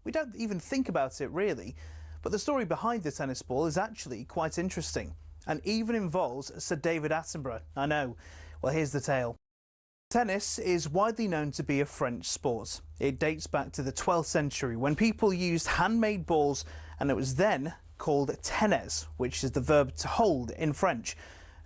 We don't even think about it really, but the story behind the tennis ball is actually quite interesting and even involves Sir David Attenborough. I know. Well, here's the tale. Tennis is widely known to be a French sport. It dates back to the 12th century when people used handmade balls, and it was then called tennis, which is the verb to hold in French.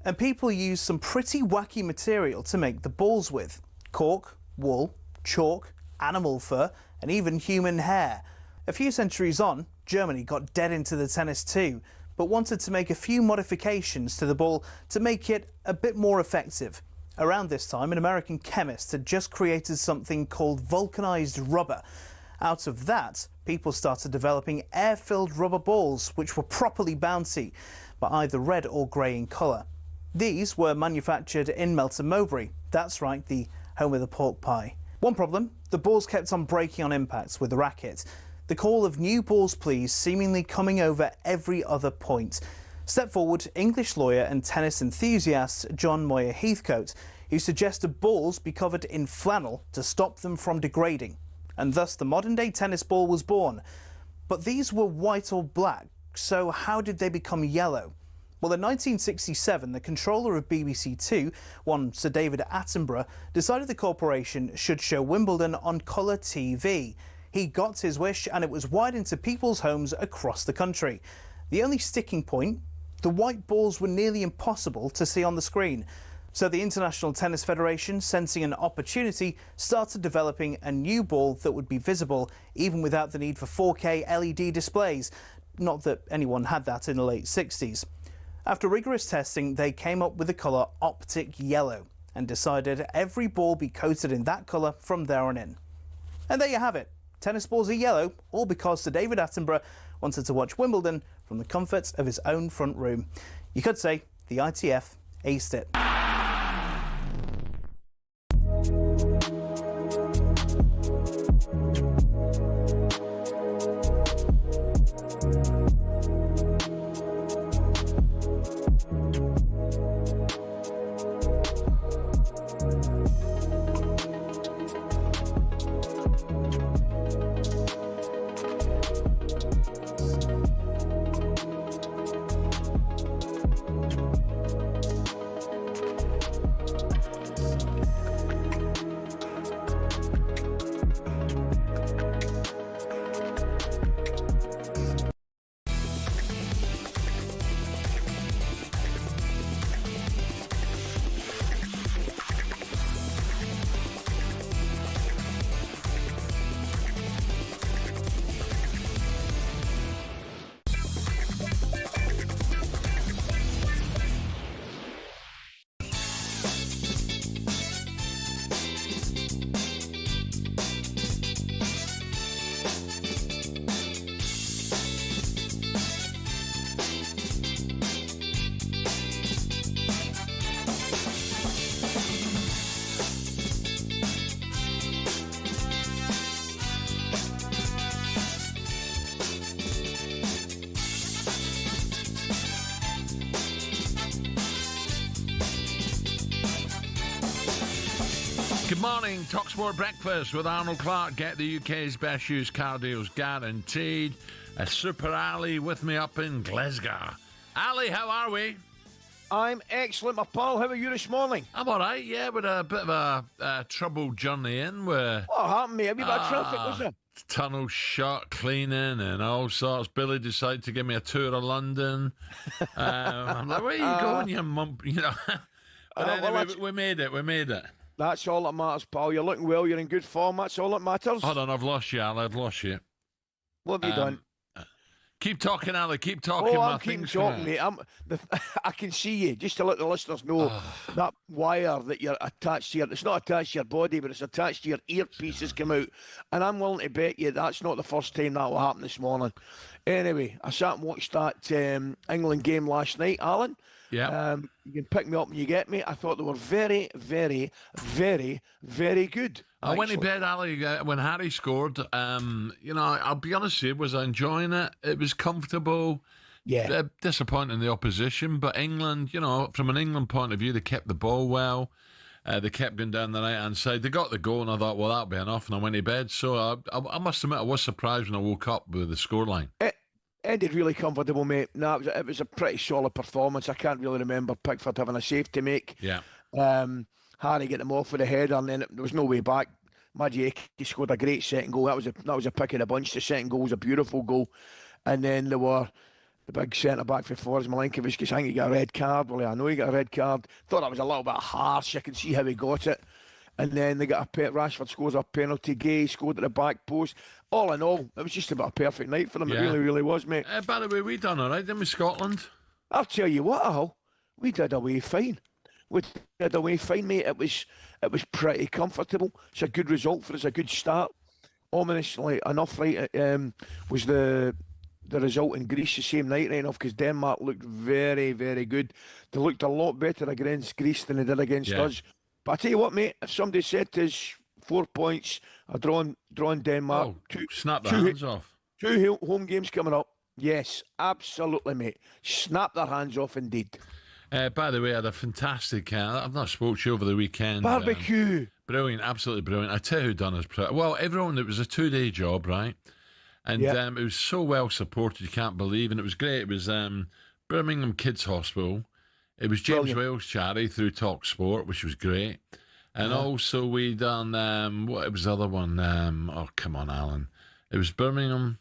And people used some pretty wacky material to make the balls with: cork, wool, chalk, animal fur, and even human hair. A few centuries on, Germany got dead into the tennis too, but wanted to make a few modifications to the ball to make it a bit more effective. Around this time, an American chemist had just created something called vulcanized rubber. Out of that, people started developing air-filled rubber balls, which were properly bouncy, but either red or grey in colour. These were manufactured in Melton Mowbray. That's right, the home of the pork pie. One problem, the balls kept on breaking on impact with the racket. The call of new balls please seemingly coming over every other point. Step forward English lawyer and tennis enthusiast John Moyer Heathcote, who suggested balls be covered in flannel to stop them from degrading. And thus the modern-day tennis ball was born. But these were white or black, so how did they become yellow? Well, in 1967, the controller of BBC Two, one Sir David Attenborough, decided the corporation should show Wimbledon on colour TV. He got his wish, and it was wide into people's homes across the country. The only sticking point, the white balls were nearly impossible to see on the screen. So the International Tennis Federation, sensing an opportunity, started developing a new ball that would be visible even without the need for 4K LED displays. Not that anyone had that in the late 60s. After rigorous testing, they came up with the colour optic yellow and decided every ball be coated in that colour from there on in. And there you have it. Tennis balls are yellow, all because Sir David Attenborough wanted to watch Wimbledon from the comfort of his own front room. You could say the ITF aced it. Good morning, talkSPORT Breakfast with Arnold Clark. Get the UK's best used car deals guaranteed. A Super Ali with me up in Glasgow. Ali, how are we? I'm excellent, my pal. How are you this morning? I'm all right, yeah, with a bit of a troubled journey in. What happened, mate? Have you got traffic, was there? Tunnel shut, cleaning and all sorts. Billy decided to give me a tour of London. I'm like, where are you going, you mum? You know. But anyway, we made it. That's all that matters, pal. You're looking well. You're in good form. That's all that matters. Hold on, I've lost you, Al. I've lost you. What have you done? Keep talking, Ali. Keep talking. I'm keeping talking, mate. I can see you. Just to let the listeners know, that wire that you're attached to it's not attached to your body, but it's attached to your earpiece has come out. And I'm willing to bet you that's not the first time that will happen this morning. Anyway, I sat and watched that England game last night, Alan. Yeah. You can pick me up when you get me. I thought they were very, very, very, very good. I went to bed, Ali, when Harry scored. I'll be honest with you, was I enjoying it? It was comfortable. Yeah. Disappointing the opposition, but England, from an England point of view, they kept the ball well. They kept going down the right-hand side. They got the goal, and I thought, well, that'll be enough, and I went to bed. So I must admit, I was surprised when I woke up with the scoreline. It ended really comfortable, mate. No, it was a pretty solid performance. I can't really remember Pickford having a save to make. Yeah. Harry getting them off with a header, and then there was no way back. Majieki scored a great second goal. That was a pick of the bunch. The second goal was a beautiful goal. And then there were the big centre-back for Forest, Milinkovic, because I think he got a red card. Well, I know he got a red card. Thought that was a little bit harsh. I can see how he got it. And then they got Rashford scores a penalty. Gay scored at the back post. All in all, it was just about a perfect night for them. Yeah. It really, really was, mate. By the way, we done all right, didn't we, Scotland? I'll tell you what, Al, we did away fine. We did away fine, mate. It was pretty comfortable. It's a good result for us, a good start. Ominously enough, right, was the result in Greece the same night, right enough, because Denmark looked very, very good. They looked a lot better against Greece than they did against us. But I tell you what, mate, if somebody said to us 4 points, a drawn Denmark, snap their hands off. 2 home games coming up. Yes, absolutely, mate. Snap their hands off indeed. By the way, I had a fantastic. I've not spoke to you over the weekend. Barbecue. Brilliant, absolutely brilliant. I tell you who done us proud. Well, everyone, it was a 2-day job, right? And it was so well supported, you can't believe. And it was great. It was Birmingham Kids Hospital. It was James Wales charity through talkSPORT, which was great. And also we done, what was the other one? Oh, come on, Alan. It was Birmingham.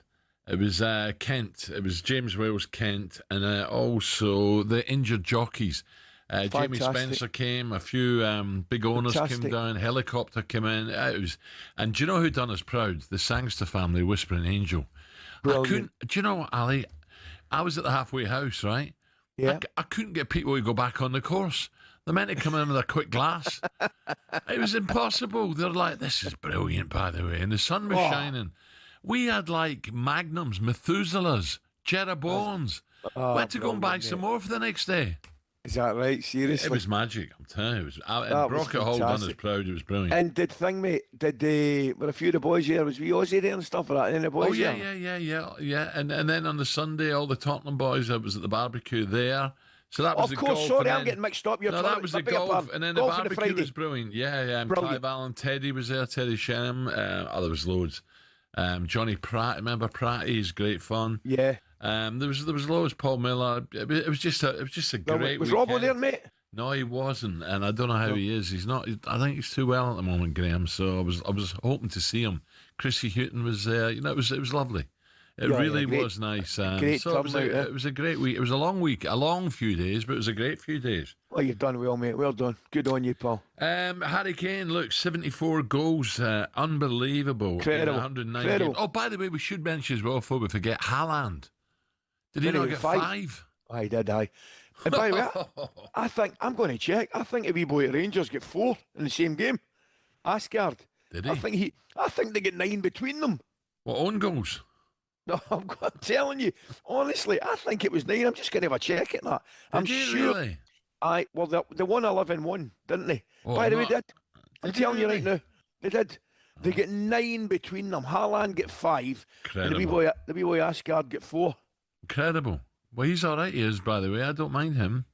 It was Kent. It was James Wales Kent. And also the injured jockeys. Jamie Spencer came, a few big owners came down, helicopter came in. And do you know who done us proud? The Sangster family, Whispering Angel. Brilliant. Do you know what, Ali? I was at the halfway house, right? Yeah. I couldn't get people to go back on the course. They meant to come in with a quick glass. It was impossible. They're like, this is brilliant, by the way. And the sun was shining. We had like Magnums, Methuselahs, Jeroboams. We had to go and buy some more for the next day. Is that right? Seriously? It was magic, I'm telling you. Brocket Hall done us proud. It was brilliant. And were a few of the boys there? Was we Aussie there and stuff like that? And the boys yeah. And then on the Sunday, all the Tottenham boys, I was at the barbecue there. So that was the golf. Of course, sorry, I'm getting mixed up. That was the golf, and then the barbecue was brilliant. Yeah. And Brilliant. Clive Allen, Teddy was there, Teddy Shenham. There was loads. Johnny Pratt, remember Pratt? He's great fun. Yeah. There was loads. Paul Miller. It was just a great. Was weekend. Robbo there, mate? No, he wasn't, and I don't know how he is. He's not. I think he's too well at the moment, Graham. So I was hoping to see him. Chrissy Houghton was there. You know, it was lovely. It really was nice. Great so it was a great week. It was a long week, a long few days, but it was a great few days. Well, you've done well, mate. Well done. Good on you, Paul. Harry Kane, look, 74 goals. Unbelievable. Incredible. 109 games. Oh, by the way, we should mention as well, before we forget, Haaland. Did he not get 5? I did, aye. And by the way, I think, I'm going to check, I think a wee boy at Rangers get 4 in the same game. Asgard. Did he? I think they get 9 between them. What, own goals? No, I'm telling you, honestly, I think it was 9. I'm just going to have a check at that. I'm sure. Really? Well, the 1-11 won, didn't they? Oh, by the way, I'm telling you really? right now, they did. They get 9 between them. Haaland get 5, Incredible. and the wee boy Asgard get 4. Incredible. Well, he's all right, he is, by the way. I don't mind him.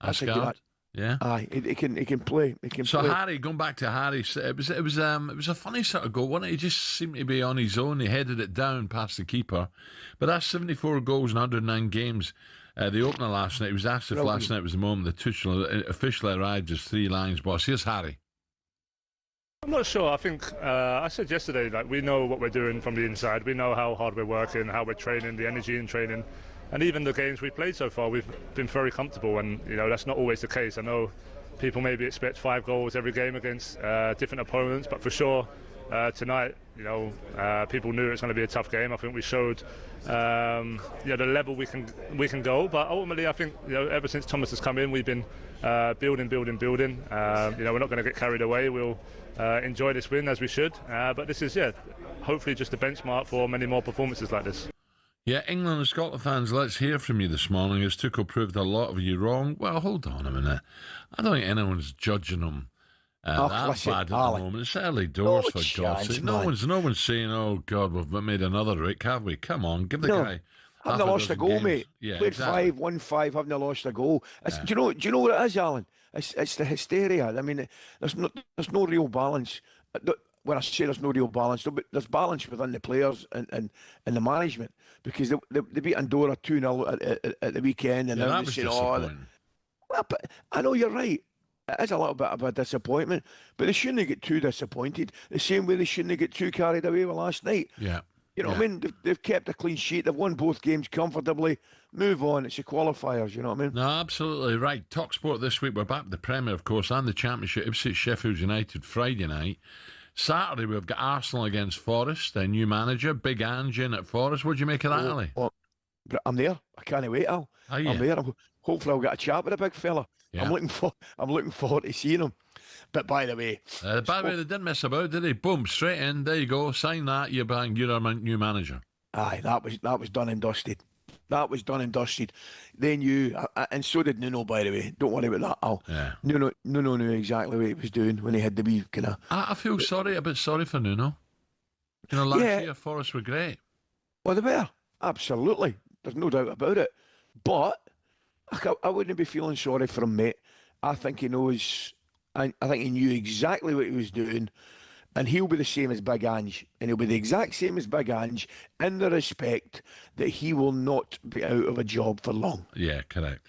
Asgard. Yeah. Aye, he can play. He can play. Harry, going back to Harry, it was a funny sort of goal, wasn't it? He just seemed to be on his own. He headed it down past the keeper. But that's 74 goals in 109 games. The opener last night, it was asked if last night was the moment the Tuchel officially arrived as 3 Lions boss. Here's Harry. I'm not sure. I think I said yesterday, like, we know what we're doing from the inside. We know how hard we're working, how we're training, the energy in training. And even the games we've played so far, we've been very comfortable, and that's not always the case. I know people maybe expect 5 goals every game against different opponents, but for sure tonight, people knew it was going to be a tough game. I think we showed the level we can go. But ultimately, I think ever since Thomas has come in, we've been building. We're not going to get carried away. We'll enjoy this win as we should. But this is hopefully just a benchmark for many more performances like this. Yeah, England and Scotland fans, let's hear from you this morning, as Tuchel proved a lot of you wrong. Well, hold on a minute. I don't think anyone's judging them that bad at the moment. It's early doors, for God's sake. No one's saying, oh, God, we've made another Rick, have we? Come on, give the guy Haven't lost a goal, games. mate. Yeah, Played exactly. 5-1-5, haven't lost a goal. Yeah. Do you know what it is, Alan? It's the hysteria. I mean, there's no real balance. When I say there's no real balance, there's balance within the players and the management, because they beat Andorra 2-0 at the weekend, and Yeah, now that they was say, disappointing. well, but I know you're right. It is a little bit of a disappointment, but they shouldn't get too disappointed. The same way they shouldn't get too carried away with last night. Yeah. You know yeah. what I mean? They've kept a clean sheet. They've won both games comfortably. Move on. It's the qualifiers. You know what I mean? No, absolutely right. talkSPORT this week. We're back to the Premier, of course, and the Championship. Ipswich Sheffield United Friday night. Saturday, we've got Arsenal against Forest, their new manager, Big Ange in at Forest. What do you make of that, Ali? Well, I'm there. I can't wait, Al. Are you? I'm there. Hopefully, I'll get a chat with the big fella. Yeah. I'm looking forward to seeing him. But by the way, By the way, they didn't mess about, did they? Boom, straight in. There you go. Sign that. You're our new manager. aye, that was done and dusted. That was done and dusted. They knew, and so did Nuno, by the way. Don't worry about that, Al. Yeah. Nuno knew exactly what he was doing when he had the wee kind of. I feel a bit sorry for Nuno. You know, last year Forest were great. Well, they were. Absolutely. There's no doubt about it. But I wouldn't be feeling sorry for him, mate. I think he knows, I think he knew exactly what he was doing. And he'll be the same as Big Ange. And he'll be the exact same as Big Ange in the respect that he will not be out of a job for long. Yeah, correct.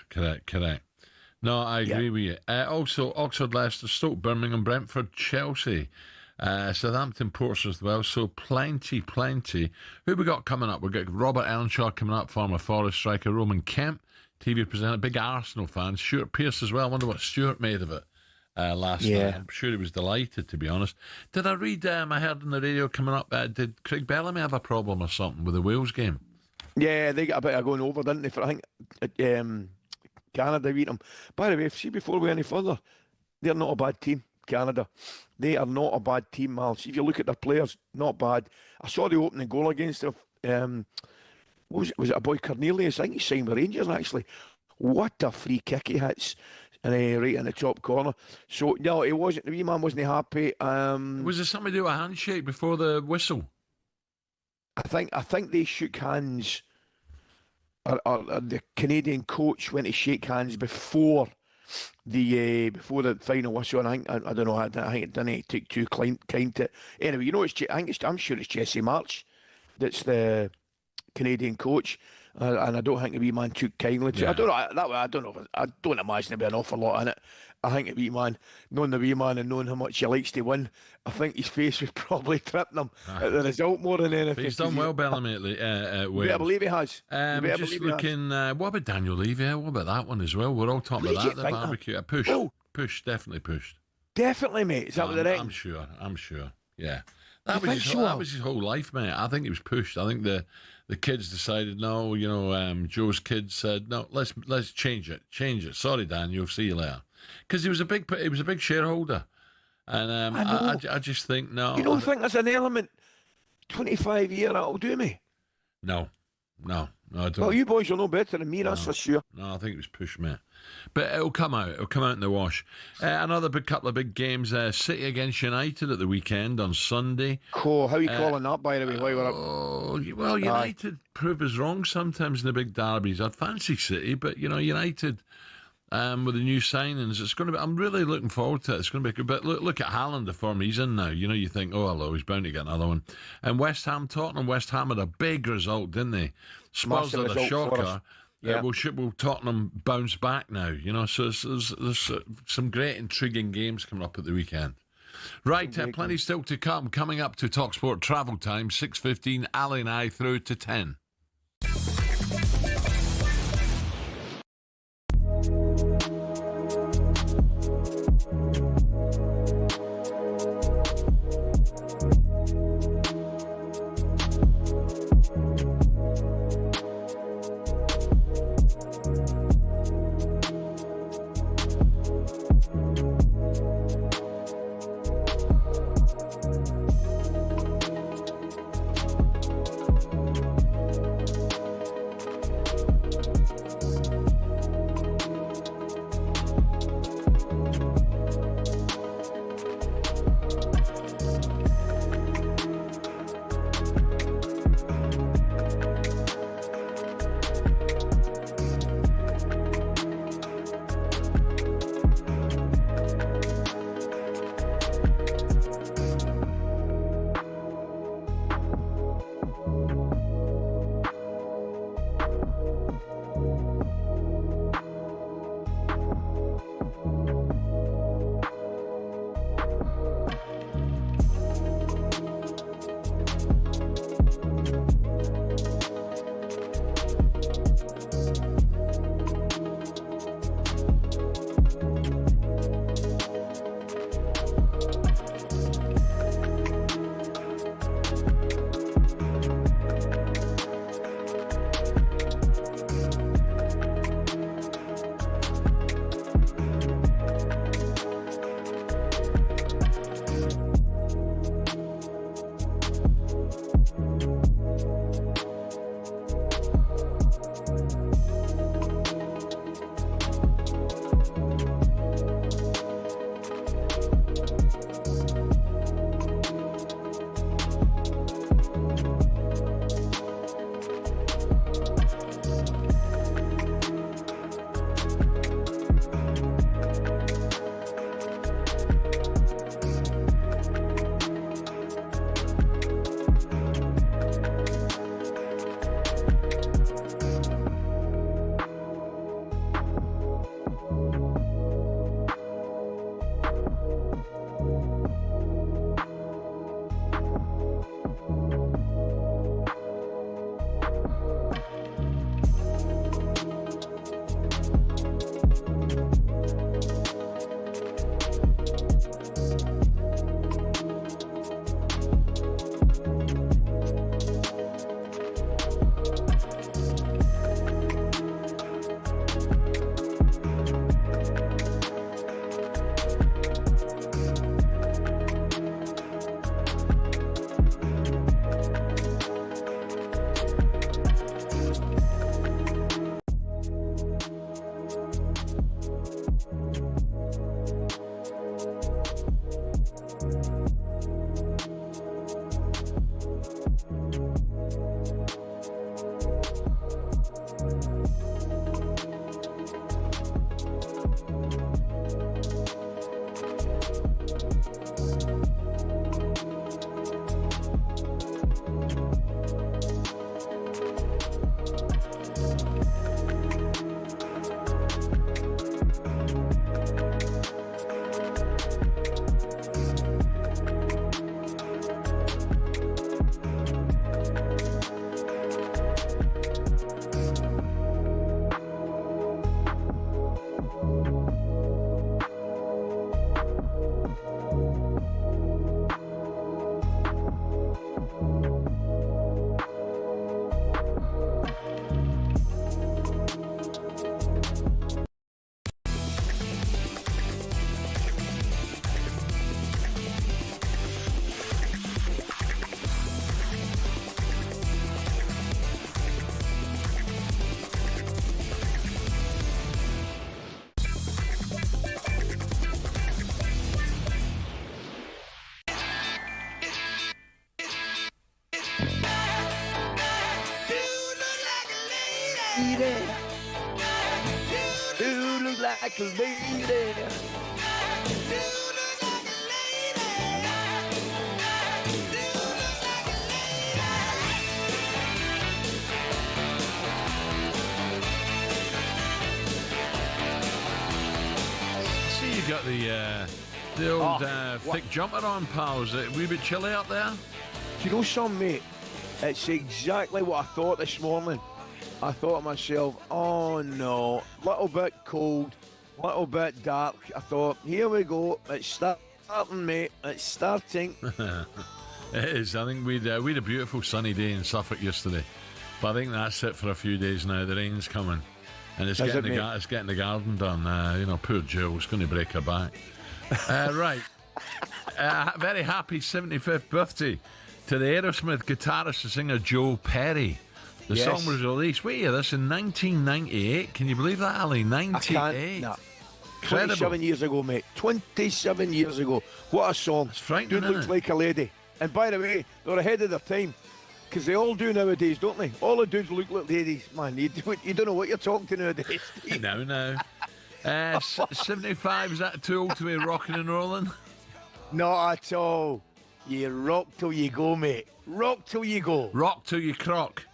No, I agree with you. Also, Oxford, Leicester, Stoke, Birmingham, Brentford, Chelsea, Southampton, Portsmouth as well. So plenty. Who we got coming up? We've got Robert Earnshaw coming up, former Forest striker, Roman Kemp, TV presenter, big Arsenal fan, Stuart Pearce as well. I wonder what Stuart made of it last night. I'm sure he was delighted, to be honest. Did I read, I heard on the radio coming up, did Craig Bellamy have a problem or something with the Wales game? Yeah, they got a bit of going over, didn't they? For, I think Canada beat them. By the way, see, before we go any further, they're not a bad team, Canada. They are not a bad team, Mal. See, if you look at their players, not bad. I saw the opening goal against them. Was it a boy Cornelius? I think he signed with Rangers, actually. What a free kick he hits. And right in the top corner. So, no, he wasn't. The wee man wasn't happy. Was there somebody do a handshake before the whistle? I think they shook hands. Or the Canadian coach went to shake hands before the final whistle. And I don't know. I think it didn't take too kind to it. Anyway, you know, I'm sure it's Jesse March that's the Canadian coach. And I don't think the wee man took kindly to it. I don't know. I don't imagine there'd be an awful lot in it. I think the wee man, knowing the wee man and knowing how much he likes to win, I think his face was probably tripping him at the result more than anything. But he's done well, Bellamy, you better believe he has. Just looking, what about Daniel Levy? What about that one as well? We're all talking about that, the barbecue. Push, definitely pushed. Definitely, mate. Is that what they're I'm sure. Yeah. That was his whole life, mate. I think he was pushed. I think the kids decided, no, you know, Joe's kids said, no, let's change it. Sorry, Dan, you'll see you later. Because he was a big shareholder, and I just think no. You don't think there's an element? 25 year that'll do me. No, I don't. Well, you boys will know better than me, that's for sure. No, I think it was pushed, mate. But it'll come out. It'll come out in the wash. Another couple of big games. City against United at the weekend on Sunday. Cool. How are you calling that, by the way? While we're up? Well, United prove us wrong sometimes in the big derbies. I'd fancy City, but you know, United with the new signings, it's going to be. I'm really looking forward to it. It's going to be good. But look at Haaland, the form he's in now. You know, you think, oh, hello, he's bound to get another one. And West Ham, Tottenham. West Ham had a big result, didn't they? Spurs had a shocker. Yeah. Will Tottenham bounce back now? You know, so there's some great intriguing games coming up at the weekend. Right, plenty still to come. Coming up to talkSPORT travel time, 6:15. Ali and I through to 10. like a lady. See, you got the old thick jumper on, pal. Is it a wee bit chilly up there? Do you know something, mate? It's exactly what I thought this morning. I thought to myself, oh no, little bit cold, little bit dark. I thought, here we go, it's starting, mate, it's starting. It is. I think we had a beautiful sunny day in Suffolk yesterday, but I think that's it for a few days now. The rain's coming, and it's getting the garden done. Poor Jill's going to break her back. Right. Very happy 75th birthday to the Aerosmith guitarist and singer Joe Perry. The song was released, this in 1998. Can you believe that, Ali? 98. I can't. Nah. 27 years ago, mate. 27 years ago. What a song. It's frightening, Dude looks like a lady. And by the way, they're ahead of their time. Because they all do nowadays, don't they? All the dudes look like ladies. Man, you don't know what you're talking to nowadays. No. 75, is that too old to be rocking and rolling? Not at all. You rock till you go, mate. Rock till you go. Rock till you crock.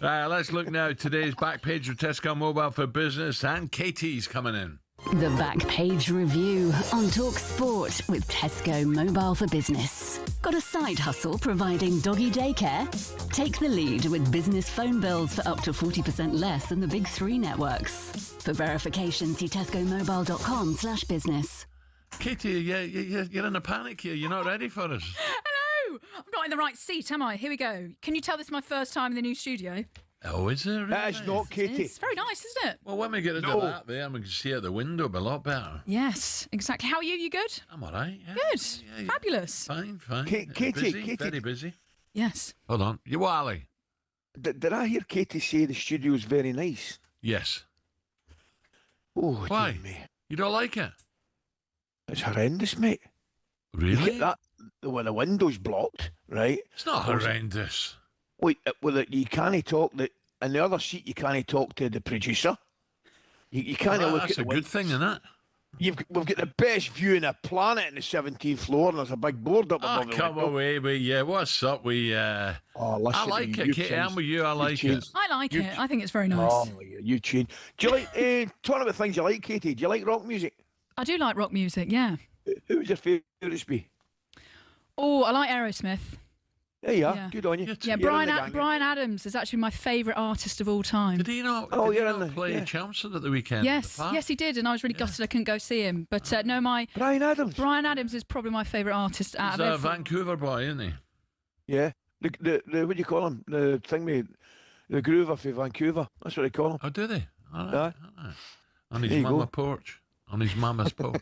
Let's look now at today's back page of Tesco Mobile for Business, and Katie's coming in. The back page review on talkSPORT with Tesco Mobile for Business. Got a side hustle providing doggy daycare? Take the lead with business phone bills for up to 40% less than the big three networks. For verification, see tescomobile.com/business. Katie, you're in a panic here. You're not ready for us. Hello! I'm not in the right seat, am I? Here we go. Can you tell this is my first time in the new studio? Oh, is it? Really? That is not Katie. It's very nice, isn't it? Well, when we get into that there, we can see out the window a lot better. Yes, exactly. How are you? You good? I'm all right. Yeah. Good. Yeah. Fabulous. Fine. Katie, busy, very busy. Yes. Hold on. You what, Ali? Did I hear Katie say the studio's very nice? Yes. Oh, why? dear me. You don't like it? It's horrendous, mate. Really? The window's blocked, right? It's not horrendous. Wait, you can't talk. In the other seat, you can't talk to the producer. You can't look at the window. That's a good thing, isn't it? We've got the best view in the planet in the 17th floor, and there's a big board up above the window. Come away with you. What's up? Listen, I like it, Katie. I'm with you. I like it. I like it. I think it's very nice. Oh, you change. Do you like, talking about things you like, Katie, do you like rock music? I do like rock music, yeah. Who's your favourite be? Oh, I like Aerosmith. There you are. Yeah. Good on you. Yeah, Brian Adams is actually my favourite artist of all time. Did he not? Oh, did he not play Chelmsford at the weekend? Yes, he did, and I was really gutted I couldn't go see him. But Brian Adams. Brian Adams is probably my favourite artist out He's of a Vancouver boy, isn't he? Yeah. The what do you call him? The groover for Vancouver. That's what they call him. Oh, do they? All right. Aye. On his mama porch. On his mama's porch.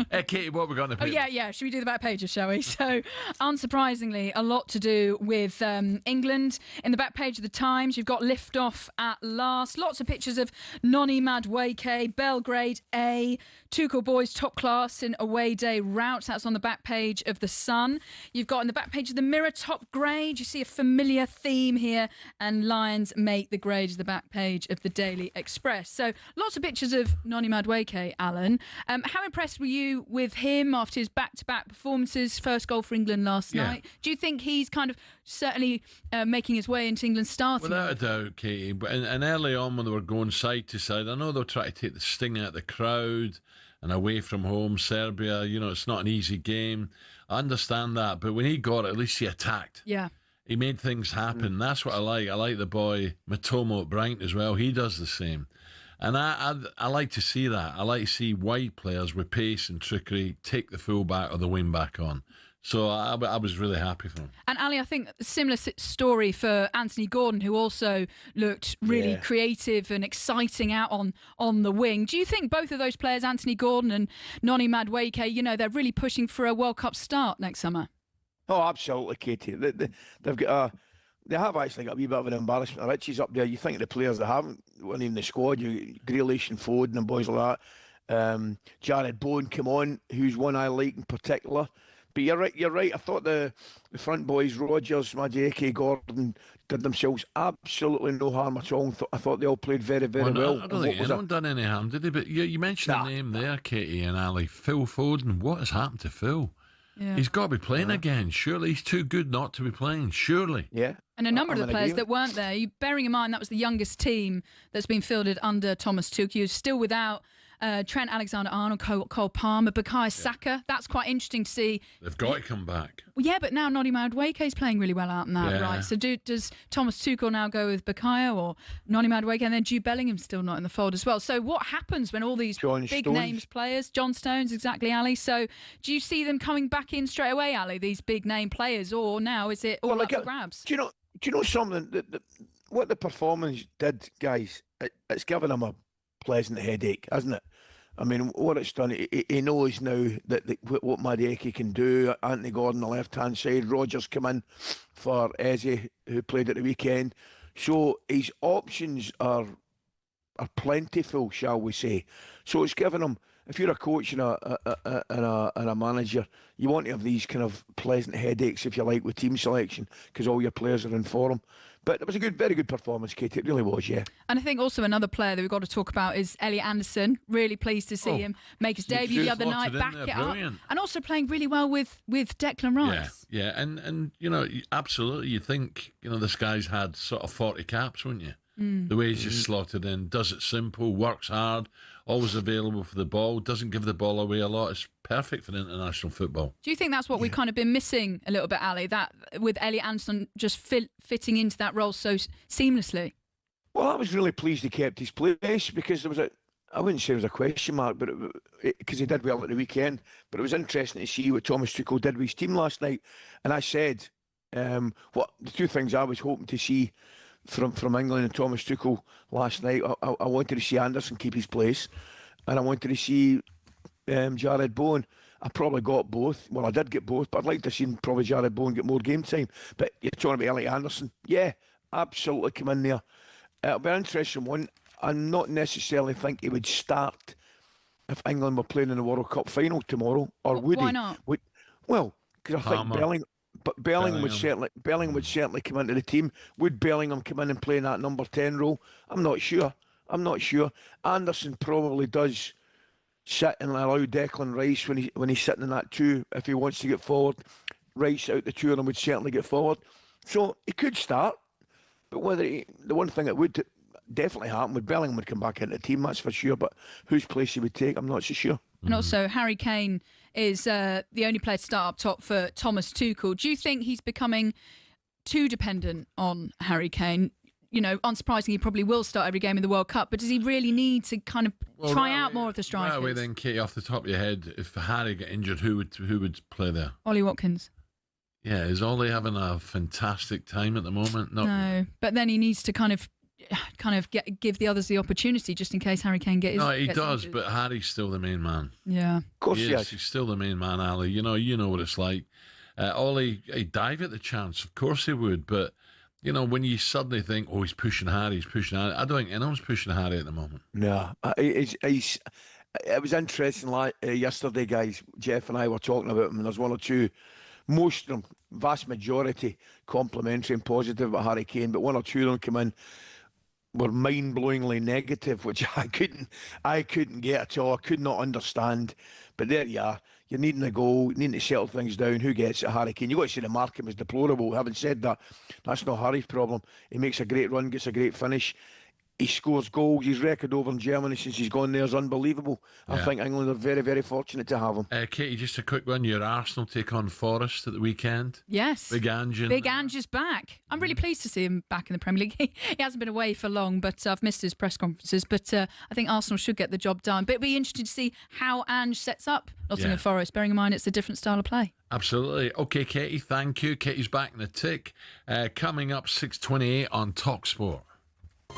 Hey, Katie, what have we got in the paper? Oh, yeah. Should we do the back pages, shall we? So, unsurprisingly, a lot to do with England. In the back page of the Times, you've got lift-off at last. Lots of pictures of Nonny Madueke, Belgrade A, Tuchel boys top class in away day routes. That's on the back page of the Sun. You've got in the back page of the Mirror top grade. You see a familiar theme here, and Lions make the grade is the back page of the Daily Express. So, lots of pictures of Nonny Madueke, Alan. How impressed were you with him after his back-to-back performances, first goal for England last night? Do you think he's kind of certainly making his way into England's starting? Without a doubt, Katie. And early on when they were going side to side, I know they'll try to take the sting out of the crowd and away from home, Serbia, it's not an easy game. I understand that. But when he got it, at least he attacked. Yeah. He made things happen. That's what I like. I like the boy Matomo at Brighton as well. He does the same. And I like to see that. I like to see wide players with pace and trickery take the full-back or the wing-back on. So I was really happy for him. And Ali, I think a similar story for Anthony Gordon, who also looked really creative and exciting out on the wing. Do you think both of those players, Anthony Gordon and Nonny Madueke, they're really pushing for a World Cup start next summer? Oh, absolutely, Katie. They've got they have actually got a wee bit of an embarrassment. Richie's up there. You think of the players that weren't even in the squad. You Grealish and Foden and boys like that. Jared Bowen come on, who's one I like in particular. But you're right. I thought the front boys, Rodgers, Madueke, Gordon, did themselves absolutely no harm at all. I thought they all played very, very well. I don't think anyone done any harm, did they? But you mentioned the name there, Katie and Ali. Phil Foden. What has happened to Phil? Yeah. He's got to be playing again. Surely he's too good not to be playing. Surely. Yeah. And a number of the players that weren't there, bearing in mind that was the youngest team that's been fielded under Thomas Tuchel, still without Trent Alexander-Arnold, Cole Palmer, Bukayo Saka. That's quite interesting to see. They've got to come back. Well, yeah, but now Nottingham Madueke is playing really well out in that, right? So does Thomas Tuchel now go with Bukayo or Nottingham Madueke, and then Jude Bellingham's still not in the fold as well? So what happens when all these big names players, John Stones, exactly, Ali? So do you see them coming back in straight away, Ali, these big name players, or now is it all up for grabs? Do you know something? What the performance did, guys, it's given him a pleasant headache, hasn't it? I mean, what it's done, he knows now what Madueke can do. Anthony Gordon on the left-hand side, Rodgers come in for Eze, who played at the weekend. So his options are plentiful, shall we say. So it's given him, if you're a coach and a manager, you want to have these kind of pleasant headaches, if you like, with team selection, because all your players are in form. But it was a very good performance, Kate. It really was, yeah. And I think also another player that we've got to talk about is Elliot Anderson. Really pleased to see him make his debut the other night, back it up, and also playing really well with Declan Rice. Yeah, and absolutely, you think this guy's had sort of 40 caps, wouldn't you? The way he's just slotted in, does it simple, works hard, always available for the ball, doesn't give the ball away a lot. It's perfect for international football. Do you think that's what we've kind of been missing a little bit, Ali, that with Elliot Anderson just fitting into that role so seamlessly? Well, I was really pleased he kept his place, because there was I wouldn't say it was a question mark, but because he did well at the weekend, but it was interesting to see what Thomas Tuchel did with his team last night. And I said, the two things I was hoping to see from England and Thomas Tuchel last night, I wanted to see Anderson keep his place, and I wanted to see Jared Bowen. I probably got both. Well, I did get both, but I'd like to see probably Jared Bowen get more game time. But you're talking about Elliot Anderson. Yeah, absolutely come in there. It'll be an interesting one. I not necessarily think he would start if England were playing in the World Cup final tomorrow, or would he? Why not? Well, because I think Bellingham would certainly come into the team. Would Bellingham come in and play in that number 10 role? I'm not sure. Anderson probably does sit and allow Declan Rice when he's sitting in that 2, if he wants to get forward. Rice out the 2 of them would certainly get forward. So he could start, but the one thing that would definitely happen would Bellingham would come back into the team, that's for sure. But whose place he would take, I'm not so sure. And also, Harry Kane is the only player to start up top for Thomas Tuchel. Do you think he's becoming too dependent on Harry Kane? Unsurprisingly, he probably will start every game in the World Cup, but does he really need to kind of try out more of the strikers? Right away then, Katie, off the top of your head, if Harry got injured, who would play there? Ollie Watkins. Yeah, is Ollie having a fantastic time at the moment? No, but then he needs to kind of give the others the opportunity, just in case Harry Kane gets. No, he does, injured. But Harry's still the main man. Yeah, of course he is. He's still the main man, Ali. You know what it's like. Ollie, he'd dive at the chance. Of course he would, but when you suddenly think, oh, he's pushing Harry. I don't think anyone's pushing Harry at the moment. No, it was interesting. Yesterday, guys, Jeff and I were talking about him, and there's one or two, most of them, vast majority, complimentary and positive about Harry Kane, but one or two of them come in were mind-blowingly negative, which I couldn't get at all. I could not understand. But there you are. You're needing a goal, needing to settle things down. Who gets it? Harry Kane. You've got to say the Markham is deplorable. Having said that, that's not Harry's problem. He makes a great run, gets a great finish. He scores goals. His record over in Germany since he's gone there is unbelievable. Yeah. I think England are very, very fortunate to have him. Katie, just a quick one. Your Arsenal take on Forest at the weekend. Yes. Big Ange is back. I'm really pleased to see him back in the Premier League. He hasn't been away for long, but I've missed his press conferences. But I think Arsenal should get the job done. But it'll be interesting to see how Ange sets up Nottingham Forest, bearing in mind it's a different style of play. Absolutely. Okay, Katie, thank you. Katie's back in a tick. Coming up 6:28 on talkSPORT.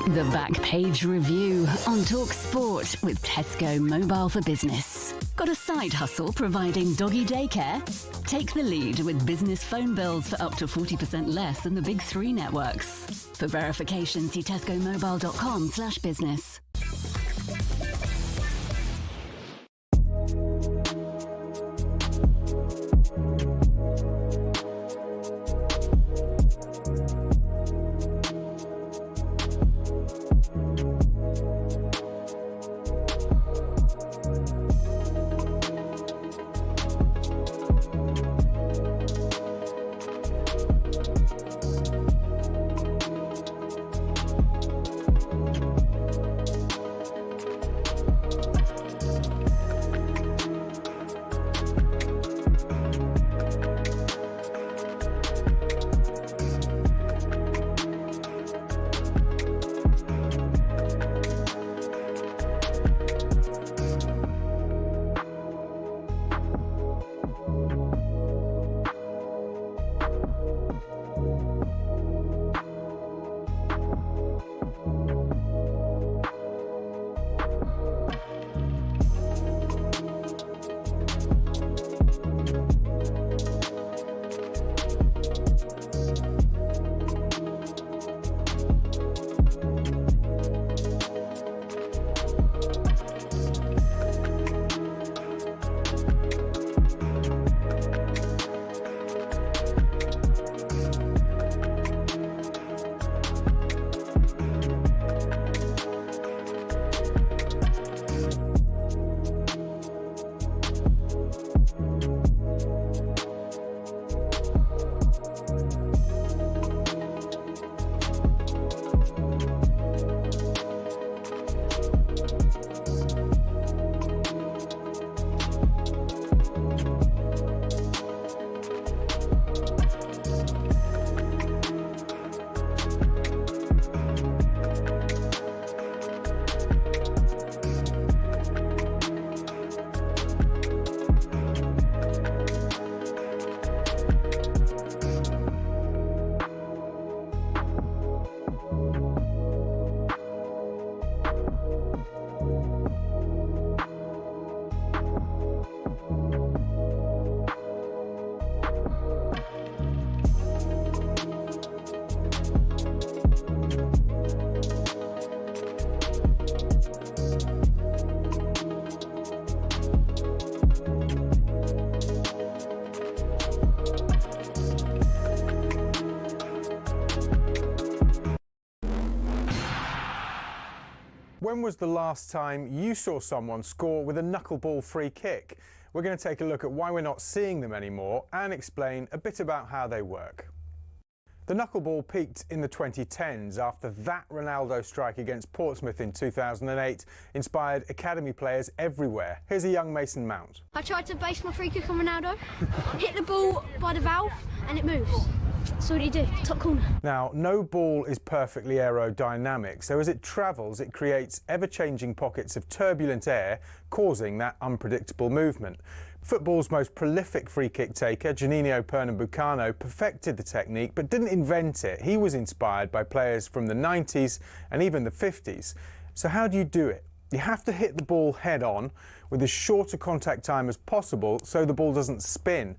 The Back Page Review on talkSPORT with Tesco Mobile for Business. Got a side hustle providing doggy daycare? Take the lead with business phone bills for up to 40% less than the big 3 networks. For verification, see tescomobile.com/business. When was the last time you saw someone score with a knuckleball free kick? We're going to take a look at why we're not seeing them anymore and explain a bit about how they work. The knuckleball peaked in the 2010s after that Ronaldo strike against Portsmouth in 2008 inspired academy players everywhere. Here's a young Mason Mount. I tried to base my free kick on Ronaldo, hit the ball by the valve and it moves. So what do you do? Top corner. Now, no ball is perfectly aerodynamic, so as it travels it creates ever-changing pockets of turbulent air, causing that unpredictable movement. Football's most prolific free-kick taker, Juninho Pernambucano, perfected the technique but didn't invent it. He was inspired by players from the 90s and even the 50s. So how do you do it? You have to hit the ball head-on with as short a contact time as possible so the ball doesn't spin.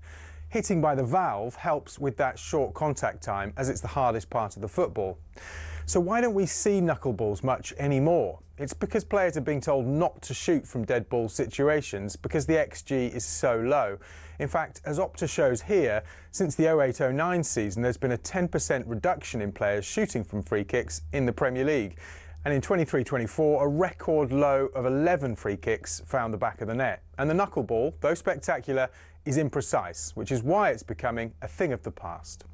Hitting by the valve helps with that short contact time, as it's the hardest part of the football. So why don't we see knuckleballs much anymore? It's because players are being told not to shoot from dead ball situations because the XG is so low. In fact, as Opta shows here, since the 08-09 season there's been a 10% reduction in players shooting from free kicks in the Premier League. And in 23-24, a record low of 11 free kicks found the back of the net. And the knuckleball, though spectacular, is imprecise, which is why it's becoming a thing of the past.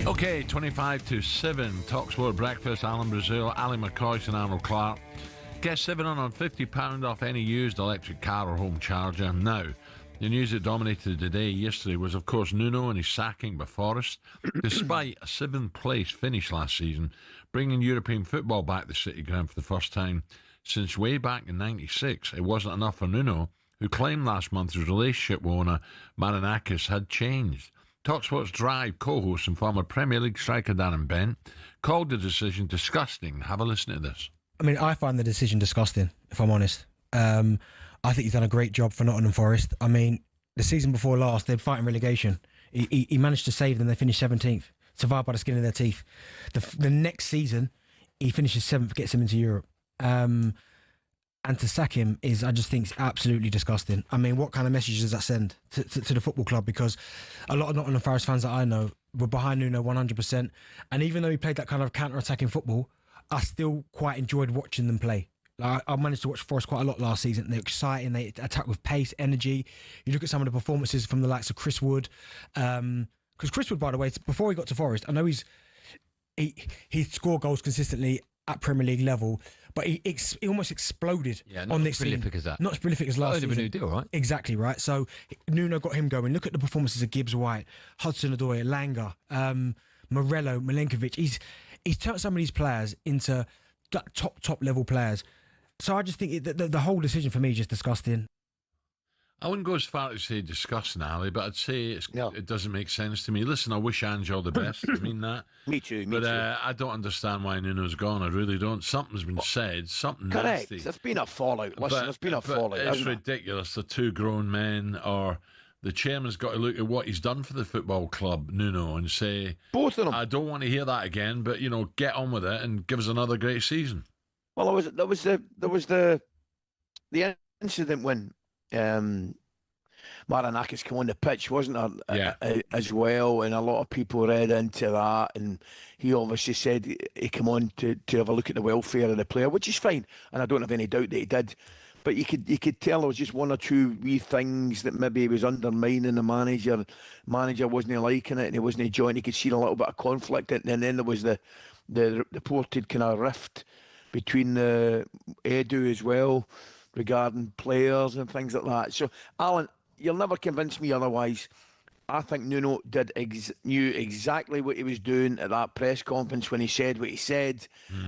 Okay, 25-7, talkSPORT breakfast, Alan Brazil, Ally McCoist and Arnold Clark. Get £750 off any used electric car or home charger. Now, the news that dominated the day yesterday was, of course, Nuno and his sacking by Forest. Despite a 7th place finish last season, bringing European football back to City Ground for the first time since way back in '96, it wasn't enough for Nuno, who claimed last month his relationship with owner Marinakis had changed. talkSPORT's Drive co-host and former Premier League striker Darren Bent called the decision disgusting. Have a listen to this. I mean, I find the decision disgusting, if I'm honest. I think he's done a great job for Nottingham Forest. I mean, the season before last, they're fighting relegation. He managed to save them. They finished 17th, survived by the skin of their teeth. The next season, he finishes 7th, gets him into Europe. And to sack him is, I just think, absolutely disgusting. I mean, what kind of message does that send to the football club? Because a lot of Nottingham Forest fans that I know were behind Nuno 100%. And even though he played that kind of counter-attacking football, I still quite enjoyed watching them play. Like, I managed to watch Forest quite a lot last season. They're exciting. They attack with pace, energy. You look at some of the performances from the likes of Chris Wood. Because Chris Wood, by the way, before he got to Forest, I know he scored goals consistently at Premier League level, but he almost exploded on this season. Not as prolific as last season. A new deal, right? Exactly, right? So Nuno got him going. Look at the performances of Gibbs-White, Hudson-Odoi, Langer, Morello, Milenkovic. He's turned some of these players into top level players. So I just think the whole decision for me is just disgusting. I wouldn't go as far to say disgusting, Ali, but I'd say it doesn't make sense to me. Listen, I wish Ange all the best. I mean that. Me too. But I don't understand why Nuno's gone. I really don't. Something's been said. Something correct. nasty. There's been a fallout. Listen, there's been a fallout. It's ridiculous. The two grown men, or the chairman's got to look at what he's done for the football club, Nuno, and say, both of them. I don't want to hear that again, but get on with it and give us another great season. Well, there was the incident when Marinakis came on the pitch, wasn't there, as well, and a lot of people read into that, and he obviously said he came on to have a look at the welfare of the player, which is fine, and I don't have any doubt that he did. But you could tell there was just one or two wee things that maybe he was undermining the manager. Manager wasn't liking it, and he wasn't enjoying. You could see a little bit of conflict, and then there was the reported kind of rift between Edu as well regarding players and things like that. So, Alan, you'll never convince me otherwise. I think Nuno knew exactly what he was doing at that press conference when he said what he said.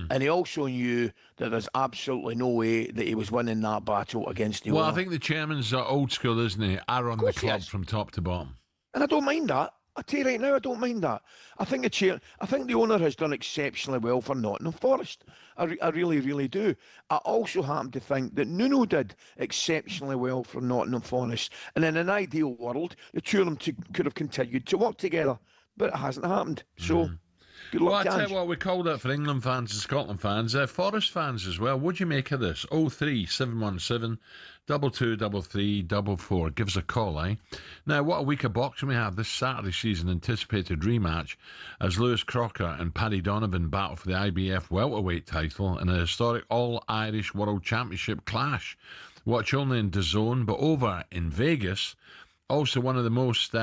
And he also knew that there's absolutely no way that he was winning that battle against the owner. I think the chairman's old school, isn't he? I run the club from top to bottom. And I don't mind that. I tell you right now, I don't mind that. I think the owner has done exceptionally well for Nottingham Forest. I really, really do. I also happen to think that Nuno did exceptionally well for Nottingham Forest. And in an ideal world, the two of them could have continued to work together. But it hasn't happened. So, good luck, I tell you what, we called it for England fans and Scotland fans. Forest fans as well. What do you make of this? 03717 223344. Give us a call, eh? Now, what a week of boxing we have this Saturday season. Anticipated rematch as Lewis Crocker and Paddy Donovan battle for the IBF welterweight title in a historic All-Irish World Championship clash. Watch only in DAZN, but over in Vegas. Also, one of the most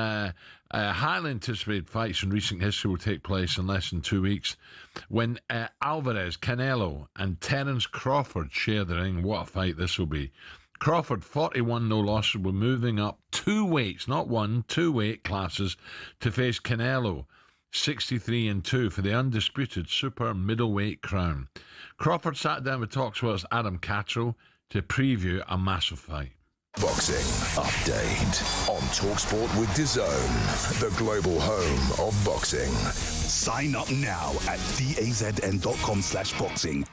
highly anticipated fights in recent history will take place in less than 2 weeks when Alvarez, Canelo and Terence Crawford share the ring. What a fight this will be. Crawford, 41 no losses, will moving up 2 weights, not 1, 2 weight classes to face Canelo, 63-2 for the undisputed super middleweight crown. Crawford sat down with talkSPORT's Adam Cattrall to preview a massive fight. Boxing update on talkSPORT with DAZN, the global home of boxing. Sign up now at dazn.com/boxing.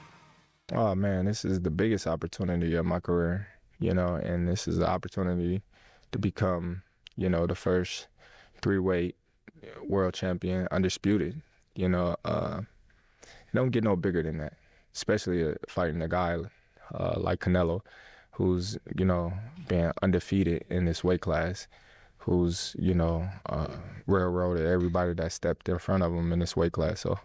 Oh man, this is the biggest opportunity of my career, and this is the opportunity to become, the first 3-weight world champion, undisputed. It don't get no bigger than that, especially fighting a guy like Canelo, who's, been undefeated in this weight class, who's, railroaded everybody that stepped in front of him in this weight class. So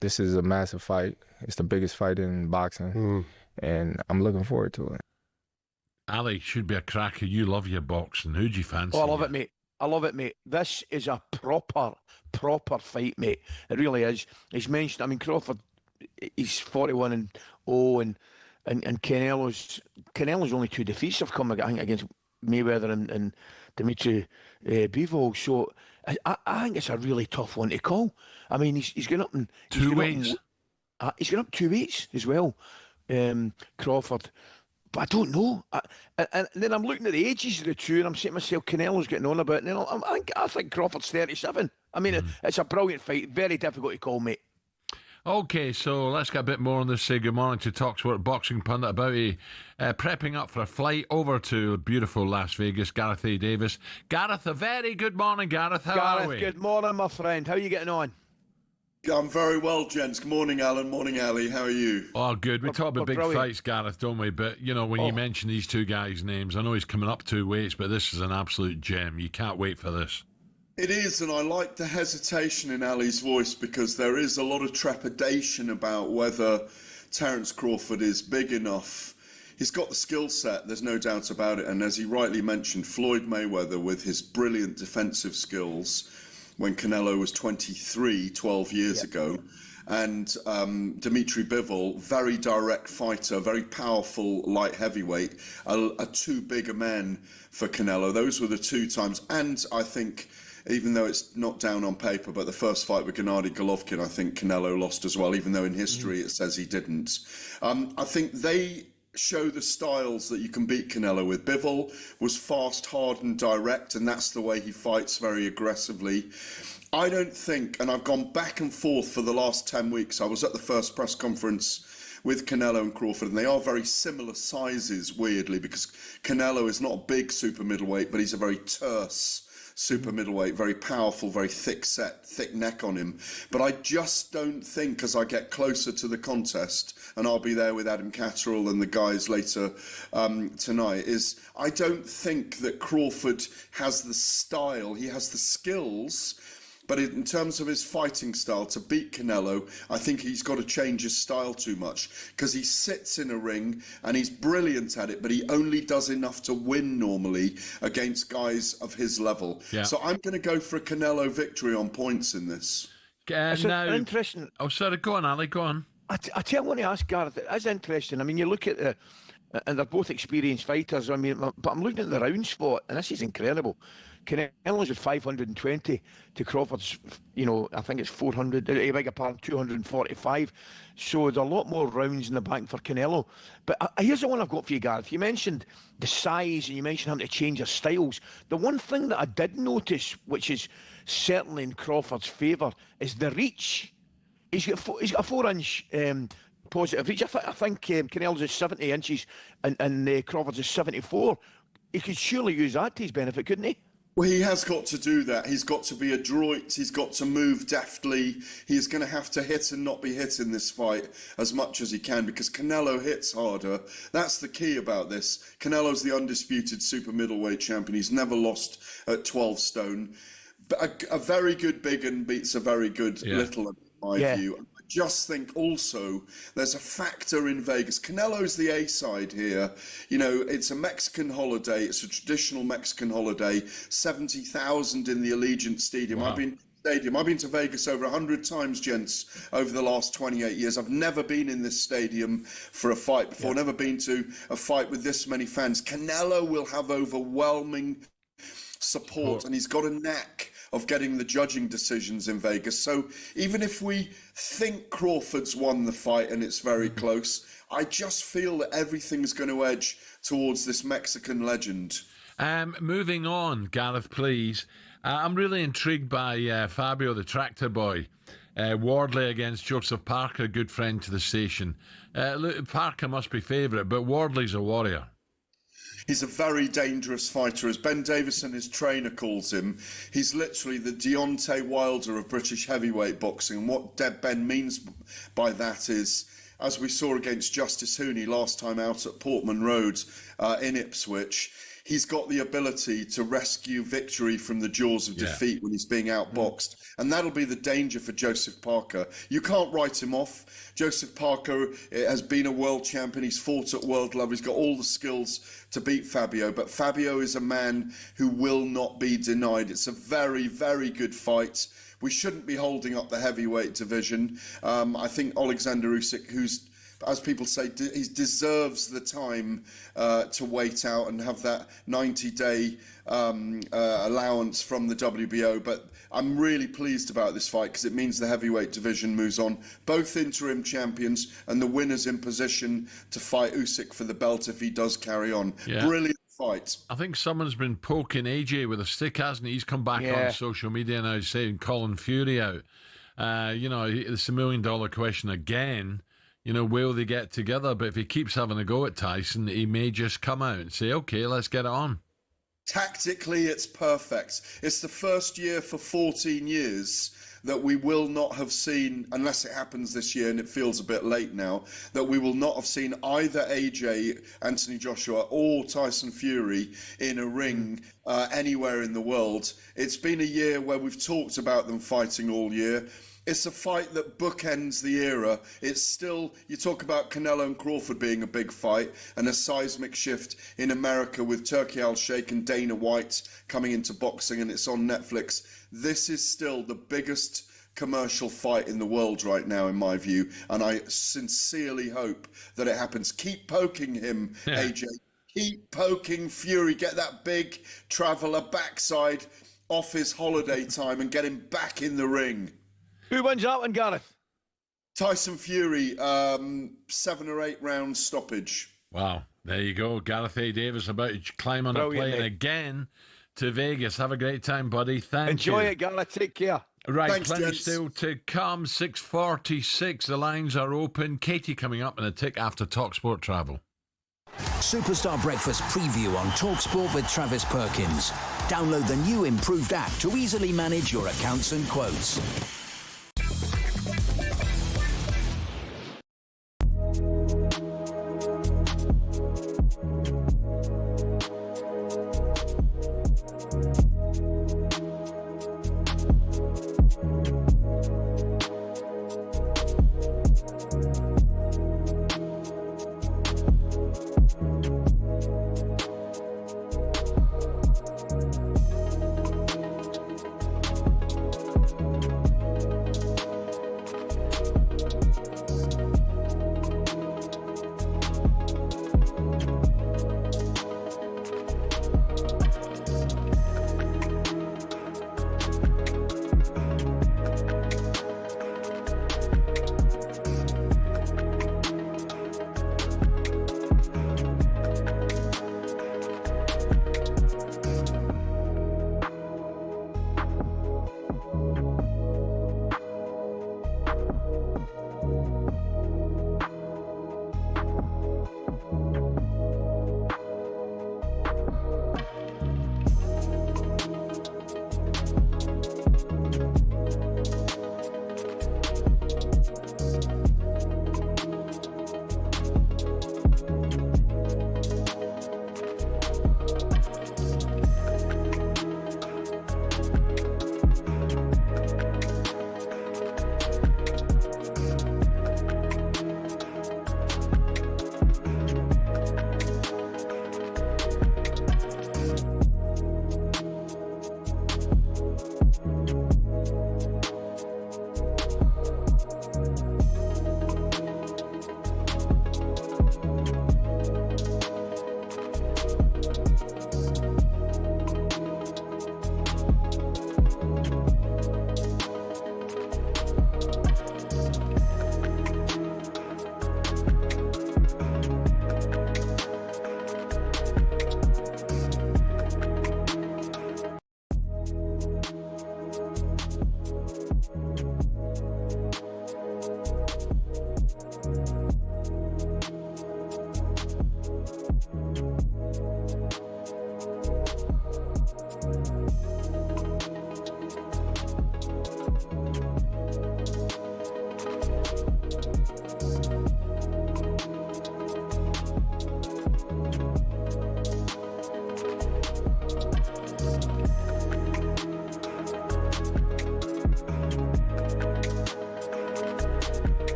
this is a massive fight. It's the biggest fight in boxing, and I'm looking forward to it. Ali, should be a cracker. You love your boxing. Who do you fancy? Oh, I love it, mate. I love it, mate. This is a proper fight, mate. It really is. He's mentioned, Crawford, he's 41-0, and Canelo's only 2 defeats have come, I think, against Mayweather and Dimitri Bivol. So I think it's a really tough one to call. He's going up and 2 weights. He's going up 2 weights as well, Crawford. But I don't know. And then I'm looking at the ages of the two, and I'm saying to myself, Canelo's getting on a bit. And then I think Crawford's 37. It's a brilliant fight. Very difficult to call, mate. Okay, so let's get a bit more on this. Say good morning to talkSPORT boxing pundit about prepping up for a flight over to beautiful Las Vegas, Gareth A. Davis. Gareth, a very good morning, Gareth. How are we? Good morning, my friend. How are you getting on? I'm very well, gents. Good morning, Alan. Morning, Ali. How are you? Oh, good. We talk about big brilliant fights, Gareth, don't we? But, when you mention these two guys' names, I know he's coming up 2 weights, but this is an absolute gem. You can't wait for this. It is, and I like the hesitation in Ali's voice because there is a lot of trepidation about whether Terence Crawford is big enough. He's got the skill set, there's no doubt about it, and as he rightly mentioned, Floyd Mayweather with his brilliant defensive skills when Canelo was 23 12 years ago, and Dimitri Bivol, very direct fighter, very powerful light heavyweight, are too big a men for Canelo. Those were the 2 times, and I think, even though it's not down on paper, but the first fight with Gennady Golovkin, I think Canelo lost as well, even though in history it says he didn't. I think they show the styles that you can beat Canelo with. Bivol was fast, hard and direct, and that's the way he fights, very aggressively. I don't think, and I've gone back and forth for the last 10 weeks, I was at the first press conference with Canelo and Crawford, and they are very similar sizes, weirdly, because Canelo is not a big super middleweight, but he's a very terse super middleweight, very powerful, very thick set, thick neck on him. But I just don't think, as I get closer to the contest, and I'll be there with Adam Catterall and the guys later tonight, I don't think that Crawford has the style, he has the skills. But in terms of his fighting style, to beat Canelo, I think he's got to change his style too much, because he sits in a ring and he's brilliant at it, but he only does enough to win normally against guys of his level. Yeah. So I'm going to go for a Canelo victory on points in this. Now, interesting. Oh, sorry, go on, Ali, go on. I tell you, I want to ask Gareth, it's interesting. I mean, you look at and they're both experienced fighters. I mean, but I'm looking at the round spot, and this is incredible. Canelo's at 520 to Crawford's, I think it's 400, I beg your pardon, 245. So there's a lot more rounds in the bank for Canelo. But here's the one I've got for you, Gareth. You mentioned the size and you mentioned having to change your styles. The one thing that I did notice, which is certainly in Crawford's favour, is the reach. He's got a 4-inch positive reach. I think Canelo's is 70 inches and Crawford's is 74. He could surely use that to his benefit, couldn't he? Well, he has got to do that. He's got to be adroit. He's got to move deftly. He's going to have to hit and not be hit in this fight as much as he can, because Canelo hits harder. That's the key about this. Canelo's the undisputed super middleweight champion. He's never lost at 12 stone. A very good big un beats a very good little, in my view. Just think also there's a factor in Vegas. Canelo's the A side here. It's a Mexican holiday. It's a traditional Mexican holiday. 70,000 in the Allegiant Stadium. Wow. I've been to Vegas over 100 times, gents, over the last 28 years. I've never been in this stadium for a fight before. Never been to a fight with this many fans. Canelo will have overwhelming support, and he's got a knack of getting the judging decisions in Vegas. So even if we think Crawford's won the fight and it's very close, I just feel that everything's going to edge towards this Mexican legend. Moving on, Gareth, please. I'm really intrigued by Fabio, the tractor boy. Wardley against Joseph Parker, good friend to the station. Look, Parker must be favourite, but Wardley's a warrior. He's a very dangerous fighter, as Ben Davison, his trainer, calls him. He's literally the Deontay Wilder of British heavyweight boxing. And what Ben means by that is, as we saw against Justice Hooney last time out at Portman Road in Ipswich, he's got the ability to rescue victory from the jaws of defeat when he's being outboxed. And that'll be the danger for Joseph Parker. You can't write him off. Joseph Parker has been a world champion. He's fought at world level. He's got all the skills to beat Fabio. But Fabio is a man who will not be denied. It's a very, very good fight. We shouldn't be holding up the heavyweight division. I think Alexander Usyk, who's, as people say, he deserves the time to wait out and have that 90-day allowance from the WBO. But I'm really pleased about this fight because it means the heavyweight division moves on. Both interim champions and the winners in position to fight Usyk for the belt if he does carry on. Yeah. Brilliant fight. I think someone's been poking AJ with a stick, hasn't he? He's come back on social media now saying calling Fury out. It's $1 million question again. Will they get together? But if he keeps having a go at Tyson, he may just come out and say, okay, let's get it on. Tactically, it's perfect. It's the first year for 14 years that we will not have seen, unless it happens this year and it feels a bit late now, that we will not have seen either AJ, Anthony Joshua, or Tyson Fury in a ring anywhere in the world. It's been a year where we've talked about them fighting all year. It's a fight that bookends the era. It's still, you talk about Canelo and Crawford being a big fight and a seismic shift in America with Turki Al-Sheikh and Dana White coming into boxing, and it's on Netflix. This is still the biggest commercial fight in the world right now, in my view, and I sincerely hope that it happens. Keep poking him, AJ. Keep poking Fury. Get that big traveller backside off his holiday time and get him back in the ring. Who wins that one, Gareth? Tyson Fury, 7 or 8 round stoppage. Wow, there you go. Gareth A. Davis about to climb on a plane again to Vegas. Have a great time, buddy. Enjoy it, Gareth. Take care. Right, thanks, plenty gents. still to come. 6:46. The lines are open. Katie coming up in a tick after talkSPORT travel. Superstar Breakfast preview on talkSPORT with Travis Perkins. Download the new improved app to easily manage your accounts and quotes.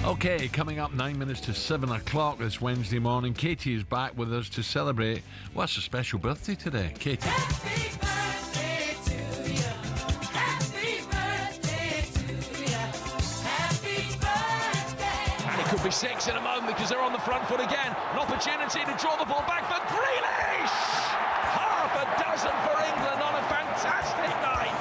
Okay, coming up 9 minutes to 7 o'clock this Wednesday morning. Katie is back with us to celebrate what's a special birthday today. Katie. Happy birthday to you. Happy birthday to you. Happy birthday. And it could be 6 in a moment because they're on the front foot again. An opportunity to draw the ball back for Grealish. Half a dozen for England on a fantastic night.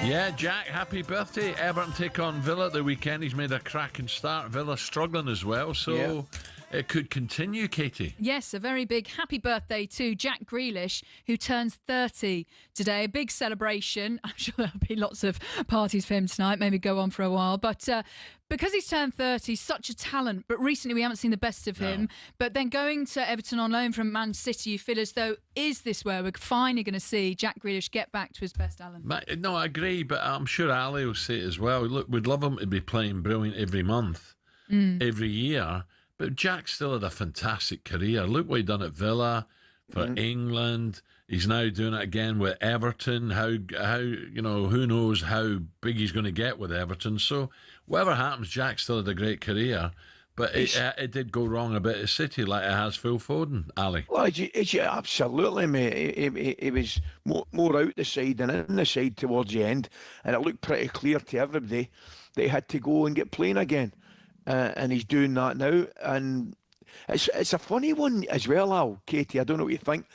Yeah, Jack, happy birthday. Everton take on Villa at the weekend. He's made a cracking start. Villa struggling as well, so it could continue, Katie. Yes, a very big happy birthday to Jack Grealish, who turns 30 today. A big celebration. I'm sure there'll be lots of parties for him tonight, maybe go on for a while. But because he's turned 30, such a talent, but recently we haven't seen the best of him. But then going to Everton on loan from Man City, you feel as though, is this where we're finally going to see Jack Grealish get back to his best, Alan? No, I agree, but I'm sure Ali will say it as well. Look, we'd love him to be playing brilliant every month, every year. But Jack still had a fantastic career. Look what he done at Villa, for England. He's now doing it again with Everton. How who knows how big he's going to get with Everton. So whatever happens, Jack still had a great career. But it did go wrong a bit at City, like it has Phil Foden, Ali. Well, absolutely, mate. He was more out the side than in the side towards the end, and it looked pretty clear to everybody that he had to go and get playing again. And he's doing that now. And it's a funny one as well, Al, Katie. I don't know what you think.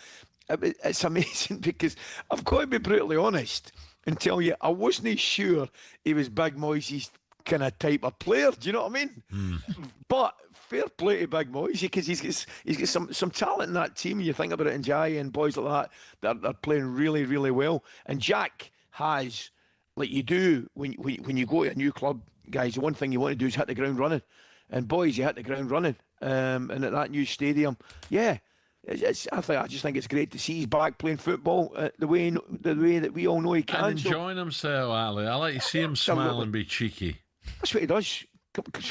It's amazing because I've got to be brutally honest and tell you, I wasn't sure he was Big Moyes' kind of type of player. Do you know what I mean? But fair play to Big Moyes because he's got some talent in that team. You think about it, and Jai and boys like that, they're playing really, really well. And Jack has, like you do when you go to a new club, guys, the one thing you want to do is hit the ground running. And boys, you hit the ground running. And at that new stadium, yeah. I just think it's great to see he's back playing football the way that we all know he can. And enjoying himself, Ali. I like to see him smile and be cheeky. That's what he does.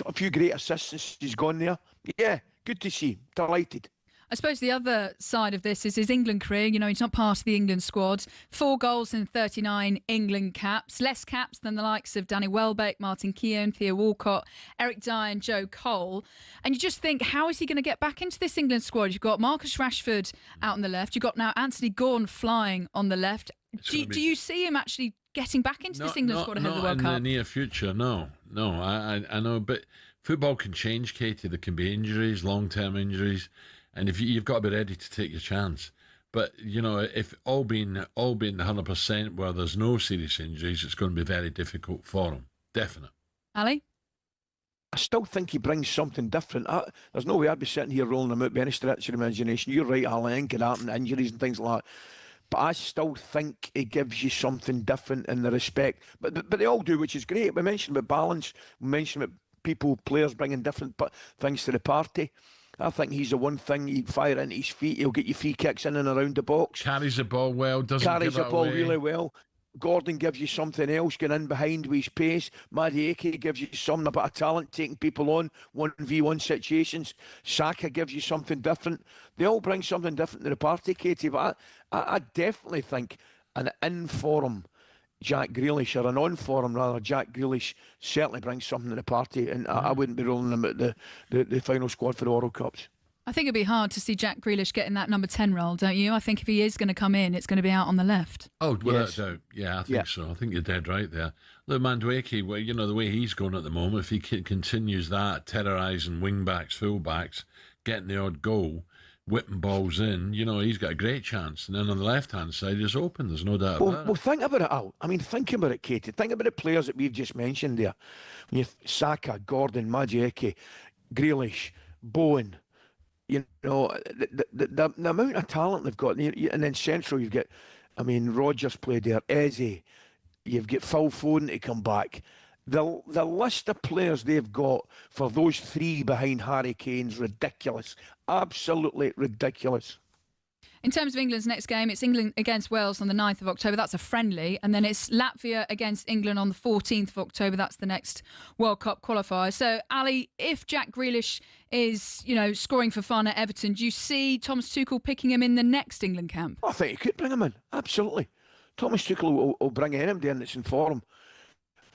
A few great assists since he's gone there. Yeah, good to see. Delighted. I suppose the other side of this is his England career. You know, he's not part of the England squad. 4 goals in 39 England caps. Less caps than the likes of Danny Welbeck, Martin Keown, Theo Walcott, Eric Dyer and Joe Cole. And you just think, how is he going to get back into this England squad? You've got Marcus Rashford out on the left. You've got now Anthony Gordon flying on the left. Do you see him actually getting back into this England squad ahead of the World Cup? Not in the near future, no. I know, but football can change, Katie. There can be injuries, long-term injuries. And if you've got to be ready to take your chance. But, you know, if all being 100% where there's no serious injuries, it's going to be very difficult for him. Definite. Ali? I still think he brings something different. There's no way I'd be sitting here rolling him out by any stretch of the imagination. You're right, Alan, it could happen, injuries and things like that. But I still think he gives you something different in the respect. But they all do, which is great. We mentioned about balance. We mentioned about players bringing different things to the party. I think he's the one thing, he'd fire into his feet, he'll get you free kicks in and around the box. Carries the ball well, Carries the ball away. really well. Gordon gives you something else, going in behind with his pace. Madueke gives you something, a bit of talent, taking people on 1v1 situations. Saka gives you something different. They all bring something different to the party, Katie, but I definitely think an in-form Jack Grealish, or an on-form rather, Jack Grealish certainly brings something to the party, and I wouldn't be rolling him at the final squad for the World Cups. I think it'd be hard to see Jack Grealish getting that number 10 role, don't you? I think if he is going to come in, it's going to be out on the left. Oh, without doubt. Yeah, I think so. I think you're dead right there. Look, Madueke, well, you know, the way he's going at the moment, if he continues that, terrorising wing-backs, full-backs, getting the odd goal, whipping balls in, you know, he's got a great chance. And then on the left-hand side, it's open. There's no doubt about it. Well, think about it, Al. I mean, think about it, Katie. Think about the players that we've just mentioned there. When you Saka, Gordon, Madueke, Grealish, Bowen, you know, the amount of talent they've got. And then central, you've got, I mean, Rodgers played there, Eze, you've got Phil Foden to come back. The list of players they've got for those 3 behind Harry Kane's ridiculous. Absolutely ridiculous. In terms of England's next game, it's England against Wales on the 9th of October. That's a friendly. And then it's Latvia against England on the 14th of October. That's the next World Cup qualifier. So, Ali, if Jack Grealish is, you know, scoring for fun at Everton, do you see Thomas Tuchel picking him in the next England camp? I think he could bring him in. Absolutely. Thomas Tuchel will bring anybody in that's in form.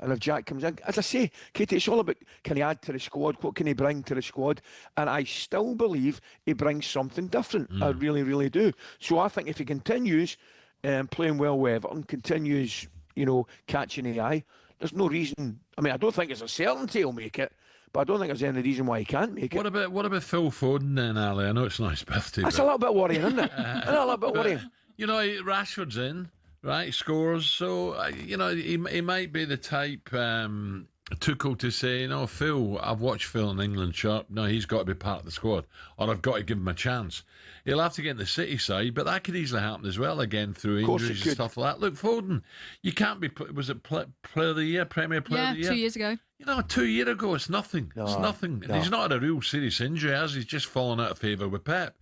And if Jack comes in, as I say, Katie, it's all about, can he add to the squad? What can he bring to the squad? And I still believe he brings something different. I really, really do. So I think if he continues playing well with Everton, continues, you know, catching the eye, there's no reason. I mean, I don't think it's a certainty he'll make it, but I don't think there's any reason why he can't make it. What about Phil Foden then, Ali? I know it's not his birthday. That's a little bit worrying, isn't it? A little bit worrying. You know, Rashford's in. Right, scores. So, you know, he might be the type Tuchel to say, you know, Phil, I've watched Phil in England shirt. No, he's got to be part of the squad, or I've got to give him a chance. He'll have to get in the City side, but that could easily happen as well, again, through injuries and stuff like that. Look, Foden, you can't be, was it Player of the Year, Premier Player of the Year? 2 years ago. You know, 2 years ago, it's nothing. It's nothing. No. He's not had a real serious injury, has he? He's just fallen out of favour with Pep.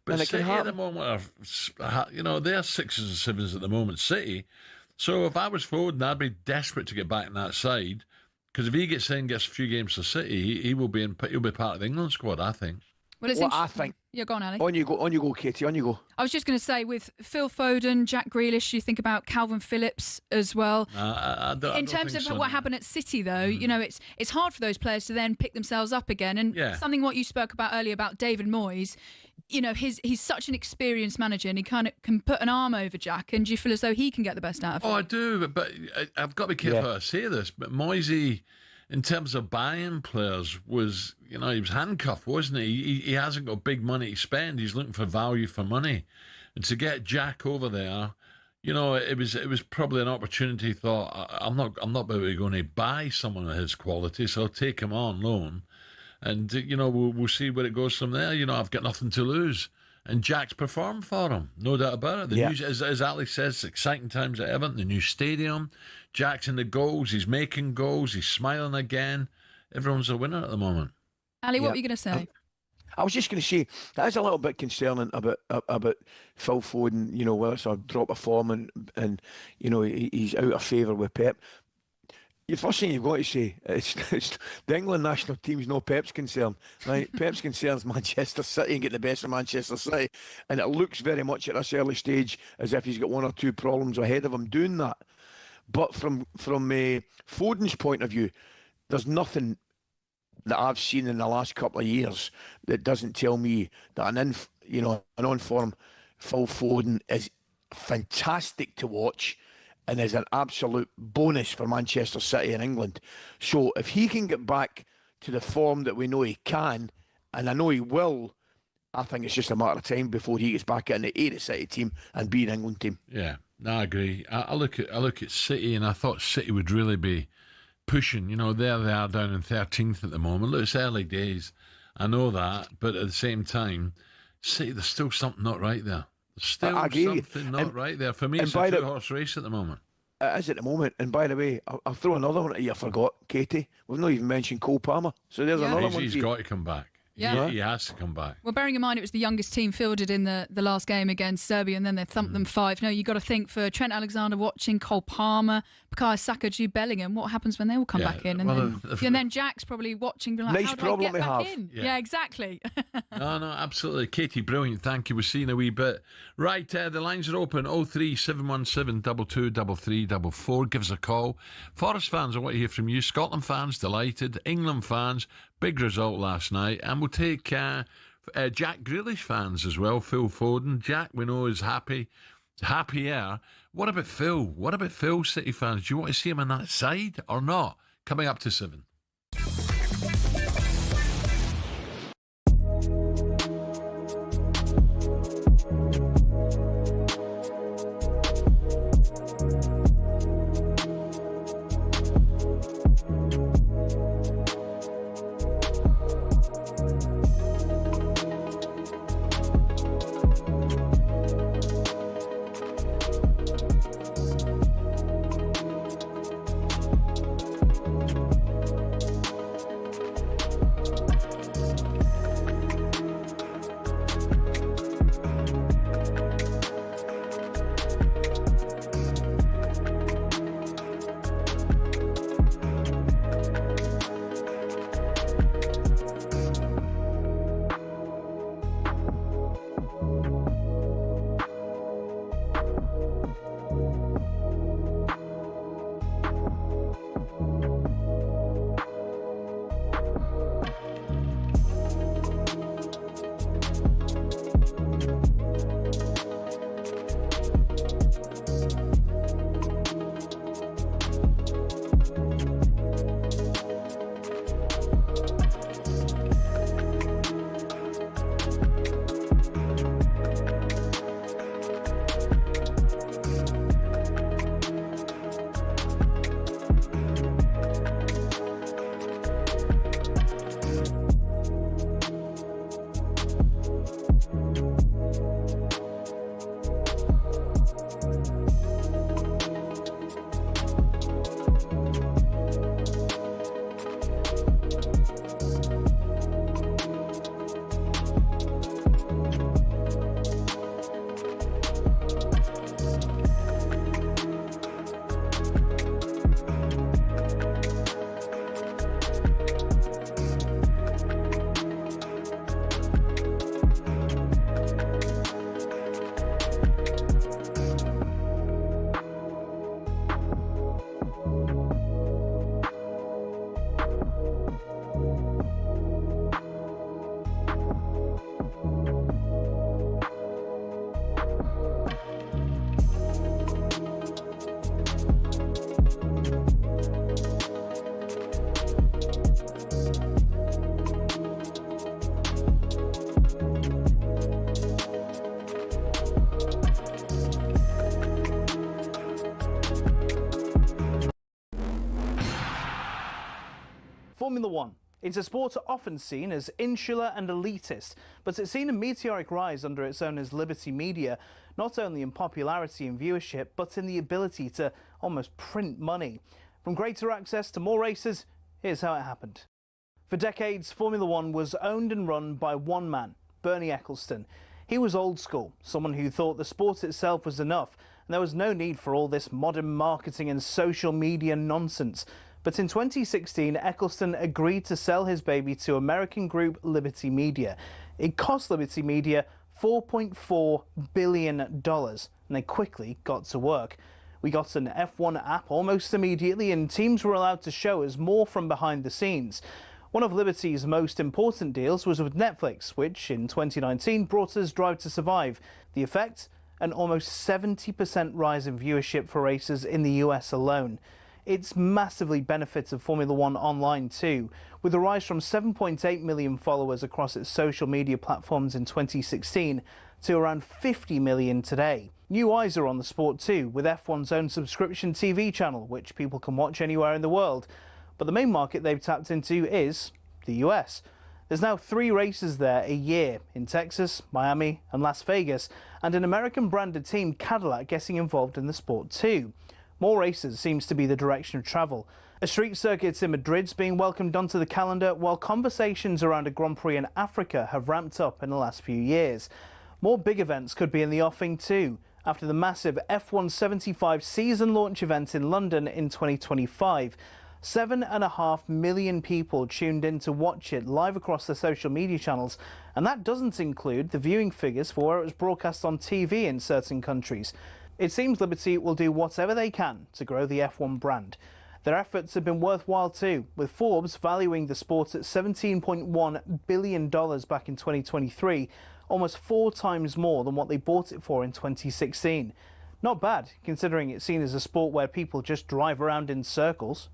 But City at the moment are, you know, they're 6s and 7s at the moment, City. So if I was Foden, I'd be desperate to get back in that side, because if he gets a few games for City, he'll be part of the England squad, I think. Well, it's what I think. Yeah, go on, Ali. On you go, Katie, on you go. I was just going to say, with Phil Foden, Jack Grealish, you think about Calvin Phillips as well. In terms of what happened at City, though, you know, it's hard for those players to then pick themselves up again. And something what you spoke about earlier about David Moyes, you know, he's such an experienced manager and he kind of can put an arm over Jack. And do you feel as though he can get the best out of him? Oh, I do, but I've got to be careful how I say this. But Moisey, in terms of buying players, was, you know, he was handcuffed, wasn't he? He hasn't got big money to spend. He's looking for value for money, and to get Jack over there, you know, it was probably an opportunity. He thought, I'm not going to buy someone of his quality, so I'll take him on loan, and you know, we'll see where it goes from there. You know, I've got nothing to lose. And Jack's performed for him, no doubt about it. The news, as Ali says, exciting times at Everton, the new stadium. Jack's in the goals, he's making goals, he's smiling again. Everyone's a winner at the moment. Ali, what were you going to say? I was just going to say, that is a little bit concerning about Phil Foden, you know, whether it's a drop of form and you know, he's out of favour with Pep. The first thing you've got to say is the England national team's no Pep's concern. Right? Pep's concern is Manchester City and getting the best of Manchester City. And it looks very much at this early stage as if he's got one or two problems ahead of him doing that. But from Foden's point of view, there's nothing that I've seen in the last couple of years that doesn't tell me that an on-form Phil Foden is fantastic to watch and is an absolute bonus for Manchester City and England. So if he can get back to the form that we know he can, and I know he will, I think it's just a matter of time before he gets back in the A City team and be an England team. Yeah, no, I agree. I look at City, and I thought City would really be pushing. You know, there they are down in 13th at the moment. Look, it's early days. I know that, but at the same time, City, there's still something not right there. Still something not right there. For me, it's a two-horse race at the moment. It is at the moment. And by the way, I'll throw another one at you. I forgot, Katie. We've not even mentioned Cole Palmer. So there's another one. He's got to come back. Yeah. He has to come back. Well, bearing in mind it was the youngest team fielded in the last game against Serbia, and then they thumped them 5. No, you've got to think for Trent Alexander watching, Cole Palmer, Bukayo Saka, Jude Bellingham, what happens when they all come back in? And then Jack's probably watching, being like, nice how do problem I get to back have. in? Yeah, exactly. No, absolutely. Katie, brilliant. Thank you. We'll see you in a wee bit. Right, the lines are open. 03717 223344. Give us a call. Forest fans, I want to hear from you. Scotland fans, delighted. England fans, big result last night. And we'll take Jack Grealish fans as well. Phil Foden. Jack, we know, is happier. What about Phil? What about Phil, City fans? Do you want to see him on that side or not? Coming up to 7. Formula One. It's a sport often seen as insular and elitist, but it's seen a meteoric rise under its owners Liberty Media, not only in popularity and viewership, but in the ability to almost print money. From greater access to more races, here's how it happened. For decades, Formula One was owned and run by one man, Bernie Ecclestone. He was old school, someone who thought the sport itself was enough, and there was no need for all this modern marketing and social media nonsense. But in 2016, Ecclestone agreed to sell his baby to American group Liberty Media. It cost Liberty Media $4.4 billion, and they quickly got to work. We got an F1 app almost immediately, and teams were allowed to show us more from behind the scenes. One of Liberty's most important deals was with Netflix, which in 2019 brought us Drive to Survive. The effect? An almost 70% rise in viewership for races in the US alone. It's massively benefited Formula One online too, with a rise from 7.8 million followers across its social media platforms in 2016 to around 50 million today. New eyes are on the sport too, with F1's own subscription TV channel, which people can watch anywhere in the world. But the main market they've tapped into is the US. There's now 3 races there a year, in Texas, Miami and Las Vegas, and an American-branded team, Cadillac, getting involved in the sport too. More races seems to be the direction of travel. A street circuit in Madrid's being welcomed onto the calendar, while conversations around a Grand Prix in Africa have ramped up in the last few years. More big events could be in the offing too, after the massive F1 75 season launch event in London in 2025. 7.5 million people tuned in to watch it live across their social media channels, and that doesn't include the viewing figures for where it was broadcast on TV in certain countries. It seems Liberty will do whatever they can to grow the F1 brand. Their efforts have been worthwhile too, with Forbes valuing the sport at $17.1 billion back in 2023, almost 4 times more than what they bought it for in 2016. Not bad, considering it's seen as a sport where people just drive around in circles.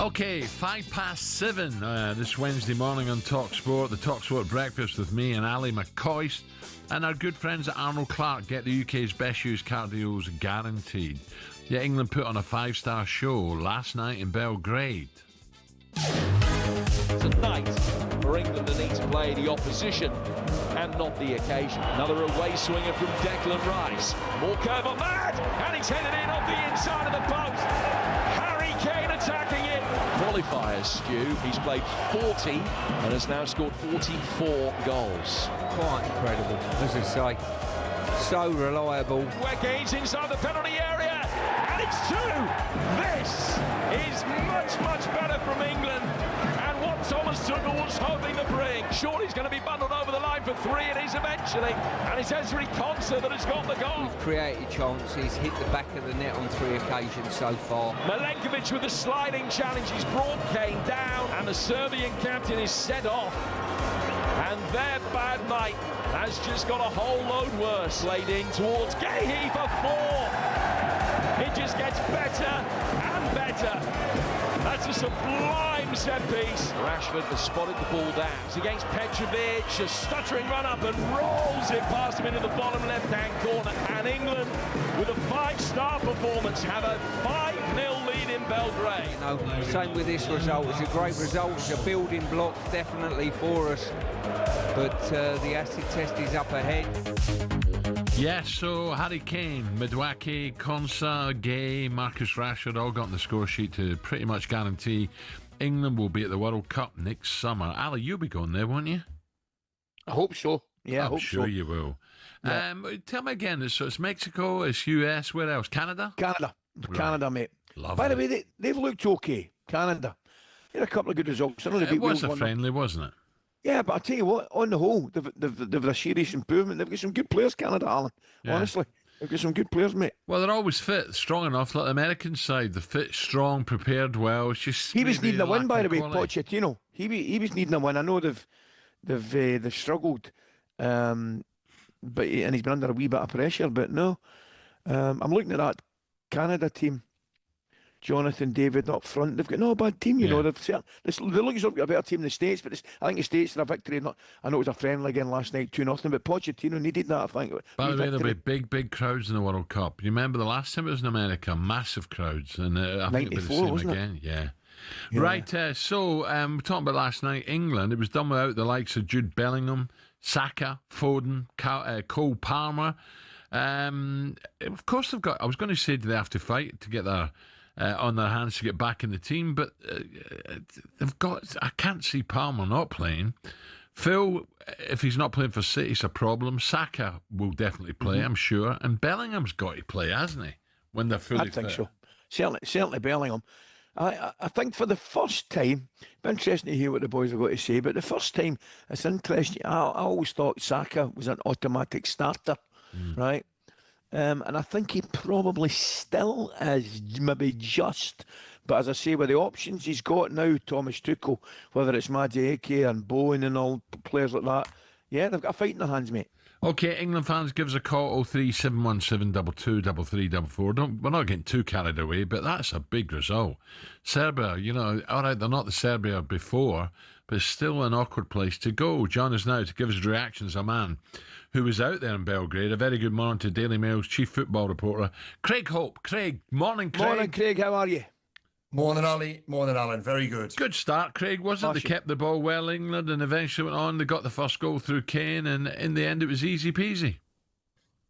Okay, 7:05 this Wednesday morning on talkSPORT, the talkSPORT breakfast with me and Ally McCoist, and our good friends at Arnold Clark get the UK's best used car deals guaranteed. Yeah, England put on a 5-star show last night in Belgrade. Tonight, for England, they need to play the opposition and not the occasion. Another away swinger from Declan Rice. More curve on that, and he's headed in off the inside of the post. Harry Kane attacking it. Qualifiers, Stu. He's played 40 and has now scored 44 goals. Quite incredible, as I say. So reliable. Where Kane's inside the penalty area, and it's 2. This is much, much better from England. And what Thomas Tuchel was hoping to bring. Sure, he's going to be bundled over the line for 3, it is eventually. And it's Ezri Konsa that has got the goal. We've created chances, hit the back of the net on 3 occasions so far. Milenkovic with a sliding challenge. He's brought Kane down, and the Serbian captain is set off. And their bad night has just got a whole load worse. Laid in towards Gahey for 4. It just gets better and better. That's a sublime set piece. Rashford has spotted the ball down. It's against Petrovic, a stuttering run up and rolls it past him into the bottom left-hand corner. And England, with a 5-star performance, have a 5-0 lead in Belgrade. Same with this result. It's a great result. It's a building block, definitely for us. But the acid test is up ahead. Yes, so Harry Kane, Midwaki, Konsa, Gay, Marcus Rashford all got on the score sheet to pretty much guarantee England will be at the World Cup next summer. Ali, you'll be going there, won't you? I hope so. Yeah, I hope sure so. you will. Yeah. Tell me again, so it's Mexico, it's US, where else? Canada? Canada, mate. Lovely. By the way, they've looked okay, Canada. They had a couple of good results. I know they It beat was Wales a friendly, wasn't it? Yeah, but I tell you what, on the whole, they've a serious improvement. They've got some good players, Canada, Alan. Yeah. Honestly, they've got some good players, mate. Well, they're always fit, strong enough, like the American side. They're fit, strong, prepared well. It's just He was needing a win, by the way, quality. Pochettino. He was needing a win. I know they've struggled, and he's been under a wee bit of pressure. But no, I'm looking at that Canada team. Jonathan David up front. They've got no bad team, you know. They look as though they've got a better team than the States, but I think the States are a victory. I know it was a friendly again last night, 2-0, but Pochettino needed that, I think. By the way, there'll be big crowds in the World Cup. You remember the last time it was in America? Massive crowds. And I think it'll be the same wasn't it? again. Yeah. Right, so we're talking about last night, England. It was done without the likes of Jude Bellingham, Saka, Foden, Cole Palmer. Of course, they've got, I was going to say, do they have to fight to get their... on their hands to get back in the team, but they've got. I can't see Palmer not playing. Phil, if he's not playing for City, it's a problem. Saka will definitely play, I'm sure, and Bellingham's got to play, hasn't he? When they're fully fit. I think so. Certainly Bellingham. I think for the first time, it's interesting to hear what the boys have got to say, but the first time, it's interesting. I always thought Saka was an automatic starter, right? And I think he probably still is, maybe just. But as I say, with the options he's got now, Thomas Tuchel, whether it's Madueke and Bowen and all players like that, yeah, they've got a fight in their hands, mate. Okay, England fans, give us a call, 03717 223344. We're not getting too carried away, but that's a big result. Serbia, all right, they're not the Serbia before, but it's still an awkward place to go. Join us now to give us reactions, a man who was out there in Belgrade. A very good morning to Daily Mail's chief football reporter, Craig Hope. Craig, morning, Craig. Morning, Craig, how are you? Morning, Ali. Morning, Alan. Very good. Good start, Craig, wasn't it? They kept the ball well, England, and eventually went on. They got the first goal through Kane, and in the end it was easy peasy.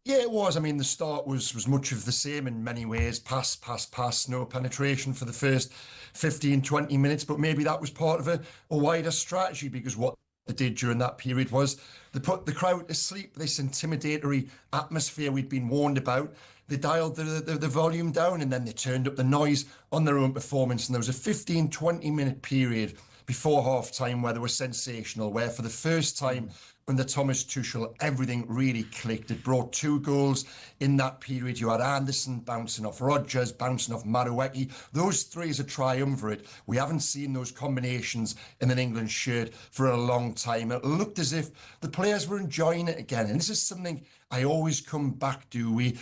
Yeah, it was. I mean, the start was much of the same in many ways. Pass, no penetration for the first 15, 20 minutes, but maybe that was part of a wider strategy, because what they did during that period was they put the crowd to sleep, this intimidatory atmosphere we'd been warned about. They dialed the volume down, and then they turned up the noise on their own performance. And there was a 15, 20-minute period before half-time where they were sensational, where for the first time under Thomas Tuchel, everything really clicked. It brought 2 goals in that period. You had Anderson bouncing off Rodgers, bouncing off Madueke. Those 3 as a triumvirate. We haven't seen those combinations in an England shirt for a long time. It looked as if the players were enjoying it again. And this is something I always come back to. We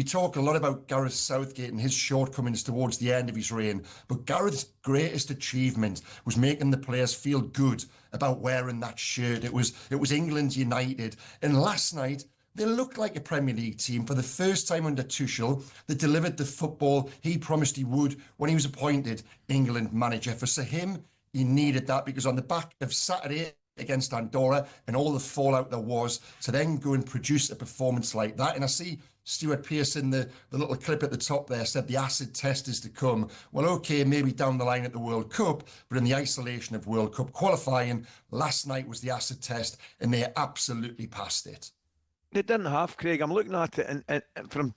talk a lot about Gareth Southgate and his shortcomings towards the end of his reign, but Gareth's greatest achievement was making the players feel good about wearing that shirt. It was England United. And last night, they looked like a Premier League team for the first time under Tuchel. They delivered the football he promised he would when he was appointed England manager. For him, he needed that, because on the back of Saturday against Andorra and all the fallout there was, to then go and produce a performance like that. And I see Stuart Pearson, the little clip at the top there, said the acid test is to come. Well, okay, maybe down the line at the World Cup, but in the isolation of World Cup qualifying, last night was the acid test, and they absolutely passed it. They didn't have, Craig. I'm looking at it, and from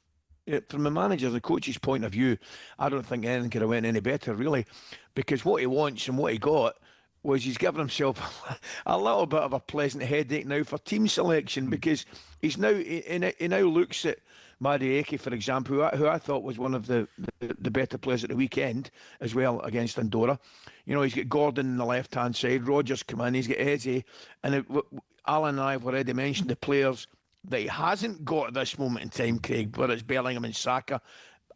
the manager's, the coach's point of view, I don't think anything could have went any better, really, because what he wants and what he got was he's given himself a little bit of a pleasant headache now for team selection, because he's now he now looks at Madueke, for example, who I thought was one of the better players at the weekend as well against Andorra. He's got Gordon on the left-hand side, Rodgers come in, he's got Eze, and Alan and I have already mentioned the players that he hasn't got at this moment in time, Craig, whether it's Bellingham and Saka.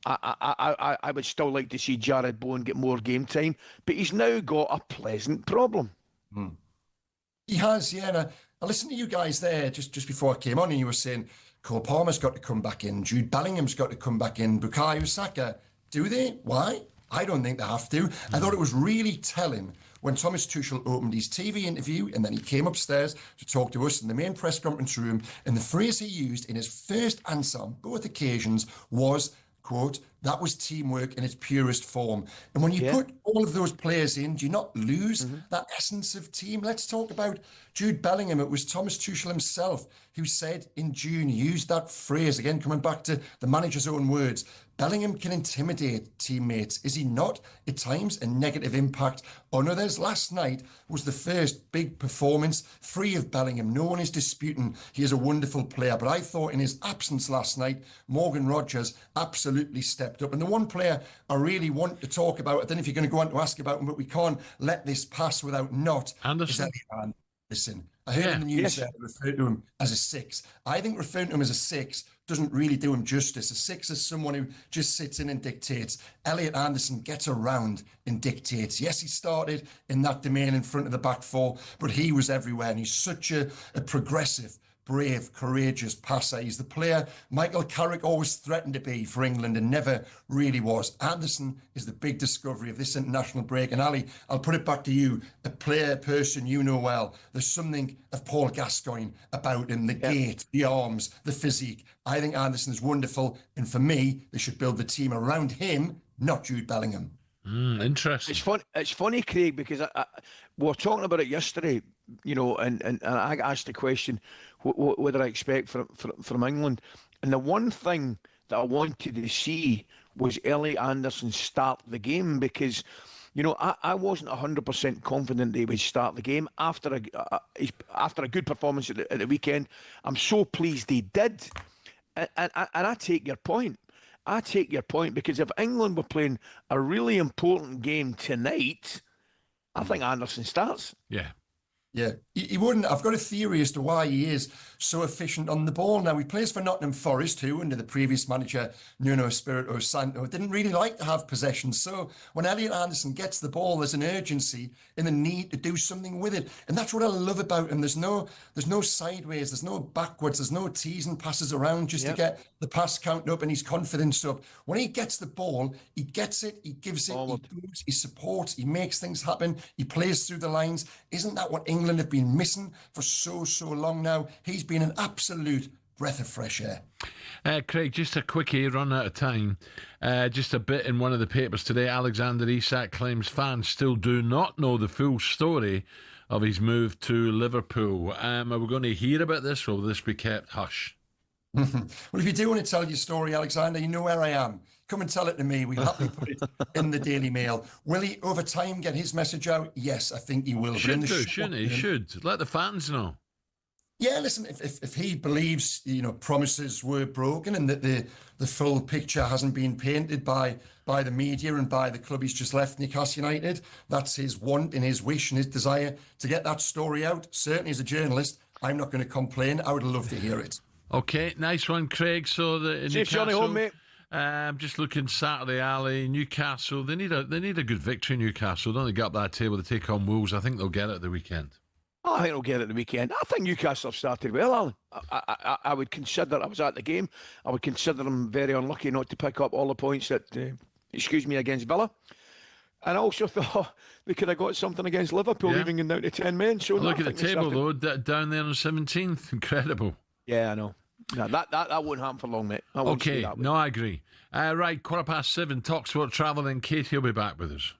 I would still like to see Jared Bowen get more game time, but he's now got a pleasant problem. He has, yeah. And I listened to you guys there just before I came on, and you were saying Cole Palmer's got to come back in, Jude Bellingham's got to come back in, Bukayo Saka. Do they? Why? I don't think they have to. I thought it was really telling when Thomas Tuchel opened his TV interview and then he came upstairs to talk to us in the main press conference room, and the phrase he used in his first answer on both occasions was, quote, that was teamwork in its purest form. And when you put all of those players in, do you not lose that essence of team? Let's talk about Jude Bellingham. It was Thomas Tuchel himself who said in June, used that phrase, again, coming back to the manager's own words, Bellingham can intimidate teammates. Is he not, at times, a negative impact on others? Last night was the first big performance free of Bellingham. No one is disputing he is a wonderful player, but I thought in his absence last night, Morgan Rogers absolutely stepped up. And the one player I really want to talk about, I don't know if you're going to go on to ask about him, but we can't let this pass without not. Anderson. Listen, I heard in the news that referred to him as a 6. I think referring to him as a 6 doesn't really do him justice. A 6 is someone who just sits in and dictates. Elliot Anderson gets around and dictates. Yes, he started in that domain in front of the back four, but he was everywhere, and he's such a progressive, brave, courageous passer. He's the player Michael Carrick always threatened to be for England and never really was. Anderson is the big discovery of this international break. And Ali, I'll put it back to you, a person you know well. There's something of Paul Gascoigne about him, the gait, the arms, the physique. I think Anderson is wonderful. And for me, they should build the team around him, not Jude Bellingham. Interesting. It's funny, Craig, because we were talking about it yesterday, you know, and I asked the question, what did I expect from England? And the one thing that I wanted to see was Elliot Anderson start the game, because, you know, I wasn't 100% confident that he would start the game after a good performance at the weekend. I'm so pleased he did. And I take your point. Because if England were playing a really important game tonight, I think Anderson starts. Yeah, he wouldn't. I've got a theory as to why he is so efficient on the ball. Now, he plays for Nottingham Forest, who, under the previous manager, Nuno Espirito Santo, didn't really like to have possession. So when Elliot Anderson gets the ball, there's an urgency and the need to do something with it. And that's what I love about him. There's no sideways, there's no backwards, there's no teasing passes around just to get the pass count up and his confidence up. When he gets the ball, he gets it, he gives it, he moves, he supports, he makes things happen, he plays through the lines. Isn't that what England have been missing for so long now? He's been an absolute breath of fresh air. Craig, just a quickie, run out of time. Just a bit in one of the papers today. Alexander Isak claims fans still do not know the full story of his move to Liverpool. Are we going to hear about this, or will this be kept hush? Well, if you do want to tell your story, Alexander, you know where I am. Come and tell it to me. We'll happily put it in the Daily Mail. Will he, over time, get his message out? Yes, I think he will. Shouldn't he? Should. Let the fans know. Yeah, listen, if he believes, you know, promises were broken and that the full picture hasn't been painted by the media and by the club he's just left, Newcastle United, that's his want and his wish and his desire to get that story out. Certainly as a journalist, I'm not going to complain. I would love to hear it. Okay, nice one, Craig. So the Safe journey home, mate. Just looking Saturday, Ali, Newcastle. They need a good victory. Newcastle, don't they? Get up that table to take on Wolves. I think they'll get it at the weekend. I think they'll get it at the weekend. I think Newcastle have started well, Alan. I would consider, I was at the game, I would consider them very unlucky not to pick up all the points that, against Villa. And I also thought they could have got something against Liverpool, leaving them down to 10 men. So look at the table, though, down there on 17th. Incredible. Yeah, I know. No, that won't happen for long, mate. Okay, no, I agree. Right, 7:15, talkSPORT Travel, and Katie will be back with us.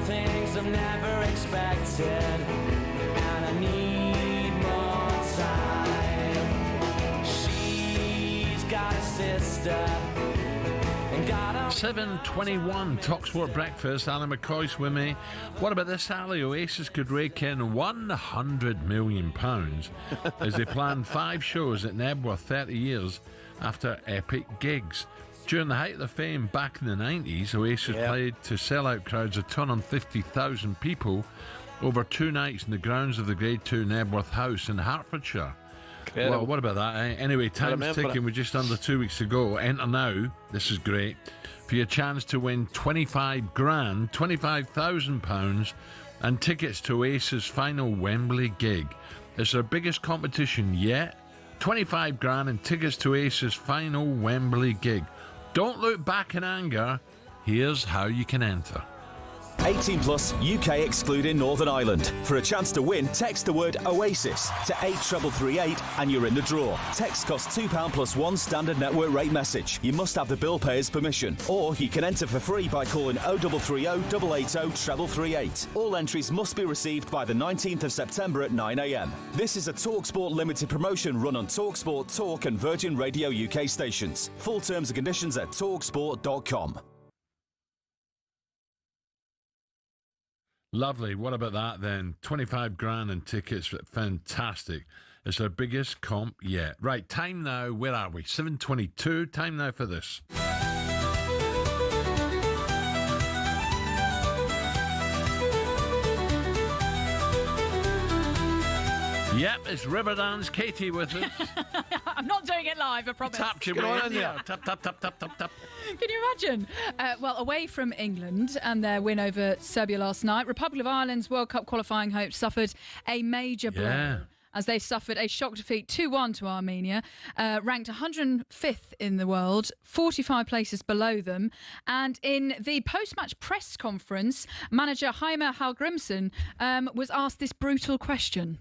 things I've never expected, and I need more time. She's got a sister. 7:21 talkSPORT breakfast. Alan McCoist with me. What about this, Ali? Oasis could rake in £100 million as they plan 5 shows at Nebworth 30 years after epic gigs. During the height of their fame back in the 90s, Oasis played to sellout crowds of 250,000 people over 2 nights in the grounds of the Grade 2 Nebworth House in Hertfordshire. Well, what about that, eh? Anyway, time's ticking. We're just under 2 weeks to go. Enter now. This is great. For your chance to win 25 grand, £25,000 and tickets to Oasis' final Wembley gig. It's their biggest competition yet. 25 grand and tickets to Oasis' final Wembley gig. Don't look back in anger. Here's how you can enter. 18 plus, UK excluding Northern Ireland. For a chance to win, text the word Oasis to 83338 and you're in the draw. Text costs £2 plus 1 standard network rate message. You must have the bill payer's permission. Or you can enter for free by calling 0330 880 338. All entries must be received by the 19th of September at 9 a.m. This is a talkSPORT limited promotion run on talkSPORT, Talk and Virgin Radio UK stations. Full terms and conditions at talksport.com. Lovely. What about that then? 25 grand and tickets. Fantastic. It's our biggest comp yet. Right, time now. Where are we? 7:22. Time now for this. Yep, it's Riverdance Katie with us. I'm not doing it live, I promise. Tapped your way in there. Tap, tap, tap, tap, tap, tap. Can you imagine? Well, away from England and their win over Serbia last night, Republic of Ireland's World Cup qualifying hopes suffered a major blow. As they suffered a shock defeat 2-1 to Armenia, ranked 105th in the world, 45 places below them. And in the post-match press conference, manager Jaime Hallgrimsson was asked this brutal question.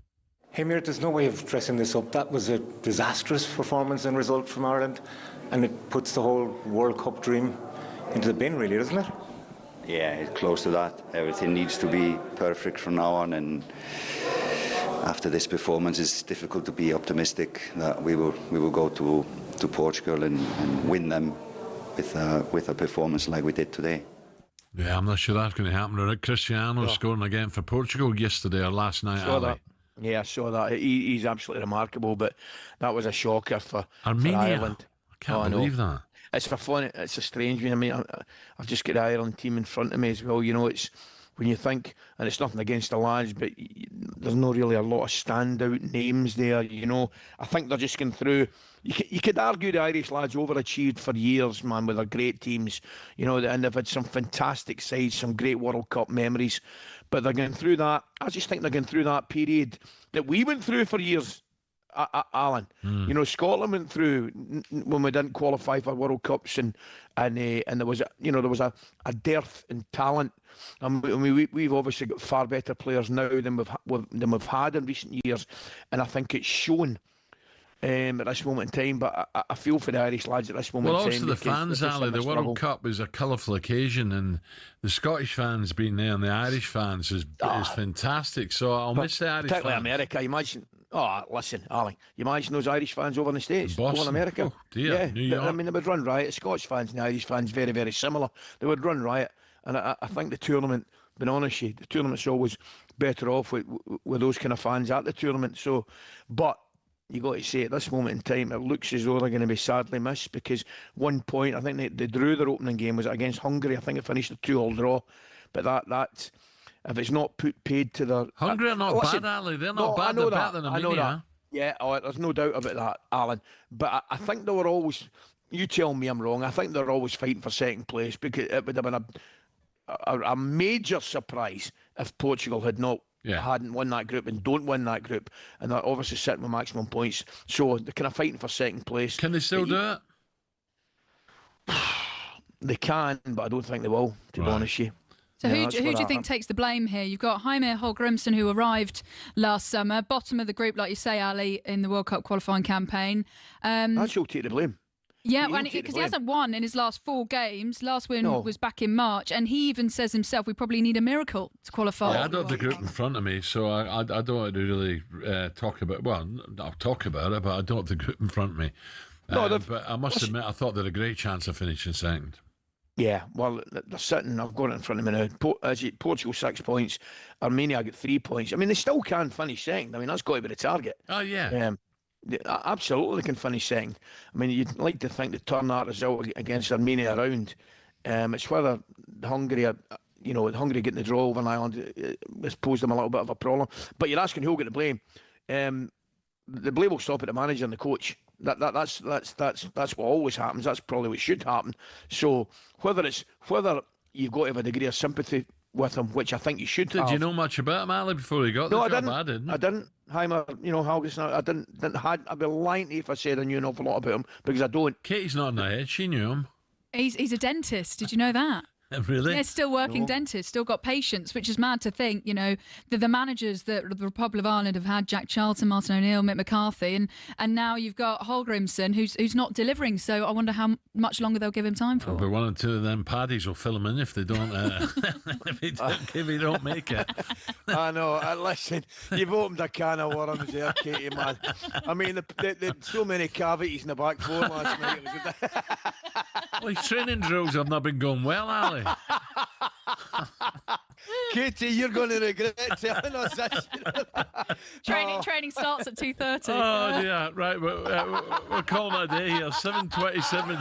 Hamir, there's no way of dressing this up. That was a disastrous performance and result from Ireland, and it puts the whole World Cup dream into the bin, really, doesn't it? Yeah, it's close to that. Everything needs to be perfect from now on, and after this performance, it's difficult to be optimistic that we will go to Portugal and win them with a performance like we did today. Yeah, I'm not sure that's going to happen. Cristiano scoring again for Portugal yesterday or last night. Yeah, I saw that. He's absolutely remarkable, but that was a shocker for Armenia. Ireland. I can't believe that. It's a strange one. I mean, I've just got the Ireland team in front of me as well. You know, it's when you think, and it's nothing against the lads, but there's not really a lot of standout names there. You know, I think they're just going through. You could argue the Irish lads overachieved for years, man, with their great teams. You know, and they've had some fantastic sides, some great World Cup memories. But they're going through that. I just think they're going through that period that we went through for years, Alan. You know, Scotland went through when we didn't qualify for World Cups, and there was a dearth in talent. We've obviously got far better players now than we've had in recent years, and I think it's shown. At this moment in time, but I feel for the Irish lads at this moment in time. Well, also the fans, Ali, the World Cup is a colourful occasion, and the Scottish fans being there and the Irish fans is fantastic. So I'll miss the Irish fans. Particularly America, you imagine. Oh, listen, Ali, you imagine those Irish fans over in the States, over in America. Oh, dear. New York. I mean, they would run riot. Scottish fans and Irish fans, very, very similar. They would run riot, and I think the tournament, being honest, the tournament's always better off with those kind of fans at the tournament. So, but you got to say at this moment in time, it looks as though they're going to be sadly missed, because 1 point, I think they drew their opening game, was it against Hungary? I think it finished a 2-2 draw. But that if it's not paid to their... Hungary are not bad, Ali. They're not bad. They're better than Armenia. I know that. Yeah, there's no doubt about that, Alan. But I think they were always... You tell me I'm wrong. I think they're always fighting for second place, because it would have been a major surprise if Portugal hadn't won that group and don't win that group, and they're obviously sitting with maximum points, so they're kind of fighting for second place. Can they still do it? They can, but I don't think they will, to be honest with you. So who do you think takes the blame here? You've got Jaime Hallgrimsson, who arrived last summer, bottom of the group, like you say, Ali, in the World Cup qualifying campaign. She'll take the blame. Yeah, because he hasn't won in his last 4 games. Last win was back in March, and he even says himself, we probably need a miracle to qualify. Yeah, I don't have the group in front of me, so I don't want to really talk about. Well, I'll talk about it, but I don't have the group in front of me. But I must admit, I thought they had a great chance of finishing second. Yeah, well, they're sitting. I've got it in front of me now. Portugal 6 points, Armenia got 3 points. I mean, they still can finish second. I mean, that's got to be the target. Oh yeah. Absolutely, they can finish second. I mean, you'd like to think they turn that result against Armenia around. It's whether Hungary, Hungary getting the draw over in Ireland has posed them a little bit of a problem. But you're asking who'll get the blame. The blame will stop at the manager and the coach. That's what always happens. That's probably what should happen. So whether you've got to have a degree of sympathy with him, which I think you should have. Did you know much about him, Ali, before he got the job? I didn't. Heimer, I'd be lying to you if I said I knew an awful lot about him, because I don't. Katie's not in the head. She knew him. He's a dentist. Did you know that? Really? Yeah, still working dentist, still got patients, which is mad to think, the managers that the Republic of Ireland have had, Jack Charlton, Martin O'Neill, Mick McCarthy, and now you've got Holgrimsson, who's not delivering, so I wonder how much longer they'll give him time for. But 1 or 2 of them paddies will fill him in if they don't, if he don't make it. I know. Listen, you've opened a can of worms there, Katie, man. I mean, so many cavities in the back four last night. Well, his training drills have not been going well, Ali. Katie, you're going to regret telling us this. Training starts at 2:30. Oh, yeah, right. We're calling it a day here. 7:27.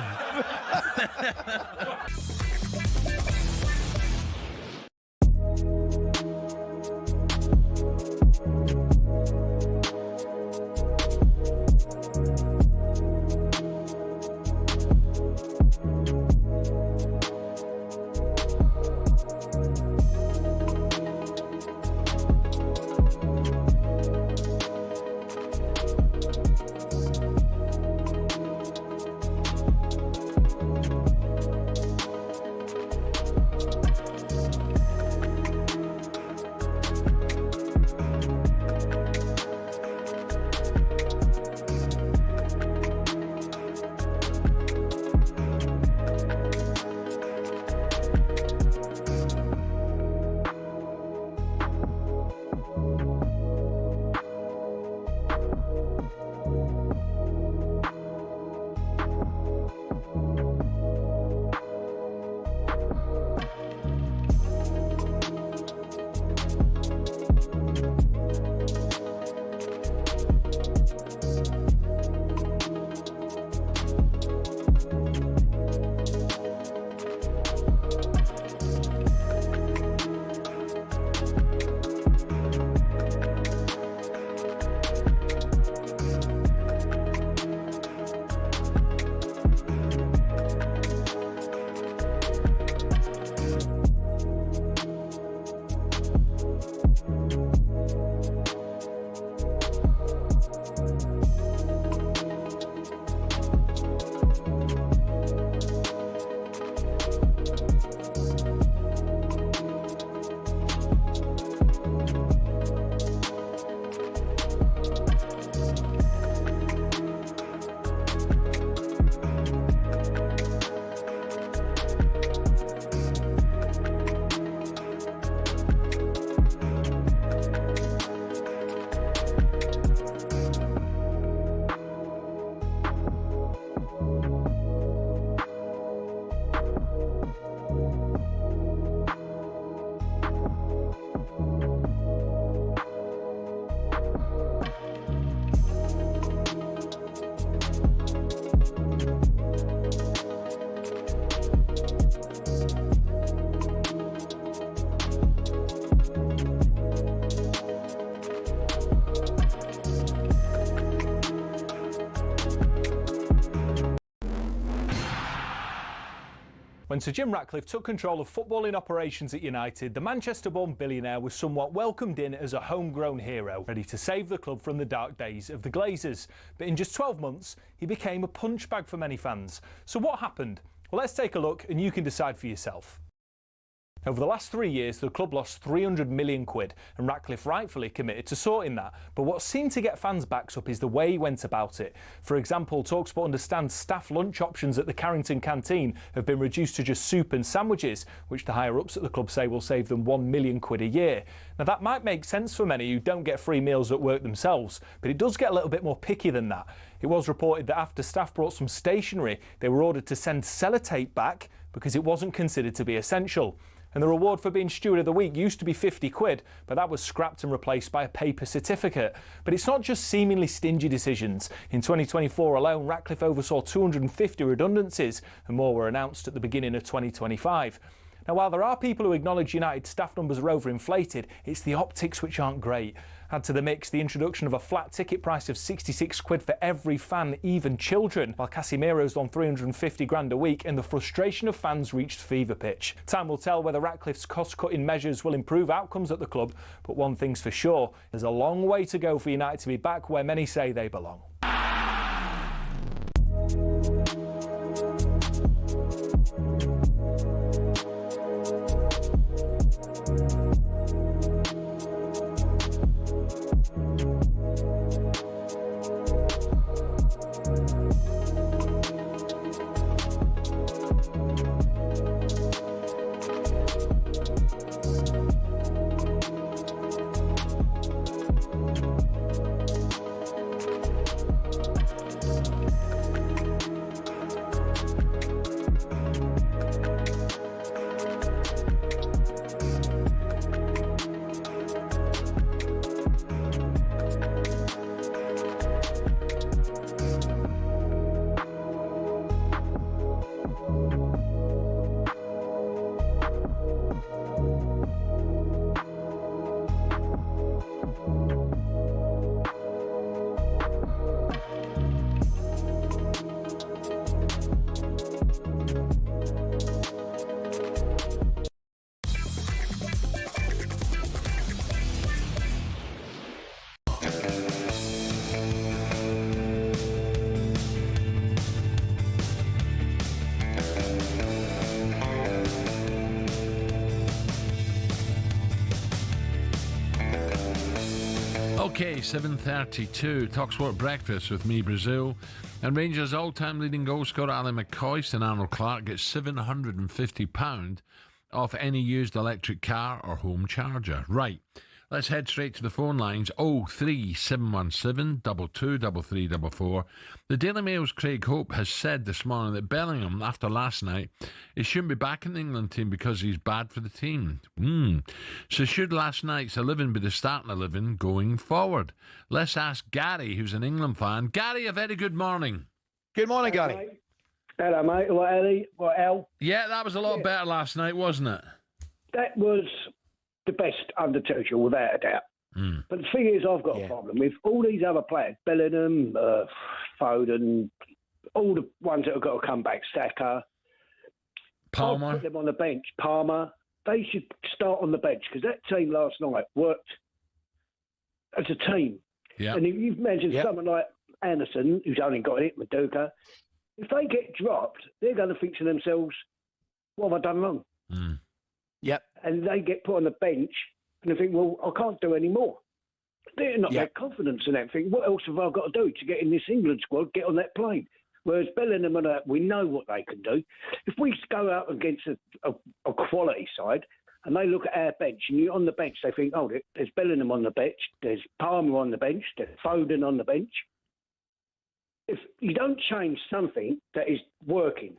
When Sir Jim Ratcliffe took control of footballing operations at United, the Manchester-born billionaire was somewhat welcomed in as a homegrown hero, ready to save the club from the dark days of the Glazers. But in just 12 months, he became a punchbag for many fans. So what happened? Well, let's take a look and you can decide for yourself. Over the last 3 years, the club lost 300 million quid, and Ratcliffe rightfully committed to sorting that. But what seemed to get fans' backs up is the way he went about it. For example, talkSPORT understands staff lunch options at the Carrington canteen have been reduced to just soup and sandwiches, which the higher-ups at the club say will save them 1 million quid a year. Now, that might make sense for many who don't get free meals at work themselves, but it does get a little bit more picky than that. It was reported that after staff brought some stationery, they were ordered to send sellotape back because it wasn't considered to be essential. And the reward for being Steward of the Week used to be 50 quid, but that was scrapped and replaced by a paper certificate. But it's not just seemingly stingy decisions. In 2024 alone, Ratcliffe oversaw 250 redundancies, and more were announced at the beginning of 2025. Now, while there are people who acknowledge United staff numbers are overinflated, it's the optics which aren't great. Add to the mix the introduction of a flat ticket price of 66 quid for every fan, even children, while Casemiro's on 350 grand a week, and the frustration of fans reached fever pitch. Time will tell whether Ratcliffe's cost-cutting measures will improve outcomes at the club, but one thing's for sure, there's a long way to go for United to be back where many say they belong. Okay, 7:32, talkSPORT Breakfast with me, Brazil. And Rangers' all-time leading goal scorer Alan McCoist and Arnold Clark gets £750 off any used electric car or home charger. Right, let's head straight to the phone lines. 03717 223344. The Daily Mail's Craig Hope has said this morning that Bellingham, after last night, he shouldn't be back in the England team because he's bad for the team. So should last night's 11 be the starting 11 going forward? Let's ask Gary, who's an England fan. Gary, a very good morning. Good morning, Gary. Mate. Hello, mate. What, Ellie? What, Al? Yeah, that was a lot better last night, wasn't it? That was the best under Tuchel, without a doubt. But the thing is, I've got a problem with all these other players, Bellingham, Foden, all the ones that have got to come back, Saka, Palmer. I'll put them on the bench. Palmer, they should start on the bench because that team last night worked as a team. Yeah. And if you've mentioned someone like Anderson, who's only got it, Maduka, if they get dropped, they're going to think to themselves, what have I done wrong? Yep. And they get put on the bench and they think, well, I can't do any more. They're not that confidence in that. Think, what else have I got to do to get in this England squad, get on that plane? Whereas Bellingham and we know what they can do. If we go out against a quality side and they look at our bench and you're on the bench, they think, oh, there's Bellingham on the bench, there's Palmer on the bench, there's Foden on the bench. If you don't change something that is working,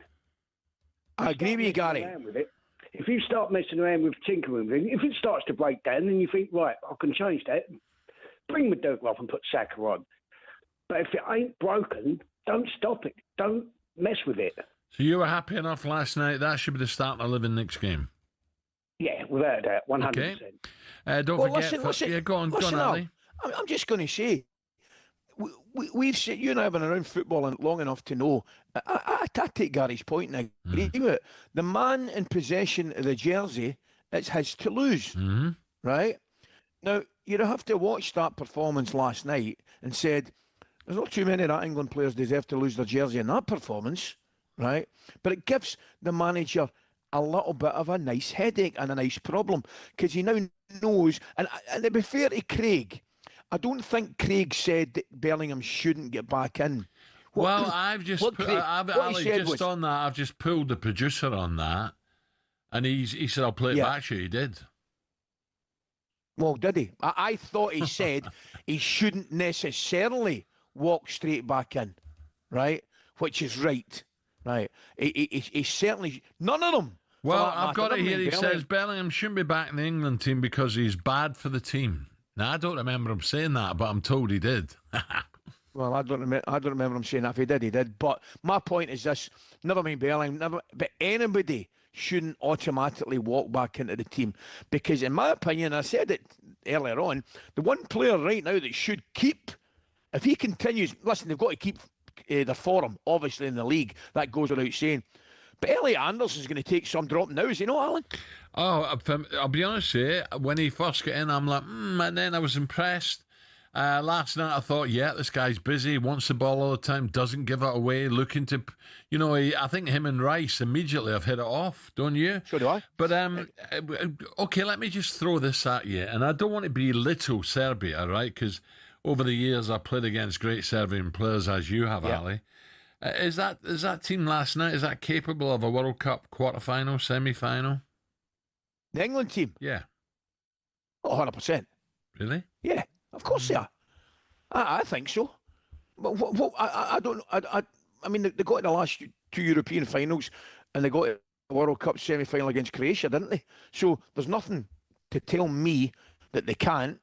I agree with you, Gary. If you start messing around with tinkering, if it starts to break down, then you think, right, I can change that. Bring Maduka off and put Saka on. But if it ain't broken, don't stop it. Don't mess with it. So you were happy enough last night. That should be the starting 11 next game. Yeah, without a doubt, 100%. Okay. Don't forget. Listen, go on, Ali. I'm just going to say, we've seen, you and I have been around football long enough to know. I take Gary's point and I agree with it. The man in possession of the jersey, it's his to lose, right? Now, you'd have to watch that performance last night and said, there's not too many of that England players deserve to lose their jersey in that performance, right? But it gives the manager a little bit of a nice headache and a nice problem, because he now knows, and to be fair to Craig, I don't think Craig said that Bellingham shouldn't get back in. I've just on that. I've just pulled the producer on that, and he said, "I'll play it back to you." He did. Well, did he? I thought he said he shouldn't necessarily walk straight back in, right? Which is right. He certainly, none of them. Well, I've got it here. He says Bellingham shouldn't be back in the England team because he's bad for the team. Now, I don't remember him saying that, but I'm told he did. Well, I don't remember him saying that. If he did, he did. But my point is this: never mind Bellingham, but anybody shouldn't automatically walk back into the team, because, in my opinion, I said it earlier on, the one player right now that should keep, if he continues, listen, they've got to keep the form, obviously, in the league. That goes without saying. But Elliot Anderson's going to take some drop now, is he not, Alan? Oh, I'll be honest with you, when he first got in, I'm like, and then I was impressed. Last night I thought, this guy's busy, wants the ball all the time, doesn't give it away, looking to, I think him and Rice immediately have hit it off, don't you? So do I. But, okay, let me just throw this at you, and I don't want to belittle Serbia, right, because over the years I've played against great Serbian players, as you have, Ali. Is that team last night, is that capable of a World Cup quarter-final, semi-final? The England team? Yeah. Oh, 100%. Really? Yeah, of course they are. I think so. But I don't. I mean, they got to the last two European finals, and they got to the World Cup semi-final against Croatia, didn't they? So there's nothing to tell me that they can't.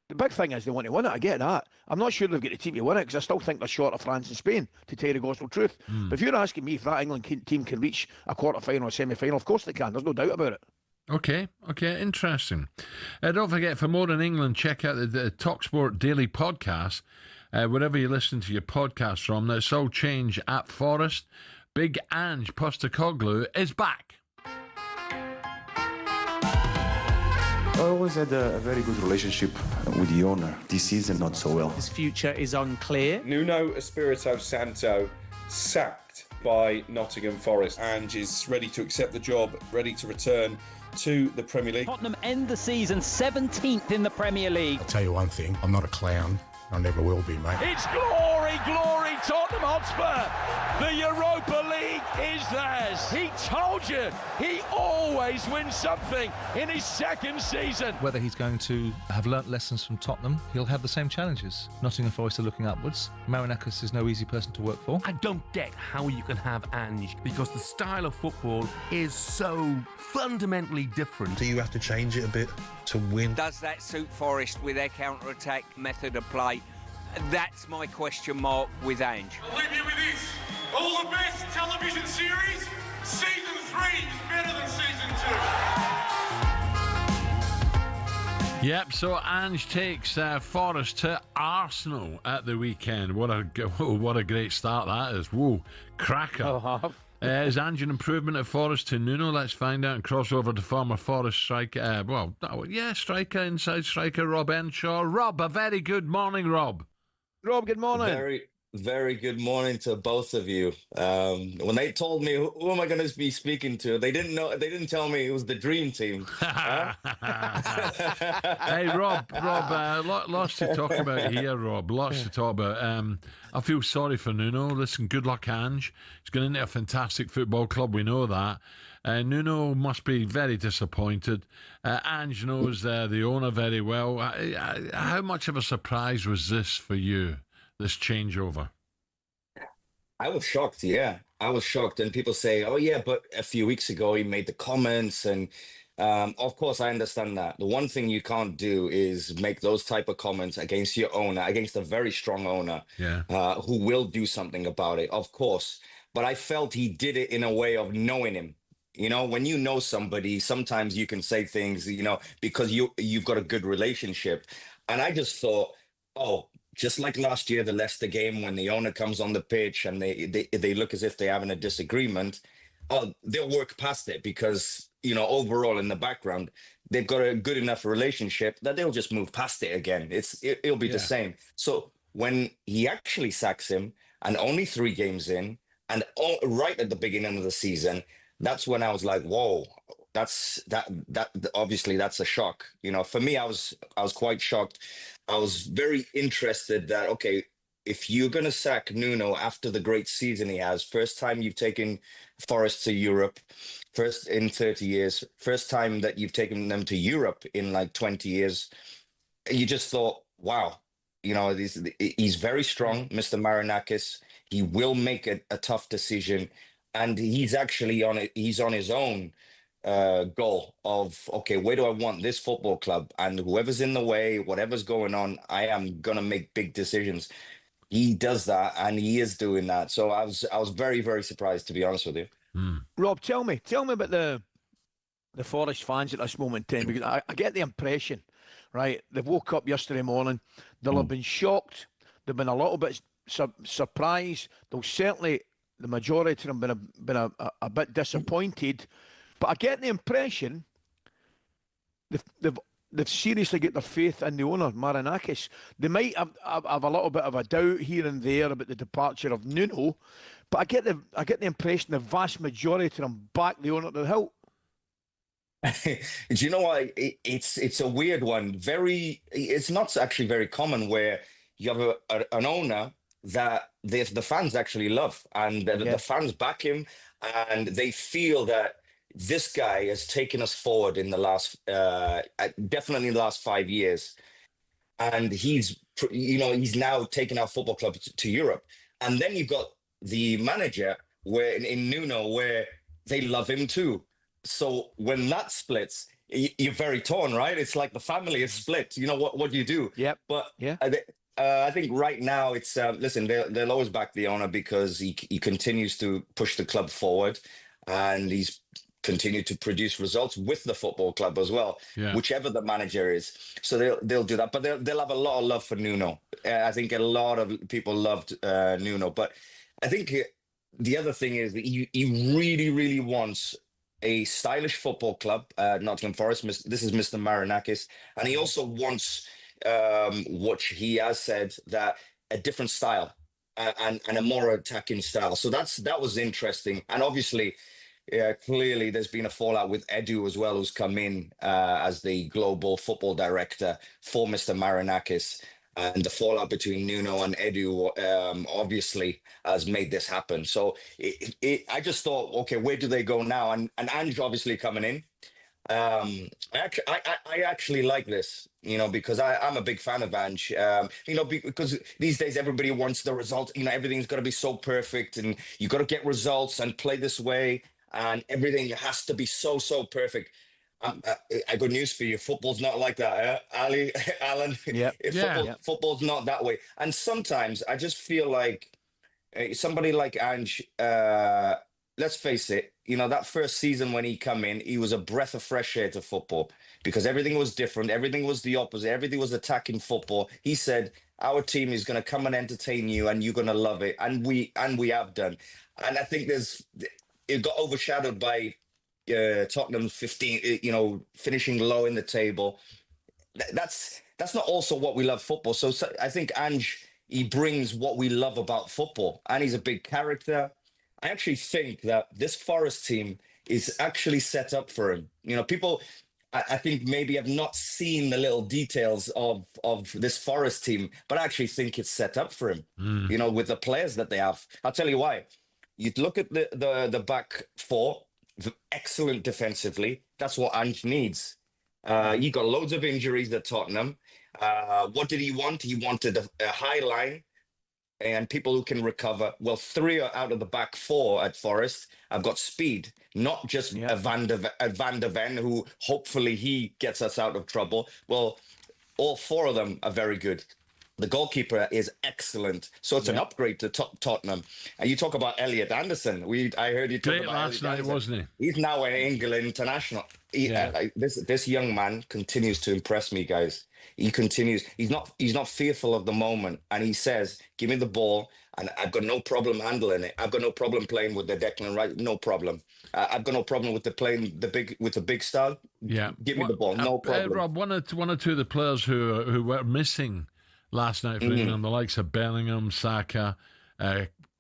The big thing is they want to win it. I get that. I'm not sure they've got the team to win it, because I still think they're short of France and Spain, to tell you the gospel truth. But if you're asking me if that England team can reach a quarter-final or semi-final, of course they can. There's no doubt about it. Okay, interesting. Don't forget, for more in England, check out the talkSPORT Daily Podcast, wherever you listen to your podcast from. That's all change at Forest. Big Ange Postecoglou is back. I always had a very good relationship with the owner. This season, not so well. His future is unclear. Nuno Espirito Santo sacked by Nottingham Forest and is ready to accept the job, ready to return to the Premier League. Tottenham end the season 17th in the Premier League. I'll tell you one thing, I'm not a clown. I never will be, mate. It's glory, glory, Tottenham Hotspur. The Europa League is theirs. He told you, he always wins something in his second season. Whether he's going to have learnt lessons from Tottenham, he'll have the same challenges. Nottingham Forest are looking upwards. Marinakis is no easy person to work for. I don't get how you can have Ange, because the style of football is so fundamentally different. Do you have to change it a bit to win? Does that suit Forest with their counter-attack method of play? That's my question mark with Ange. I'll leave you with this. All the best television series, Season 3 is better than Season 2. Yep, so Ange takes Forest to Arsenal at the weekend. What a great start that is. Whoa, cracker. Is Ange an improvement at Forest to Nuno? Let's find out and cross over to former Forest striker, striker, inside striker, Rob Earnshaw. Rob, a very good morning, Rob. Rob, good morning. Very, very good morning to both of you. When they told me who am I going to be speaking to, they didn't know. They didn't tell me it was the dream team. Hey, Rob, lots to talk about here, Rob. Lots to talk about. I feel sorry for Nuno. Listen, good luck, Ange. He's going into a fantastic football club. We know that. Nuno must be very disappointed. Ange knows the owner very well. How much of a surprise was this for you, this changeover? I was shocked, yeah. I was shocked. And people say, oh, yeah, but a few weeks ago he made the comments. And of course, I understand that. The one thing you can't do is make those type of comments against your owner, against a very strong owner who will do something about it, of course. But I felt he did it in a way of knowing him. You know, when you know somebody, sometimes you can say things, because you've got a good relationship. And I just thought, just like last year, the Leicester game, when the owner comes on the pitch and they look as if they're having a disagreement, they'll work past it because, overall in the background, they've got a good enough relationship that they'll just move past it again. It'll be the same. So when he actually sacks him and only 3 games in and right at the beginning of the season, that's when I was like, whoa, that obviously that's a shock. For me, I was quite shocked. I was very interested that, okay, if you're going to sack Nuno after the great season he has, first time you've taken Forest to Europe, first in 30 years, first time that you've taken them to Europe in like 20 years, you just thought, wow, he's very strong, Mr. Marinakis. He will make a tough decision, and he's actually he's on his own goal of, okay, where do I want this football club? And whoever's in the way, whatever's going on, I am going to make big decisions. He does that, and he is doing that. So I was very, very surprised, to be honest with you. Rob, tell me about the Forest fans at this moment in time, because I get the impression, right? They woke up yesterday morning, they'll have been shocked, they've been a little bit surprised, they'll certainly, the majority of them, been a bit disappointed, but I get the impression they've seriously got their faith in the owner, Marinakis. They might have a little bit of a doubt here and there about the departure of Nuno, but I get the impression the vast majority of them back the owner to the hilt. Do you know what? It's a weird one. It's not actually very common where you have an owner that the fans actually love, and the fans back him, and they feel that this guy has taken us forward in the last, definitely in the last 5 years. And he's now taken our football club to Europe. And then you've got the manager where in Nuno, where they love him too. So when that splits, you're very torn, right? It's like the family is split. What do you do? Yep. But I think right now it's, listen, they'll always back the owner because he continues to push the club forward, and he's continue to produce results with the football club as well, whichever the manager is. So they'll do that, but they'll have a lot of love for Nuno. I think a lot of people loved Nuno, but I think the other thing is that he really, really wants a stylish football club, Nottingham Forest. This is Mr. Marinakis, and he also wants, which he has said, that a different style and a more attacking style. So that was interesting, and obviously. Yeah, clearly there's been a fallout with Edu as well, who's come in as the global football director for Mr. Marinakis. And the fallout between Nuno and Edu obviously has made this happen. So I just thought, okay, where do they go now? And Ange obviously coming in. I actually like this, because I'm a big fan of Ange, because these days everybody wants the result. Everything's got to be so perfect, and you got to get results and play this way. And everything has to be so perfect. I got news for you. Football's not like that, Alan. Football's not that way. And sometimes I just feel like somebody like Ange, let's face it, that first season when he come in, he was a breath of fresh air to football because everything was different. Everything was the opposite. Everything was attacking football. He said, our team is going to come and entertain you and you're going to love it. And we have done. And I think it got overshadowed by Tottenham 15, finishing low in the table. That's not also what we love football. So I think Ange, he brings what we love about football, and he's a big character. I actually think that this Forest team is actually set up for him. People, I think maybe have not seen the little details of this Forest team, but I actually think it's set up for him, with the players that they have. I'll tell you why. You look at the back four, excellent defensively. That's what Ange needs. He got loads of injuries at Tottenham. What did he want? He wanted a high line and people who can recover. Well, 3 are out of the back 4 at Forest. I've got speed, not just a Van der Ven, who hopefully he gets us out of trouble. Well, all 4 of them are very good. The goalkeeper is excellent, so it's an upgrade to Tottenham. And you talk about Elliot Anderson. I heard you talk Great about last night, wasn't he? He's now an England international. This young man continues to impress me, guys. He continues. He's not fearful of the moment, and he says, "Give me the ball, and I've got no problem handling it. I've got no problem playing with the Declan Rice. No problem. I've got no problem with the big star. Yeah, give me the ball. No problem." Rob, one or two of the players who were missing last night for England, the likes of Bellingham, Saka,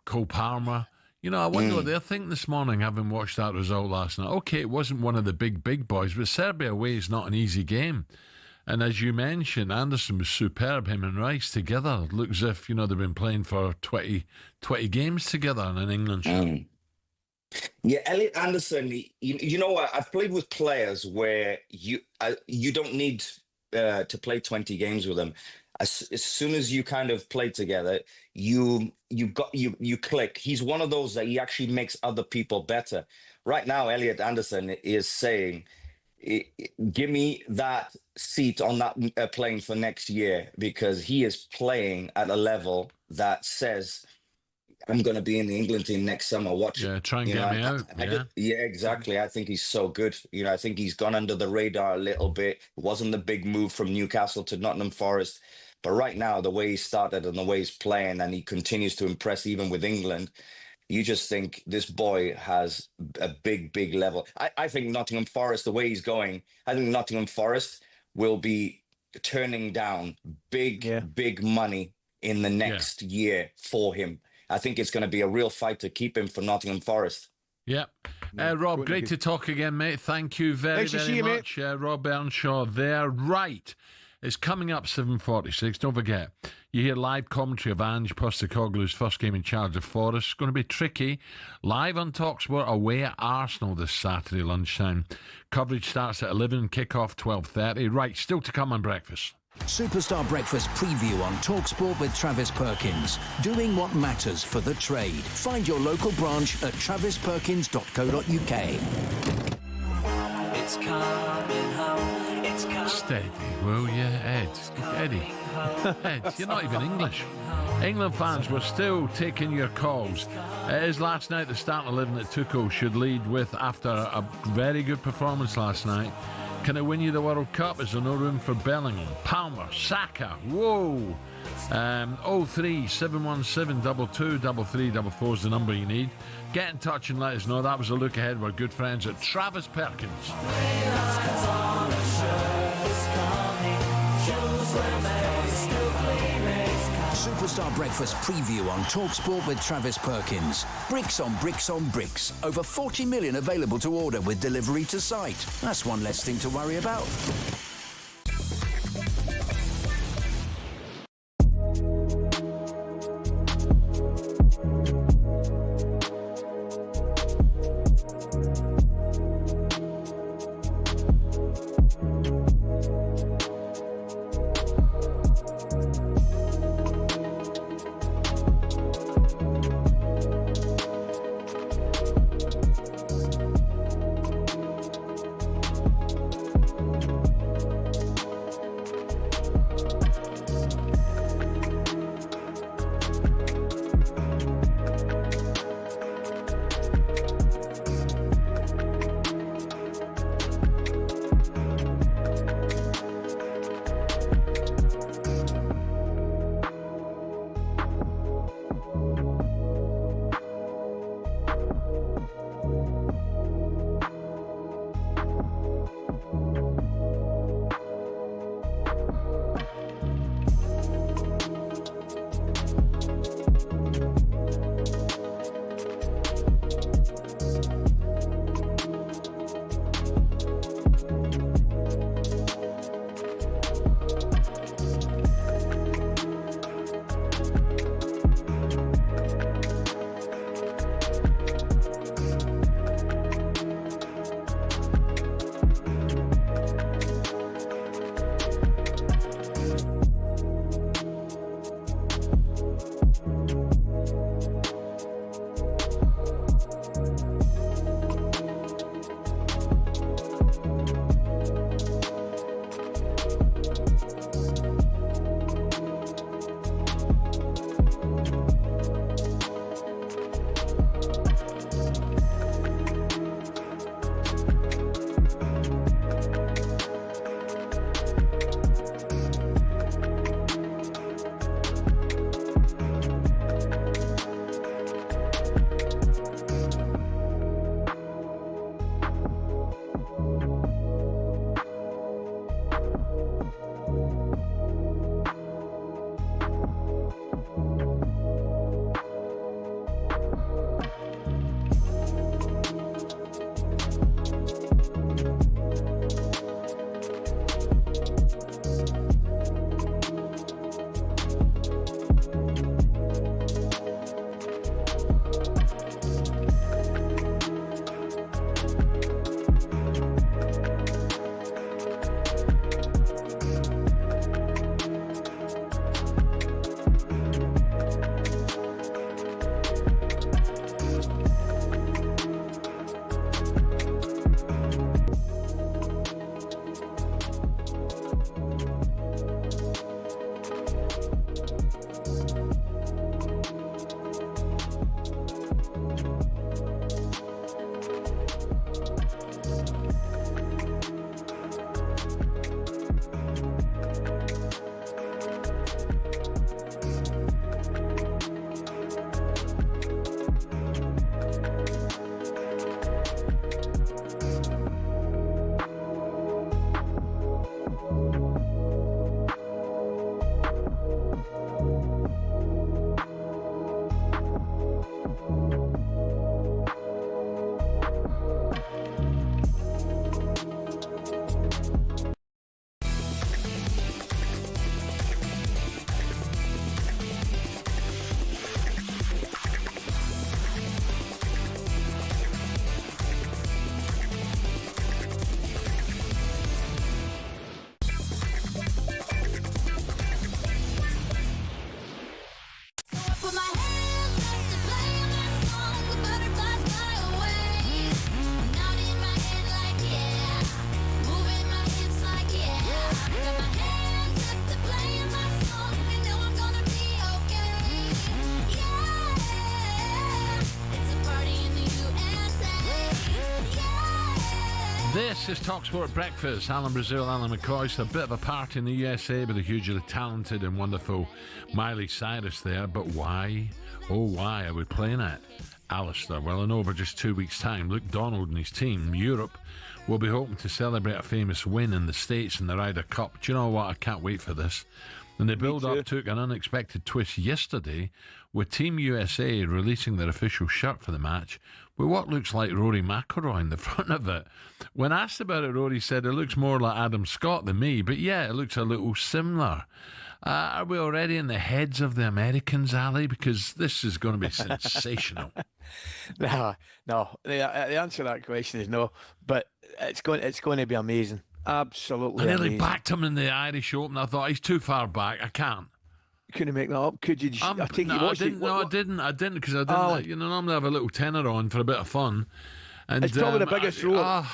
Cole Palmer, You know, I wonder what they're thinking this morning, having watched that result last night. Okay, it wasn't one of the big boys, but Serbia away is not an easy game. And as you mentioned, Anderson was superb, him and Rice together. It looks as if, you know, they've been playing for 20 games together in an England shirt. Yeah, Elliot Anderson, you know what? I've played with players where you don't need to play 20 games with them. As soon as you kind of play together, you click. He's one of those that he actually makes other people better. Right now, Elliot Anderson is saying, give me that seat on that plane for next year, because he is playing at a level that says, I'm going to be in the England team next summer. Watch it. Try and get me out. Yeah, exactly. I think he's so good. You know, I think he's gone under the radar a little bit. It wasn't the big move from Newcastle to Nottingham Forest. But right now, the way he started and the way he's playing, and he continues to impress even with England, you just think this boy has a big level. I think Nottingham Forest, the way he's going, I think Nottingham Forest will be turning down big money in the next year for him. I think it's going to be a real fight to keep him for Nottingham Forest. Yep. Rob, great to talk again, mate. Thank you very much. Rob Earnshaw there. Right. It's coming up 7:46. Don't forget, you hear live commentary of Ange Postecoglou's first game in charge of Forest. It's going to be tricky. Live on talkSPORT away at Arsenal this Saturday lunchtime. Coverage starts at 11, kick-off 12:30. Right, still to come on breakfast. Superstar Breakfast preview on talkSPORT with Travis Perkins. Doing what matters for the trade. Find your local branch at travisperkins.co.uk. It's coming home. It's coming. Steady, will you, Ed? Eddie. Ed, you're not even English. England fans, we're still taking your calls. It is last night the starting 11 that Tuchel should lead with after a very good performance last night. Can it win you the World Cup? Is there no room for Bellingham, Palmer, Saka? Whoa! 03717 22 33 is the number you need. Get in touch and let us know. That was a look ahead. We're good friends at Travis Perkins. Superstar Breakfast preview on talkSPORT with Travis Perkins. Bricks on bricks on bricks. Over 40 million available to order with delivery to site. That's one less thing to worry about. This is talkSPORT Breakfast. Alan Brazil Ally McCoist. A bit of a party in the USA with a hugely talented and wonderful Miley Cyrus there. But why, oh why are we playing it? Alistair, well, in over just 2 weeks' time, Luke Donald and his team, Europe, will be hoping to celebrate a famous win in the States in the Ryder Cup. Do you know what? I can't wait for this. And the build-up took an unexpected twist yesterday with Team USA releasing their official shirt for the match with what looks like Rory McIlroy in the front of it. When asked about it, Rory said it looks more like Adam Scott than me, but yeah, it looks a little similar. Are we already in the heads of the Americans, Ali? Because this is going to be sensational. No. The answer to that question is no, but it's going to be amazing. Absolutely I nearly amazing. backed him in the Irish Open. I thought he's too far back. I can't. You couldn't make that up, could you? I didn't, because I didn't. You know, normally I have a little tenner on for a bit of fun. And it's probably the biggest roar.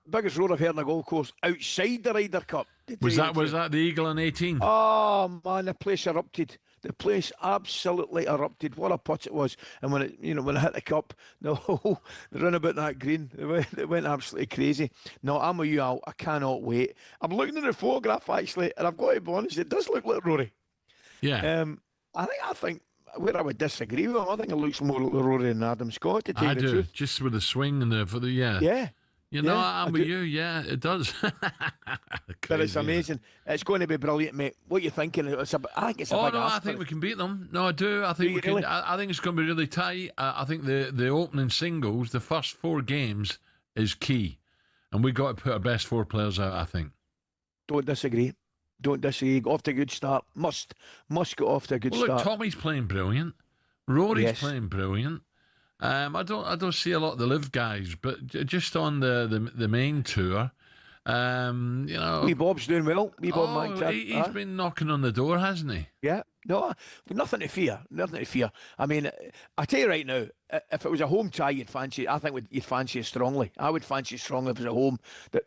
Biggest roar I've heard on a golf course outside the Ryder Cup. Was that the Eagle on 18? Oh man, the place erupted. The place absolutely erupted. What a putt it was! And when it hit the cup, the run about that green, it went absolutely crazy. No, I'm with you, Al. I cannot wait. I'm looking at the photograph actually, and I've got to be honest, it does look like Rory. Yeah. I think where I would disagree with him, I think it looks more like Rory than Adam Scott. To tell I the do, truth. just with the swing and yeah. Yeah. You know, Yeah, I'm with you. Yeah, it does. But it's amazing. It's going to be brilliant, mate. What are you thinking? I think it's a big ask. I think we can beat them. No, I do. I think we can. Really? I think it's going to be really tight. I think the opening singles, the first 4 games, is key, and we've got to put our best 4 players out. I think. Don't disagree. Go off to a good start. Must go off to a good start. start. Tommy's playing brilliant. Rory's playing brilliant. I don't see a lot of the live guys, but just on the main tour, Wee Bob's doing well. Wee Bob he's been knocking on the door, hasn't he? Yeah. No, nothing to fear. I mean, I tell you right now, if it was a home tie, you'd fancy it strongly. I would fancy it strongly if it was at home.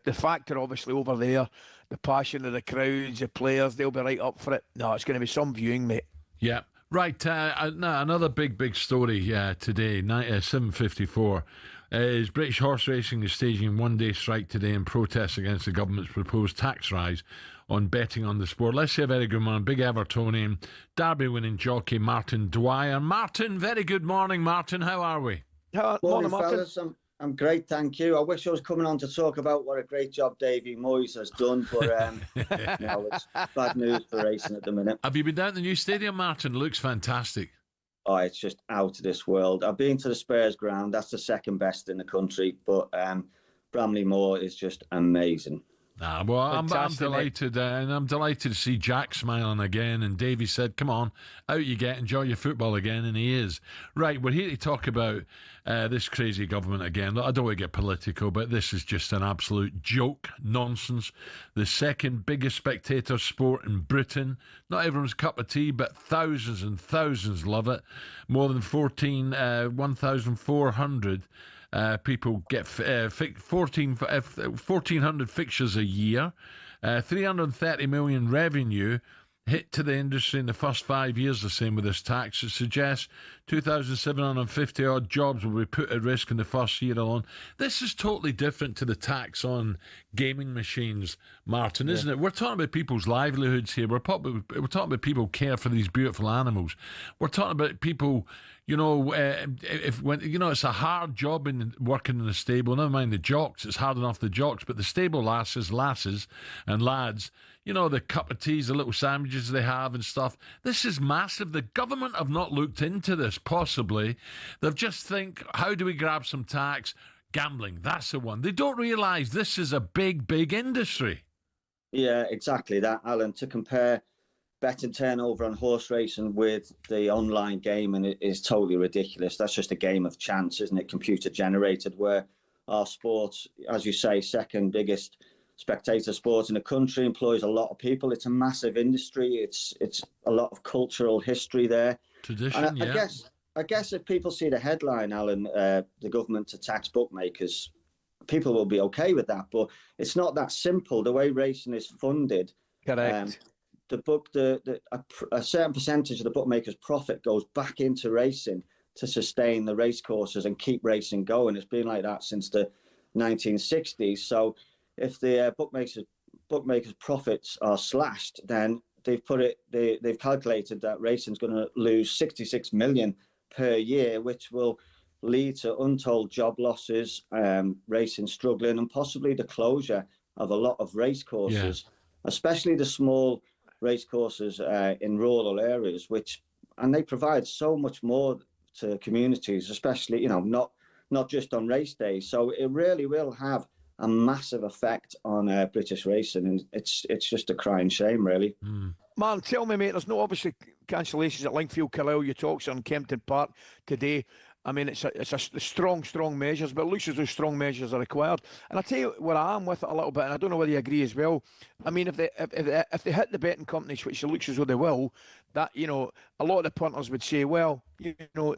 The factor, obviously, over there, the passion of the crowds, the players, they'll be right up for it. No, it's going to be some viewing, mate. Yeah. Right, now another big story today, 7:54, is British horse racing is staging one-day strike today in protest against the government's proposed tax rise on betting on the sport. Let's say a very good morning, big Evertonian, Derby-winning jockey Martin Dwyer. Martin, very good morning, Martin. How are we? Morning, fellas. I'm great, thank you. I wish I was coming on to talk about what a great job Davy Moyes has done, but no, it's bad news for racing at the minute. Have you been down to the new stadium, Martin? It looks fantastic. Oh, it's just out of this world. I've been to the Spurs ground. That's the second best in the country, but Bramley Moor is just amazing. Well, I'm delighted, and I'm delighted to see Jack smiling again. And Davey said, "Come on, out you get, enjoy your football again," and he is. Right, we're here to talk about this crazy government again. I don't want to get political, but this is just an absolute joke, nonsense. The second biggest spectator sport in Britain. Not everyone's cup of tea, but thousands and thousands love it. More than 1,400. People get 1,400 fixtures a year, 330 million revenue hit to the industry in the first 5 years, the same with this tax. It suggests 2,750 odd jobs will be put at risk in the first year alone. This is totally different to the tax on gaming machines, Martin, isn't it? We're talking about people's livelihoods here. We're talking about people care for these beautiful animals. We're talking about people You know, it's a hard job in working in the stable. Never mind the jocks; it's hard enough the jocks, but the stable lasses, and lads. You know, the cup of teas, the little sandwiches they have and stuff. This is massive. The government have not looked into this, possibly. They've just think, how do we grab some tax? Gambling, that's the one. They don't realise this is a big, big industry. Yeah, exactly that, Alan. To compare betting turnover on horse racing with the online game, and it is totally ridiculous. That's just a game of chance, isn't it? Computer generated, where our sports, as you say, second biggest spectator sport in the country, employs a lot of people. It's a massive industry. It's a lot of cultural history there. Tradition, and I guess if people see the headline, Alan, the government to tax bookmakers, people will be okay with that. But it's not that simple. The way racing is funded, correct. A certain percentage of the bookmakers' profit goes back into racing to sustain the race courses and keep racing going. It's been like that since the 1960s. So if the bookmakers' profits are slashed, then they've calculated that racing's going to lose 66 million per year, which will lead to untold job losses, racing struggling, and possibly the closure of a lot of race courses, especially the small race courses in rural areas, and they provide so much more to communities, especially, not just on race days. So it really will have a massive effect on British racing, and it's just a crying shame, really. Man, tell me, mate, there's no obviously cancellations at Lingfield, Carlisle, you talks on Kempton Park today. I mean, it's a strong measures, but it looks as though strong measures are required. And I tell you where I am with it a little bit, and I don't know whether you agree as well. I mean, if they hit the betting companies, which it looks as though they will, that, a lot of the punters would say, well,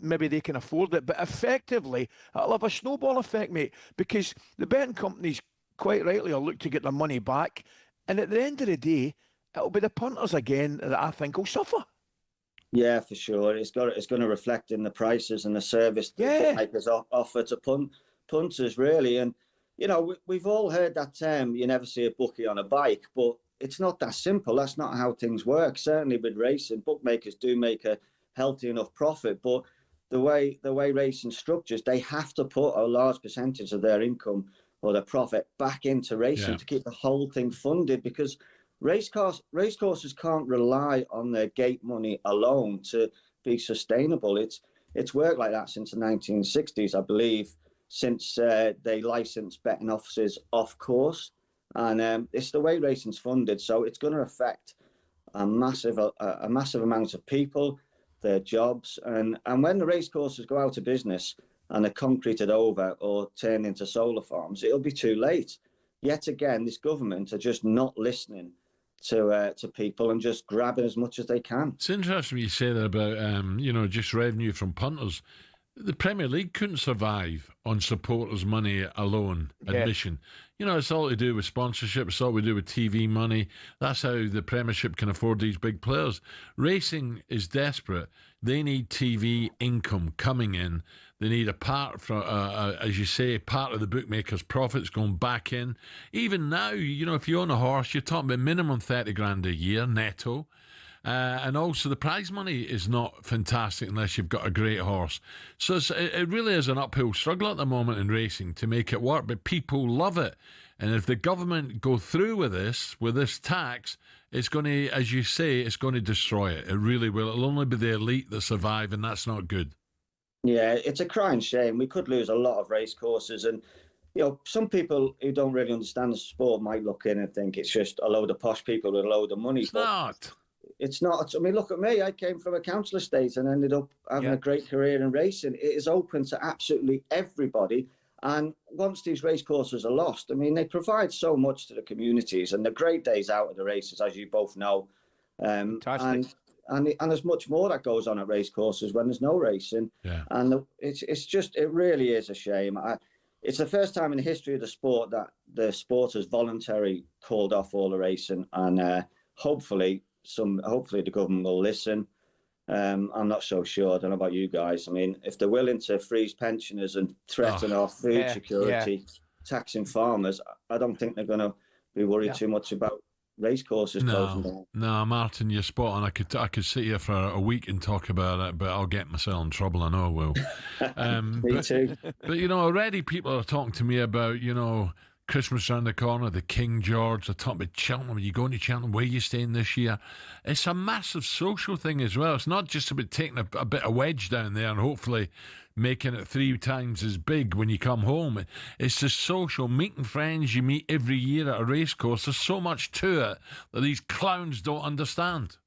maybe they can afford it. But effectively, it'll have a snowball effect, mate, because the betting companies, quite rightly, will look to get their money back. And at the end of the day, it'll be the punters again that I think will suffer. Yeah, for sure. It's going to reflect in the prices and the service that bookmakers offer to punters, really. And, we've all heard that term, you never see a bookie on a bike, but it's not that simple. That's not how things work. Certainly with racing, bookmakers do make a healthy enough profit, but the way racing structures, they have to put a large percentage of their income or their profit back into racing to keep the whole thing funded, because race courses can't rely on their gate money alone to be sustainable. It's worked like that since the 1960s, I believe, since they licensed betting offices off course, and it's the way racing's funded. So it's going to affect a massive amount of people, their jobs, and when the race courses go out of business and are concreted over or turned into solar farms, it'll be too late. Yet again, this government are just not listening to people and just grabbing as much as they can. It's interesting you say that about just revenue from punters. The Premier League couldn't survive on supporters' money alone, admission. It's all to do with sponsorship, it's all to do with TV money. That's how the Premiership can afford these big players. Racing is desperate. They need TV income coming in. They need a part from, as you say, part of the bookmakers' profits going back in. Even now, if you own a horse, you're talking about minimum 30 grand a year netto. And also the prize money is not fantastic unless you've got a great horse. So it really is an uphill struggle at the moment in racing to make it work, but people love it. And if the government go through with this tax, it's going to, as you say, it's going to destroy it. It really will. It'll only be the elite that survive, and that's not good. Yeah, it's a crying shame. We could lose a lot of race courses, and some people who don't really understand the sport might look in and think it's just a load of posh people with a load of money. It's not. I mean, look at me. I came from a council estate and ended up having a great career in racing. It is open to absolutely everybody. And once these race courses are lost, I mean, they provide so much to the communities, and the great days out of the races, as you both know. Fantastic. And there's much more that goes on at race courses when there's no racing. Yeah. And it really is a shame. It's the first time in the history of the sport that the sport has voluntarily called off all the racing, and hopefully the government will listen. I'm not so sure. I don't know about you guys. I mean, if they're willing to freeze pensioners and threaten our food security, taxing farmers, I don't think they're going to be worried too much about racecourses closing down. No, Martin, you're spot on. I could sit here for a week and talk about it, but I'll get myself in trouble. I know I will. Me too. But already people are talking to me about Christmas around the corner, the King George. They're talking about Cheltenham. Are you going to Cheltenham? Where are you staying this year? It's a massive social thing as well. It's not just about taking a bit of wedge down there and hopefully making it 3 times as big when you come home. It's the social, meeting friends you meet every year at a racecourse. There's so much to it that these clowns don't understand.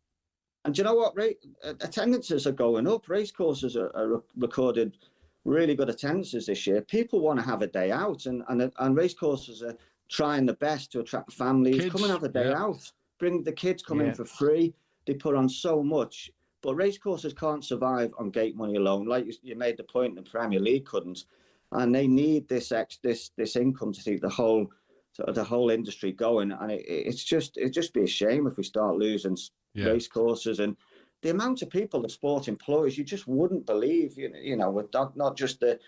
And do you know what? Attendances are going up. Racecourses are recorded really good attendances this year. People want to have a day out, and racecourses are trying the best to attract families. Kids, come and have a day out. Bring the kids, come in for free. They put on so much. But racecourses can't survive on gate money alone. Like you made the point, the Premier League couldn't, and they need this income to keep the whole industry going. And it'd just be a shame if we start losing racecourses. And the amount of people the sport employs, you just wouldn't believe. With not just the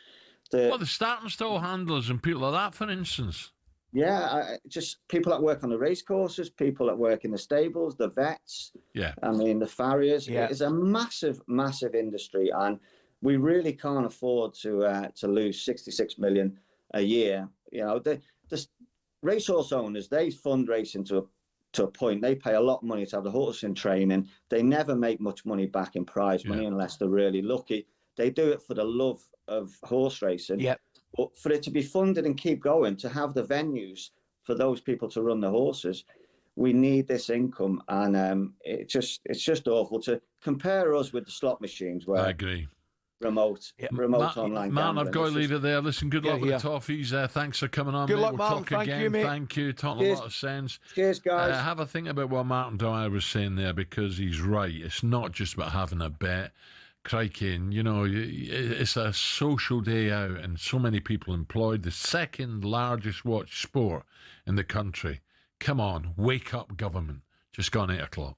starting stall handlers and people like that, for instance. Yeah, just people that work on the race courses, people that work in the stables, the vets. Yeah. I mean, the farriers. Yeah. It's a massive, massive industry, and we really can't afford to lose 66 million a year. The racehorse owners, they fundraising to a point. They pay a lot of money to have the horse in training. They never make much money back in prize money unless they're really lucky. They do it for the love of horse racing. Yep. But for it to be funded and keep going, to have the venues for those people to run the horses, we need this income. And it's just awful to compare us with the slot machines where I agree. Remote online. Man, I've got to leave it there. Listen, good luck with the Toffees. Thanks for coming on. Good mate. luck, we'll Martin. talk again. You, mate. Thank you. Talking a lot of sense. Cheers, guys. Have a think about what Martin Dwyer was saying there, because he's right. It's not just about having a bet. Crikey, and it's a social day out, and so many people employed. The second largest watch sport in the country. Come on, wake up, government. Just gone 8 o'clock.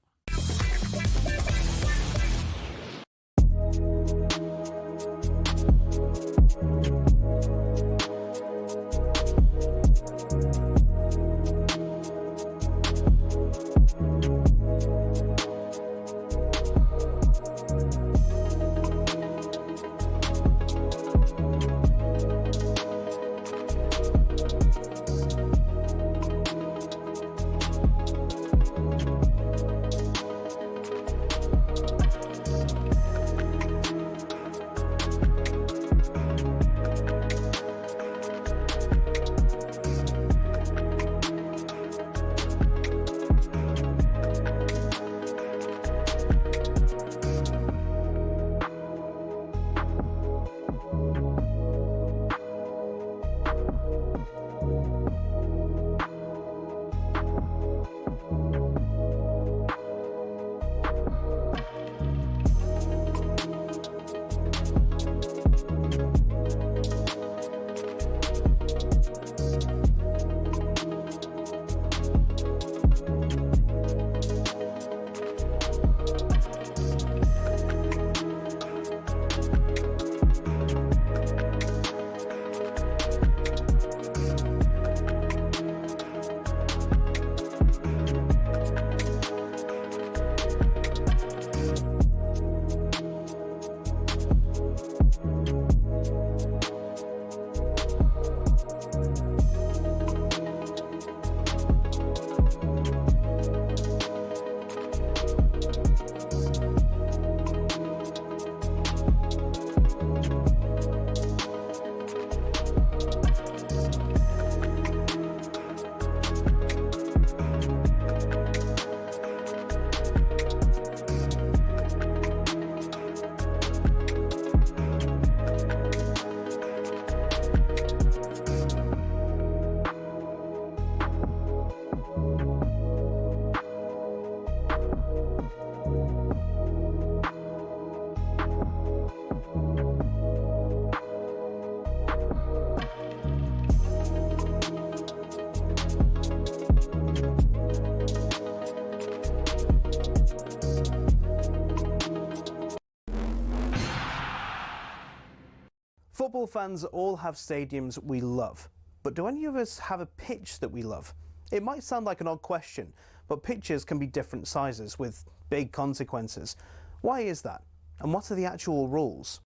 Football fans all have stadiums we love, but do any of us have a pitch that we love? It might sound like an odd question, but pitches can be different sizes with big consequences. Why is that? And what are the actual rules?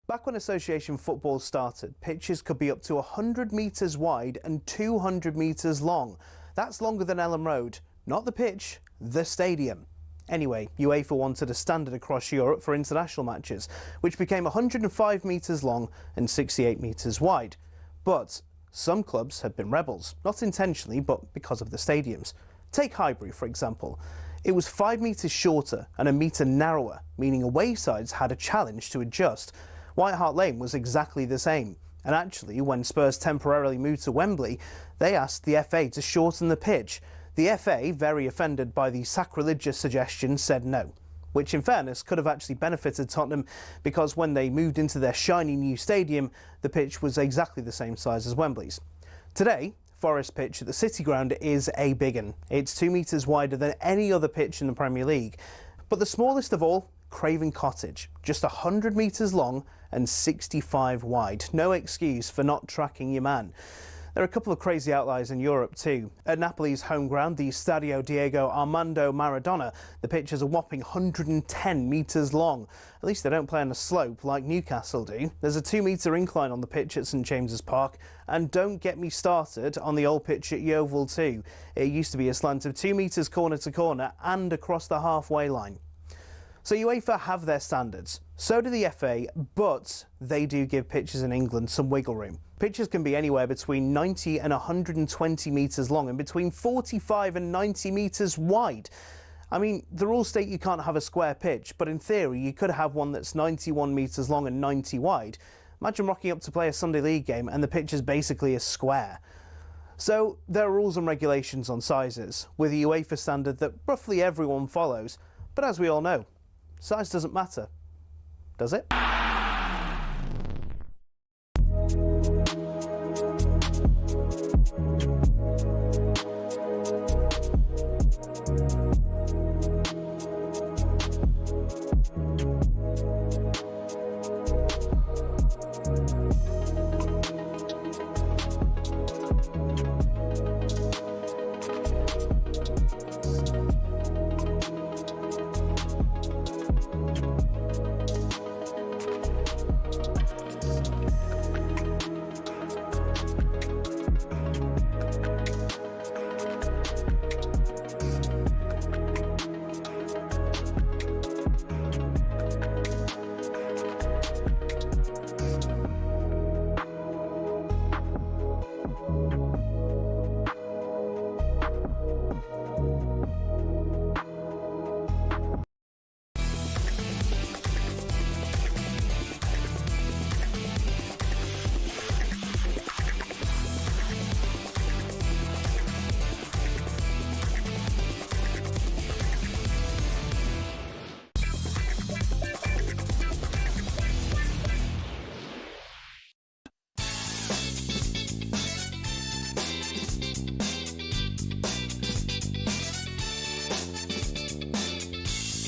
Back when association football started, pitches could be up to 100 metres wide and 200 metres long. That's longer than Ellen Road. Not the pitch, the stadium. Anyway, UEFA wanted a standard across Europe for international matches, which became 105 metres long and 68 metres wide. But some clubs had been rebels, not intentionally, but because of the stadiums. Take Highbury, for example. It was 5 metres shorter and a metre narrower, meaning away sides had a challenge to adjust. White Hart Lane was exactly the same. And actually, when Spurs temporarily moved to Wembley, they asked the FA to shorten the pitch. The FA, very offended by the sacrilegious suggestion, said no, which in fairness could have actually benefited Tottenham because when they moved into their shiny new stadium, the pitch was exactly the same size as Wembley's. Today, Forest pitch at the City Ground is a big one. It's 2 metres wider than any other pitch in the Premier League. But the smallest of all, Craven Cottage, just 100 metres long and 65 wide. No excuse for not tracking your man. There are a couple of crazy outliers in Europe too. At Napoli's home ground, the Stadio Diego Armando Maradona, the pitch is a whopping 110 metres long. At least they don't play on a slope like Newcastle do. There's a 2-metre incline on the pitch at St James's Park. And don't get me started on the old pitch at Yeovil too. It used to be a slant of 2 metres corner to corner and across the halfway line. So UEFA have their standards. So do the FA, but they do give pitches in England some wiggle room. Pitches can be anywhere between 90 and 120 metres long and between 45 and 90 metres wide. I mean, the rules state you can't have a square pitch, but in theory you could have one that's 91 metres long and 90 wide. Imagine rocking up to play a Sunday League game and the pitch is basically a square. So there are rules and regulations on sizes, with a UEFA standard that roughly everyone follows. But as we all know, size doesn't matter, does it?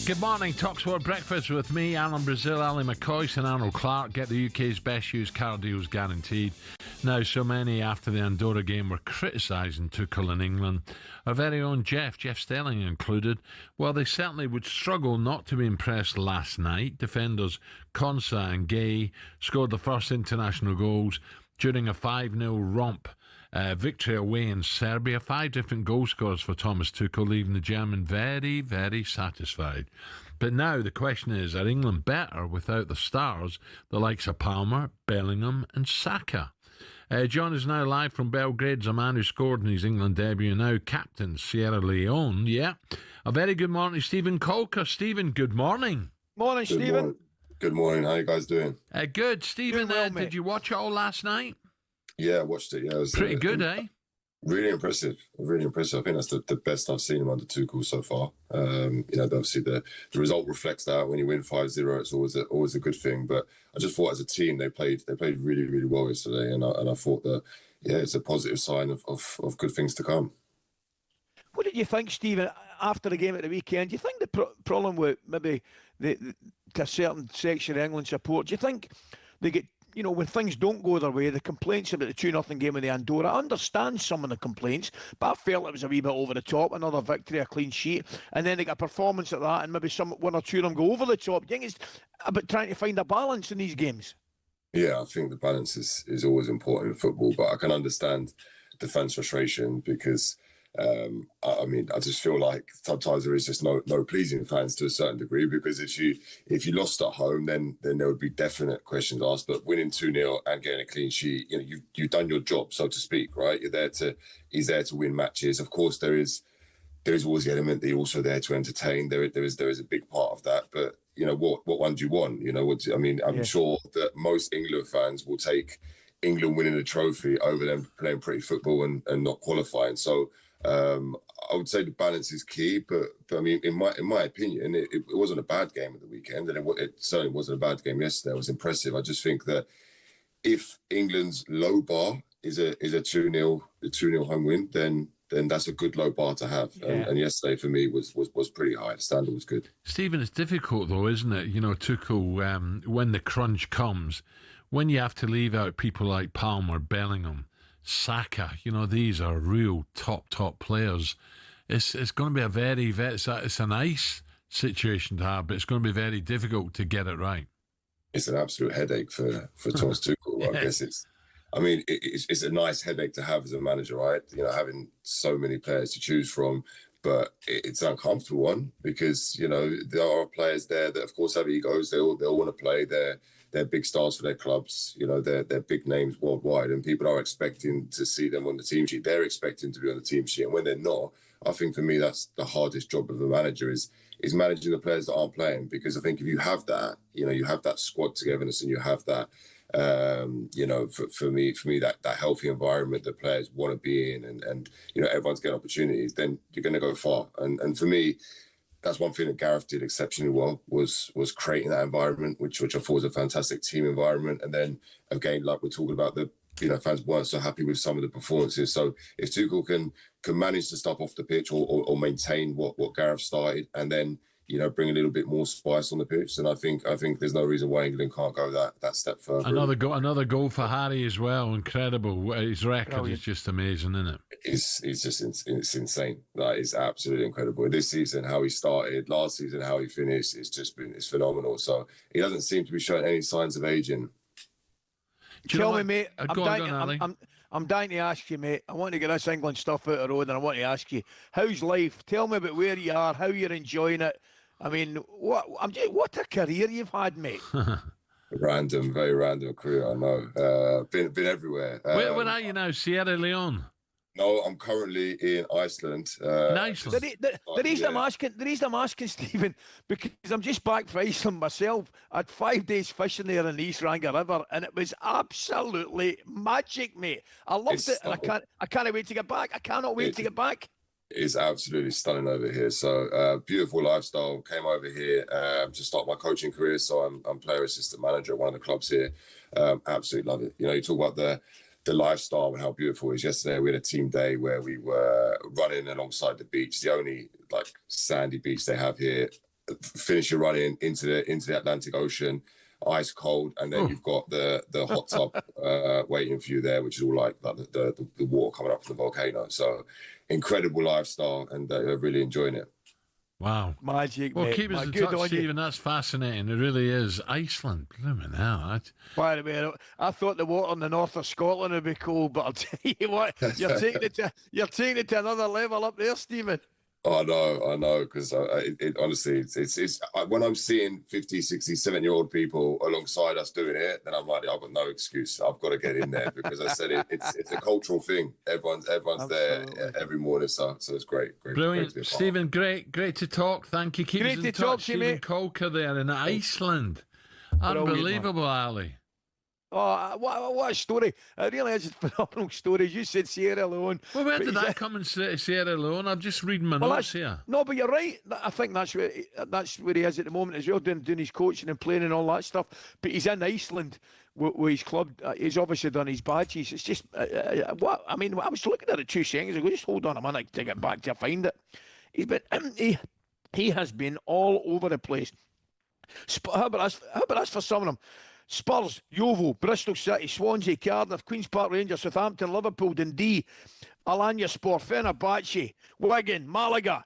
Good morning, talkSPORT Breakfast with me, Alan Brazil Ally McCoist and Arnold Clark. Get the UK's best used car deals guaranteed. Now, so many after the Andorra game were criticising Tuchel in England. Our very own Jeff Stelling included. Well, they certainly would struggle not to be impressed last night. Defenders Konsa and Gay scored the first international goals during a 5-0 romp. Victory away in Serbia. 5 different goal scorers for Thomas Tuchel, leaving the German very, very satisfied. But now the question is, are England better without the stars, the likes of Palmer, Bellingham and Saka? John is now live from Belgrade, a man who scored in his England debut and now captain Sierra Leone. Yeah. A very good morning, Stephen Colker. Stephen, good morning. Morning, Stephen. Good morning. How you guys doing? Good. Stephen, did you watch it all last night? Yeah, I watched it. Yeah, it was pretty good, eh? Really impressive. Really impressive. I think that's the best I've seen him under Tuchel so far. Obviously the result reflects that. When you win 5-0, it's always a good thing. But I just thought as a team they played really, really well yesterday, and I thought that it's a positive sign of good things to come. What did you think, Stephen, after the game at the weekend? Do you think the problem with maybe to a certain section of England support, do you think they get when things don't go their way, the complaints about the 2-0 game with the Andorra, I understand some of the complaints, but I felt it was a wee bit over the top. Another victory, a clean sheet, and then they got a performance at that, and maybe one or two of them go over the top. Do you think it's about trying to find a balance in these games? Yeah, I think the balance is always important in football, but I can understand the fans' frustration because I just feel like sometimes there is just no pleasing fans to a certain degree, because if you lost at home, then there would be definite questions asked. But winning 2-0 and getting a clean sheet, you've done your job, so to speak, right? He's there to win matches. Of course, there is always the element that you're also there to entertain. There is a big part of that, but what one do you want? I'm sure that most England fans will take England winning the trophy over them playing pretty football and not qualifying. So I would say the balance is key, but I mean, in my opinion, it wasn't a bad game at the weekend, and it certainly wasn't a bad game yesterday. It was impressive. I just think that if England's low bar is a 2-0 home win, then that's a good low bar to have. Yeah. And yesterday for me was pretty high. The standard was good. Stephen, it's difficult though, isn't it? Tuchel, when the crunch comes, when you have to leave out people like Palmer, Bellingham, Saka, these are real top players. It's going to be a very, very, it's a nice situation to have, but it's going to be very difficult to get it right. It's an absolute headache for Thomas Tuchel. I guess it's a nice headache to have as a manager, right? Having so many players to choose from, but it's an uncomfortable one because, there are players there that, of course, have egos. They all want to play. They're big stars for their clubs. They're big names worldwide, and people are expecting to see them on the team sheet. They're expecting to be on the team sheet, and when they're not, I think for me that's the hardest job of a manager is managing the players that aren't playing. Because I think if you have that, you have that squad togetherness, and you have that, for me that healthy environment that players want to be in, and everyone's getting opportunities, then you're going to go far. And for me, that's one thing that Gareth did exceptionally well was creating that environment, which I thought was a fantastic team environment. And then again, like we're talking about, fans weren't so happy with some of the performances. So if Tuchel can manage the stuff off the pitch or maintain what Gareth started, and then bring a little bit more spice on the pitch, then I think there's no reason why England can't go that step further. Another goal for Harry as well. Incredible. His record is just amazing, isn't it? It's insane. That is absolutely incredible. This season, how he started, last season, how he finished, it's phenomenal. So he doesn't seem to be showing any signs of aging. Tell me, mate. I'm dying to ask you, mate. I want to get this England stuff out of the road, and I want to ask you, how's life? Tell me about where you are, how you're enjoying it. I mean, what a career you've had, mate. Very random career, I know. Been everywhere. Where are you now? Sierra Leone? No, I'm currently in Iceland. The reason I'm asking, Stephen, because I'm just back from Iceland myself. I had 5 days fishing there in the East Ranga River, and it was absolutely magic, mate. I loved it, and I can't wait to get back. I cannot wait to get back. It's absolutely stunning over here. So beautiful lifestyle. Came over here to start my coaching career. So I'm player assistant manager at one of the clubs here. Absolutely love it. You talk about the lifestyle and how beautiful it is. Yesterday we had a team day where we were running alongside the beach, the only sandy beach they have here. Finish your running into the Atlantic Ocean, ice cold, and then you've got the hot tub waiting for you there, which is all like the water coming up from the volcano. So incredible lifestyle, and really enjoying it. Wow. Magic, well, mate. Keep us in touch, Stephen. That's fascinating. It really is. Iceland. Blimey hell. By the way, I thought the water in the north of Scotland would be cold, but I'll tell you what, you're taking it to another level up there, Stephen. I know, because honestly, it's when I'm seeing 50, 60, 70-year-old people alongside us doing it, then I'm like, I've got no excuse. I've got to get in there because I said it's a cultural thing. Everyone's there every morning, so it's great. Brilliant, great Stephen. Great to talk. Thank you. Keep us in touch. Stephen Colker there in Iceland. Unbelievable, Ali. Oh, what a story. It really is a phenomenal story. You said Sierra Leone. Well, where did that come in Sierra Leone? I'm just reading my notes here. No, but you're right. I think that's where he is at the moment as well, doing his coaching and playing and all that stuff. But he's in Iceland with his club. He's obviously done his badges. It's just, I was looking at it 2 seconds ago. Just hold on a minute to get back to find it. He has been all over the place. How about us for some of them? Spurs, Yeovil, Bristol City, Swansea, Cardiff, Queen's Park Rangers, Southampton, Liverpool, Dundee, Alanyaspor, Fenerbahce, Wigan, Malaga,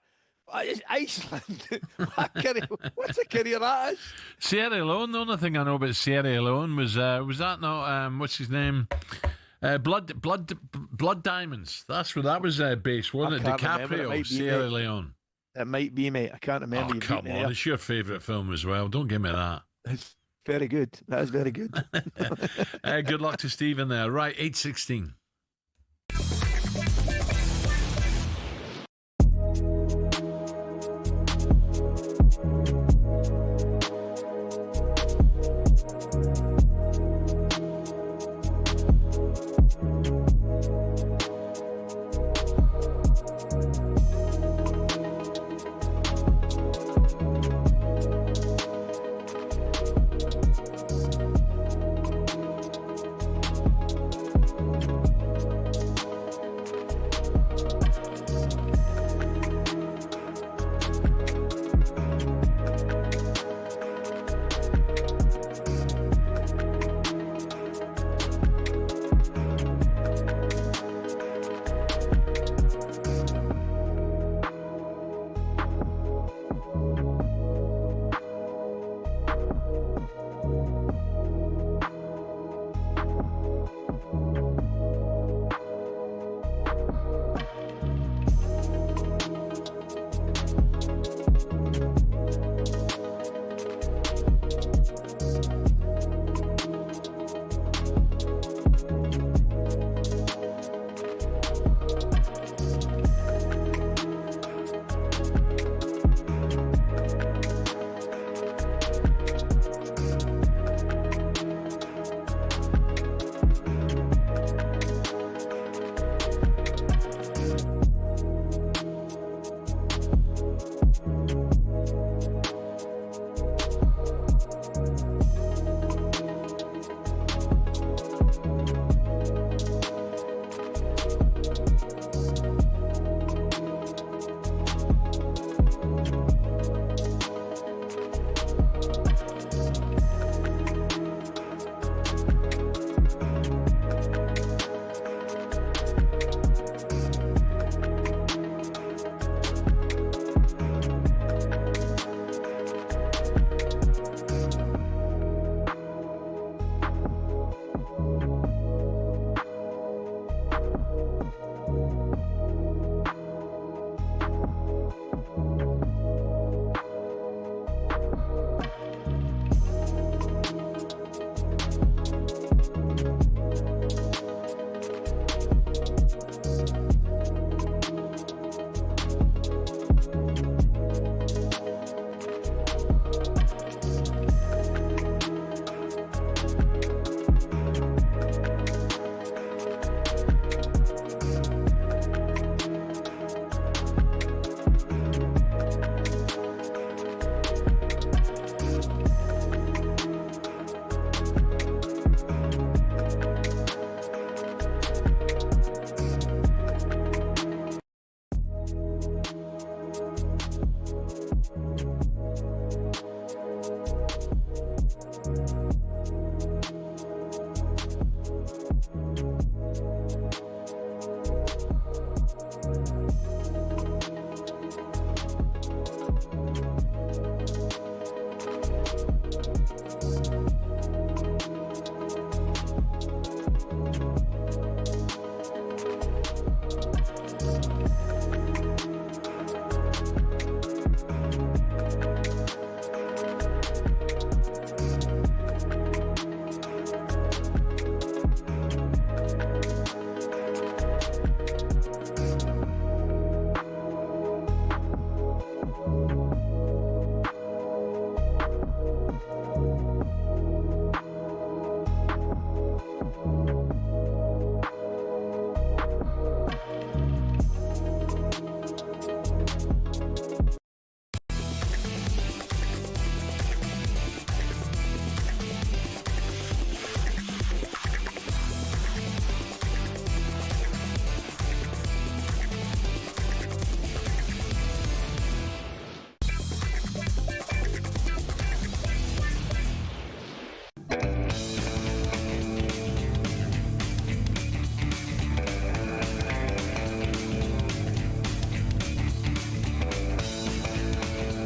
Iceland. What's a career that is? Sierra Leone. The only thing I know about Sierra Leone was that not what's his name? Blood Diamonds. That's where that was based, wasn't it? DiCaprio, Sierra Leone. It might be, mate. I can't remember. Oh, come on. It's your favourite film as well. Don't give me that. It's very good. That is very good. Good luck to Stephen there. Right, 8:16.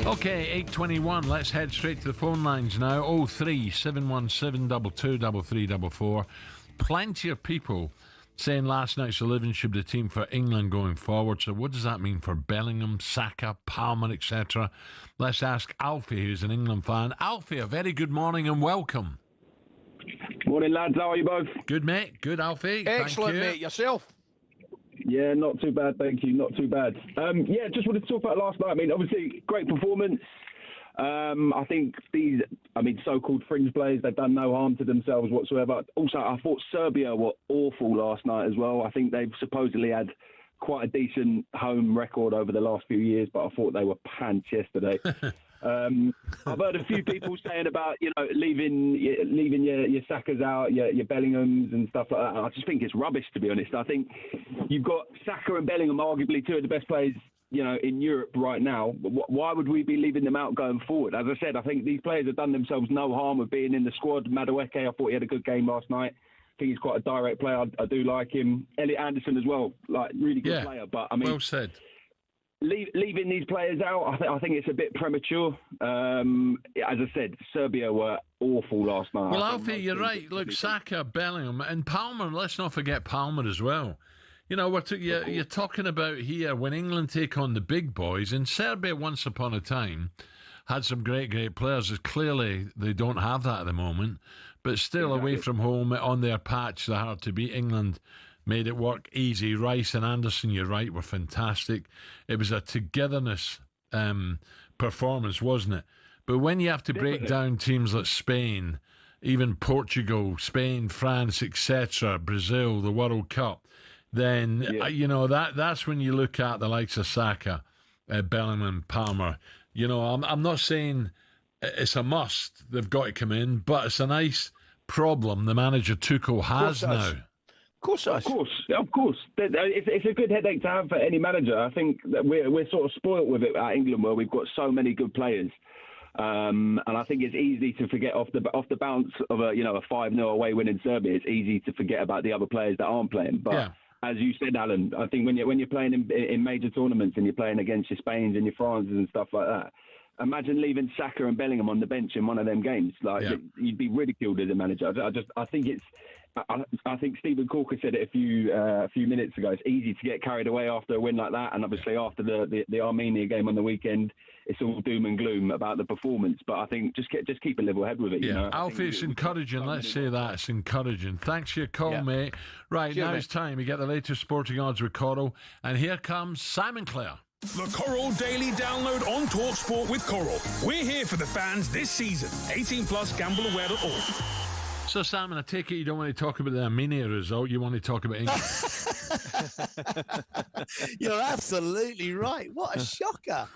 Okay, 8:21. Let's head straight to the phone lines now. 03717 223344. Plenty of people saying last night's 11 should be the team for England going forward. So what does that mean for Bellingham, Saka, Palmer, etc.? Let's ask Alfie, who's an England fan. Alfie, a very good morning and welcome. Morning, lads. How are you both? Good, mate. Good, Alfie. Excellent, Thank you. mate. Yourself? Yeah, not too bad, thank you. Not too bad. Yeah, just wanted to talk about last night. I mean, obviously, great performance. I think these, so-called fringe players, they've done no harm to themselves whatsoever. Also, I thought Serbia were awful last night as well. I think they've supposedly had quite a decent home record over the last few years, but I thought they were pants yesterday. I've heard a few people saying about, leaving your Sakas out, your Bellinghams and stuff like that. I just think it's rubbish, to be honest. I think you've got Saka and Bellingham, arguably two of the best players, in Europe right now. Why would we be leaving them out going forward? As I said, I think these players have done themselves no harm with being in the squad. Madueke, I thought he had a good game last night. I think he's quite a direct player. I do like him. Elliot Anderson as well, really good player. But well said. Leaving these players out, I think it's a bit premature. As I said, Serbia were awful last night. Well, Alfie, you're right. Look, Saka, Bellingham, and Palmer. Let's not forget Palmer as well. You're talking about here when England take on the big boys. And Serbia, once upon a time, had some great players. Clearly, they don't have that at the moment. But still, away from home, on their patch, they're hard to beat. England made it work easy. Rice and Anderson, you're right, were fantastic. It was a togetherness performance, wasn't it? But when you have to break down teams like Spain, even Portugal, Spain, France, etc., Brazil, the World Cup, then, that's when you look at the likes of Saka, Bellingham, Palmer. I'm not saying it's a must. They've got to come in, but it's a nice problem the manager Tuchel has now. Of course. It's a good headache to have for any manager. I think that we're sort of spoilt with it at England, where we've got so many good players, and I think it's easy to forget off the bounce of a 5-0 away win in Serbia. It's easy to forget about the other players that aren't playing. But as you said, Alan, I think when you're playing in major tournaments and you're playing against your Spains and your Frances and stuff like that, imagine leaving Saka and Bellingham on the bench in one of them games. You'd be ridiculed as a manager. I think Stephen Corker said it a few minutes ago. It's easy to get carried away after a win like that, and obviously after the Armenia game on the weekend, it's all doom and gloom about the performance. But I think just keep a level head with it. Alfie, it's encouraging. Let's say that it's encouraging. Thanks for your call, mate. Right, now it's time. You get the latest sporting odds with Coral, and here comes Simon Clare. The Coral Daily Download on talkSPORT with Coral. We're here for the fans this season. 18 plus, gambleaware.org. So, Simon, I take it you don't want to talk about the Armenia result. You want to talk about England. You're absolutely right. What a shocker!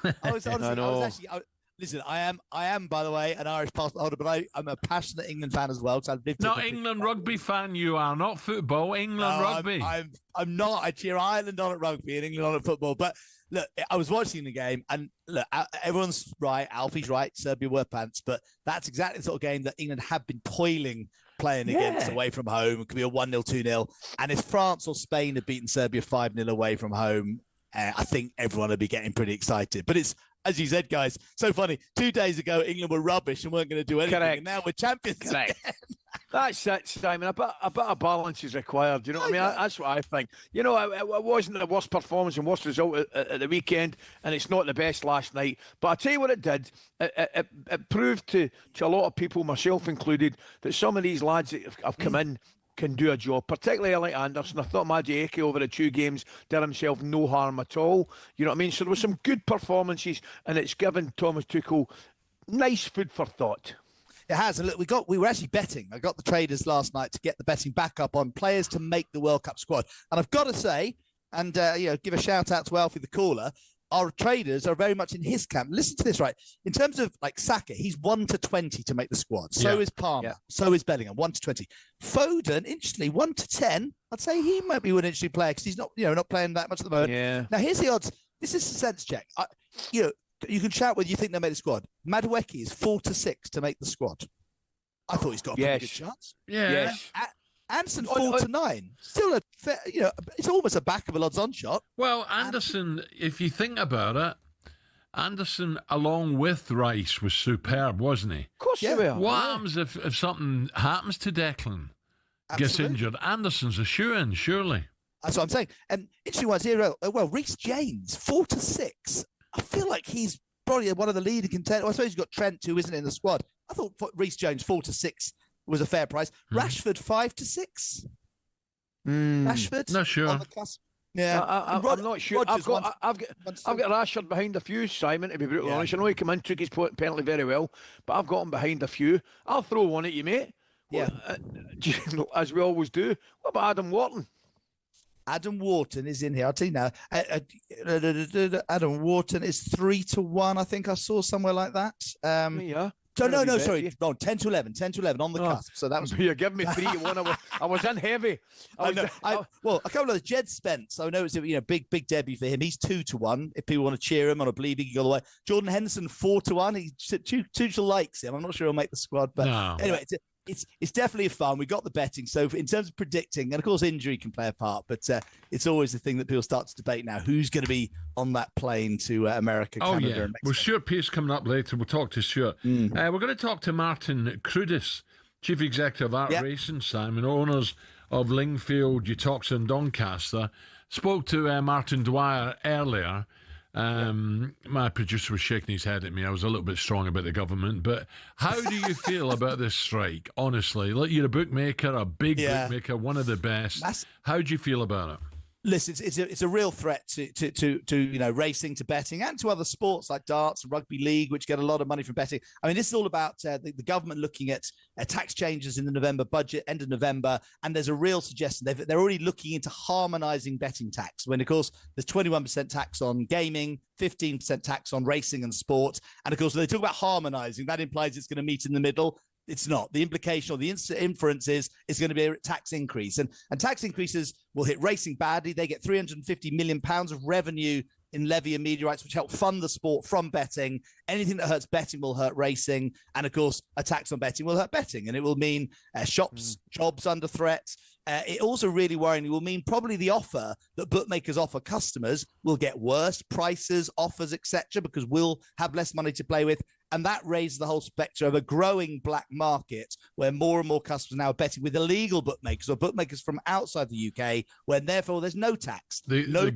Listen, I am, by the way, an Irish passport holder, but I'm a passionate England fan as well. I've lived not England rugby fan. You are not football. England rugby. I'm not. I cheer Ireland on at rugby and England on at football. But look, I was watching the game, and look, everyone's right. Alfie's right. Serbia were pants, but that's exactly the sort of game that England have been toiling playing against away from home. It could be a 1-0, 2-0. And if France or Spain had beaten Serbia 5-0 away from home, I think everyone would be getting pretty excited. But it's, as you said, guys, so funny. 2 days ago, England were rubbish and weren't going to do anything. Correct. And now we're champions. That's it, Simon. A bit of balance is required. You know what I mean? That's what I think. It wasn't the worst performance and worst result at the weekend, and it's not the best last night. But I tell you what it did. It proved to a lot of people, myself included, that some of these lads that have come in can do a job, particularly like Anderson. I thought Madueke over the 2 games did himself no harm at all. You know what I mean? So there were some good performances, and it's given Thomas Tuchel nice food for thought. It has. And look, we were actually betting. I got the traders last night to get the betting back up on players to make the World Cup squad. And I've got to say, and give a shout out to Alfie the caller, our traders are very much in his camp. Listen to this, right? In terms of like Saka, he's 1 to 20 to make the squad. So is Palmer. So is Bellingham, 1 to 20. Foden, interestingly, 1 to 10. I'd say he might be an interesting player because he's not, not playing that much at the moment. Yeah. Now here's the odds. This is a sense check. You can shout whether you think they made the squad. Madueke is 4 to 6 to make the squad. I thought he's got a pretty good chance. Yeah. Yes. Anderson 4 to 9. Still it's almost a back of a odds on shot. Well, Anderson, if you think about it, Anderson, along with Rice, was superb, wasn't he? Of course you will. What happens if something happens to Declan? Gets injured? Anderson's a shoo-in, surely. That's what I'm saying. And interesting ones here. Well, Reece James, 4-6. I feel like he's probably one of the leading contenders. Well, I suppose you've got Trent, who isn't in the squad. I thought Reece James, 4-6 was a fair price. Rashford, 5-6. Rashford? Not sure. On the cusp. Yeah, I'm not sure. I've got Rashford behind a few, Simon, to be brutally honest. I know he came in, took his penalty very well, but I've got him behind a few. I'll throw one at you, mate. Yeah. As we always do. What about Adam Wharton? Adam Wharton is in here. I'll tell you now. Adam Wharton is 3-1. I think I saw somewhere like that. Yeah. No, sorry, wrong. 10-11 on the cusp. So that was you're giving me 3-1. I was in heavy. Well, a couple of the Jed Spence. I know it's a big debut for him. He's 2-1. If people want to cheer him on a believe he can go the way. Jordan Henderson 4-1. Tuchel likes him. I'm not sure he'll make the squad, but anyway, it's definitely fun. We got the betting. So in terms of predicting, and of course injury can play a part, but it's always the thing that people start to debate now. Who's going to be on that plane to America, Canada, and Mexico? Well, Stuart Pearce coming up later. We'll talk to Stuart. We're going to talk to Martin Crudis, Chief Executive of Art Racing, Simon, owners of Lingfield, Uttoxeter and Doncaster. Spoke to Martin Dwyer earlier. My producer was shaking his head at me. I was a little bit strong about the government, but how do you feel about this strike? Honestly, look, you're a bookmaker, a big bookmaker, one of the best. How do you feel about it? Listen, it's a real threat to racing, to betting, and to other sports like darts and rugby league, which get a lot of money from betting. I mean, this is all about the government looking at tax changes in the November budget, end of November, and there's a real suggestion. They're already looking into harmonising betting tax, when, of course, there's 21% tax on gaming, 15% tax on racing and sport. And, of course, when they talk about harmonising, that implies it's going to meet in the middle. It's not. The implication or the inference is it's going to be a tax increase. And tax increases will hit racing badly. They get £350 million of revenue in levy and media rights, which help fund the sport from betting. Anything that hurts betting will hurt racing. And, of course, a tax on betting will hurt betting. And it will mean shops, jobs under threat. It also really worryingly will mean probably the offer that bookmakers offer customers will get worse, prices, offers, etc., because we'll have less money to play with. And that raises the whole spectre of a growing black market where more and more customers now are betting with illegal bookmakers or bookmakers from outside the UK, where therefore there's no tax. The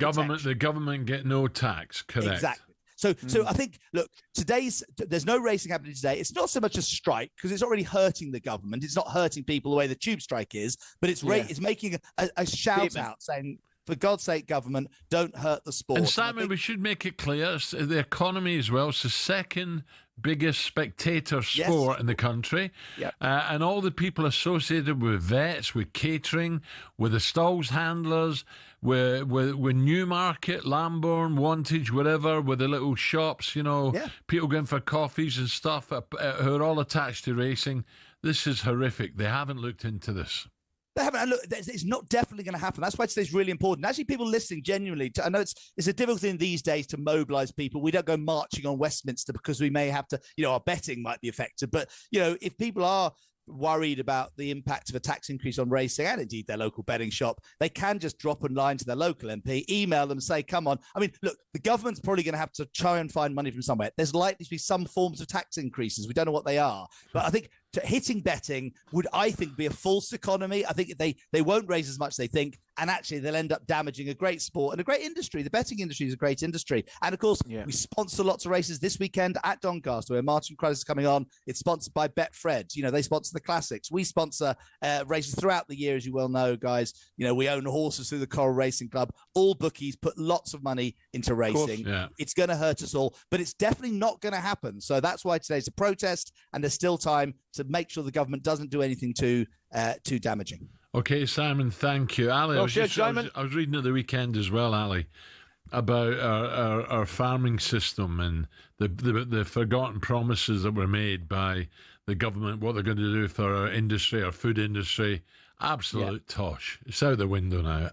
government get no tax, correct? Exactly. So I think, look, there's no racing happening today. It's not so much a strike because it's already hurting the government. It's not hurting people the way the tube strike is, but it's making a shout out saying, for God's sake, government, don't hurt the sport. And Simon, we should make it clear, the economy as well, it's the second biggest spectator sport in the country. Yep. And all the people associated with vets, with catering, with the stalls handlers, with Newmarket, Lambourne, Wantage, whatever, with the little shops, people going for coffees and stuff who are all attached to racing. This is horrific. They haven't looked into this. They haven't. And look, it's not definitely going to happen. That's why today's really important. Actually, people listening genuinely, I know it's a difficult thing these days to mobilise people. We don't go marching on Westminster because we may have to, our betting might be affected. But, if people are worried about the impact of a tax increase on racing and indeed their local betting shop, they can just drop a line to their local MP, email them, say, come on. I mean, look, the government's probably going to have to try and find money from somewhere. There's likely to be some forms of tax increases. We don't know what they are. But I think hitting betting would, I think, be a false economy. I think they won't raise as much as they think. And actually, they'll end up damaging a great sport and a great industry. The betting industry is a great industry. And, of course, we sponsor lots of races this weekend at Doncaster, where Martin Crudis is coming on. It's sponsored by Betfred. They sponsor the classics. We sponsor races throughout the year, as you well know, guys. We own horses through the Coral Racing Club. All bookies put lots of money into racing. It's going to hurt us all, but it's definitely not going to happen. So that's why today's a protest, and there's still time to make sure the government doesn't do anything too damaging. Okay, Simon, thank you. Ali, I was reading at the weekend as well, Ali, about our farming system and the forgotten promises that were made by the government, what they're going to do for our industry, our food industry. Absolute tosh. It's out the window now.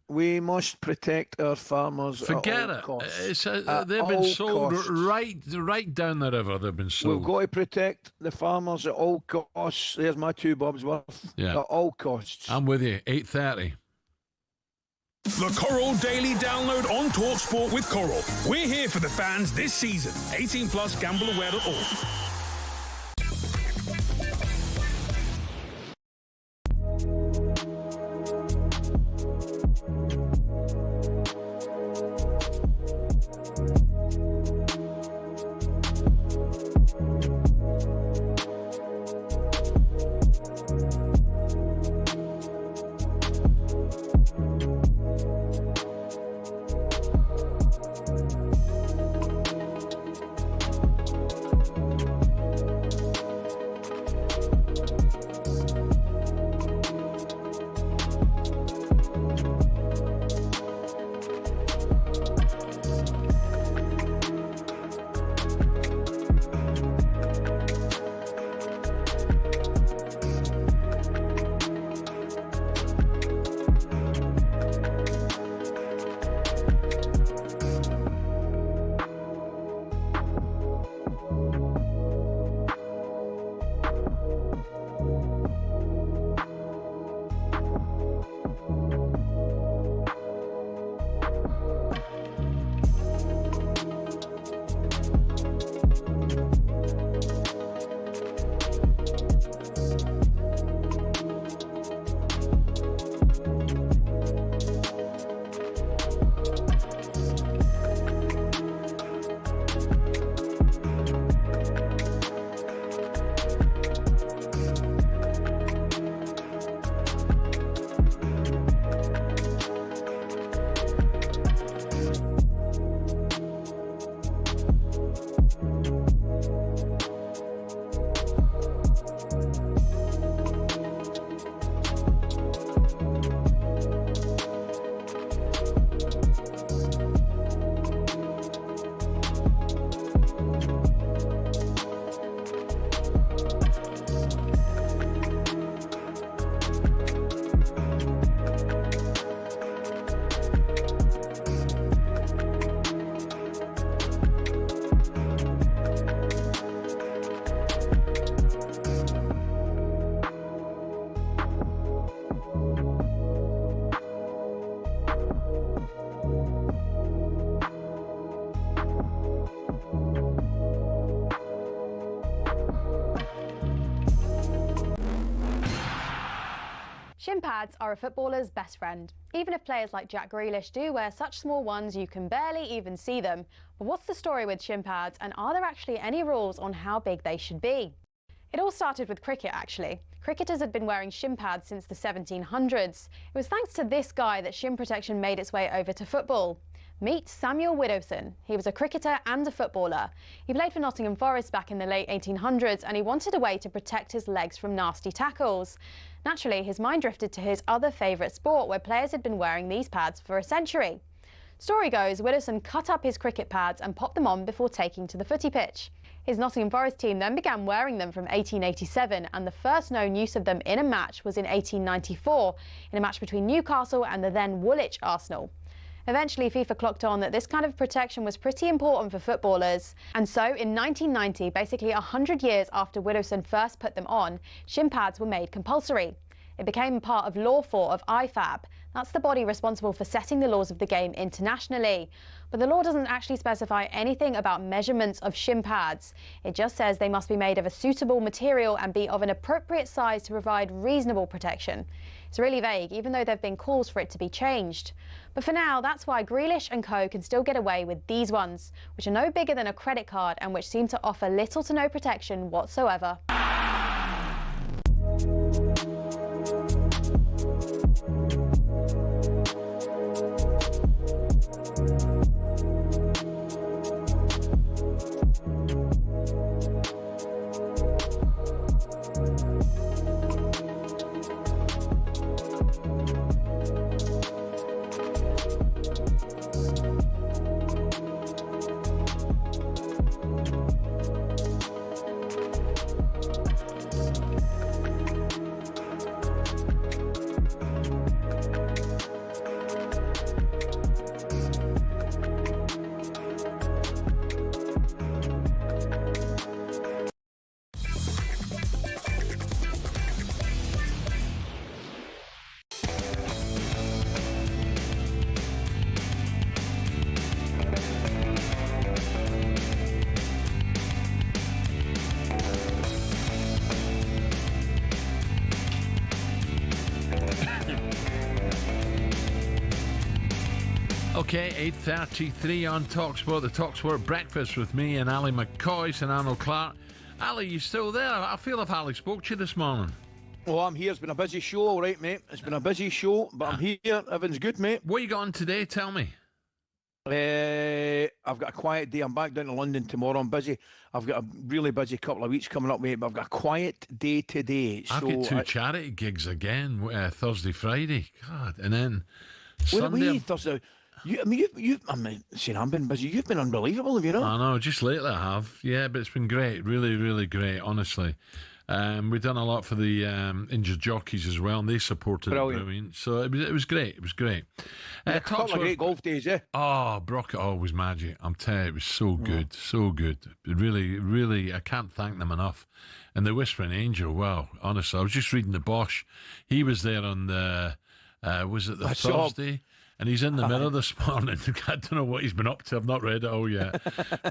We must protect our farmers. Forget at all it. Costs. They've been sold right down the river. They've been sold. We've got to protect the farmers at all costs. There's my 2 bobs worth. At all costs. I'm with you. 8:30. The Coral Daily Download on talkSPORT with Coral. We're here for the fans this season. 18 plus gambleaware.org. Shin pads are a footballer's best friend. Even if players like Jack Grealish do wear such small ones you can barely even see them. But what's the story with shin pads, and are there actually any rules on how big they should be? It all started with cricket, actually. Cricketers had been wearing shin pads since the 1700s. It was thanks to this guy that shin protection made its way over to football. Meet Samuel Widdowson. He was a cricketer and a footballer. He played for Nottingham Forest back in the late 1800s, and he wanted a way to protect his legs from nasty tackles. Naturally, his mind drifted to his other favourite sport, where players had been wearing these pads for a century. Story goes, Widdowson cut up his cricket pads and popped them on before taking to the footy pitch. His Nottingham Forest team then began wearing them from 1887, and the first known use of them in a match was in 1894, in a match between Newcastle and the then Woolwich Arsenal. Eventually, FIFA clocked on that this kind of protection was pretty important for footballers. And so, in 1990, basically 100 years after Widdowson first put them on, shin pads were made compulsory. It became part of Law 4 of IFAB. That's the body responsible for setting the laws of the game internationally. But the law doesn't actually specify anything about measurements of shin pads. It just says they must be made of a suitable material and be of an appropriate size to provide reasonable protection. It's really vague, even though there have been calls for it to be changed. But for now, that's why Grealish and co can still get away with these ones, which are no bigger than a credit card and which seem to offer little to no protection whatsoever. Okay, 8:33 on talkSPORT, the talkSPORT breakfast with me and Ally McCoist and Arnold Clark. Ally, you still there? I feel I've hardly spoke to you this morning. Oh, I'm here. It's been a busy show, all right, mate. It's been a busy show, but I'm here. Everything's good, mate. What you got on today? Tell me. I've got a quiet day. I'm back down to London tomorrow. I'm busy. I've got a really busy couple of weeks coming up, mate, but I've got a quiet day today. I've got two charity gigs again, Thursday, Friday. God, and then Sunday. Thursday. I've been busy. You've been unbelievable, have you not? I know, just lately I have. Yeah, but it's been great. Really, really great, honestly. We've done a lot for the injured jockeys as well, and they supported it brilliant. So it was great. It was great. A couple of great golf days, yeah. Oh, Brockett always magic. I'm telling you, it was so good, so good. Really, really, I can't thank them enough. And the Whispering Angel, wow, honestly, I was just reading the Bosch. He was there on the, was it the Thursday? And he's in the mirror this morning. I don't know what he's been up to. I've not read it all yet.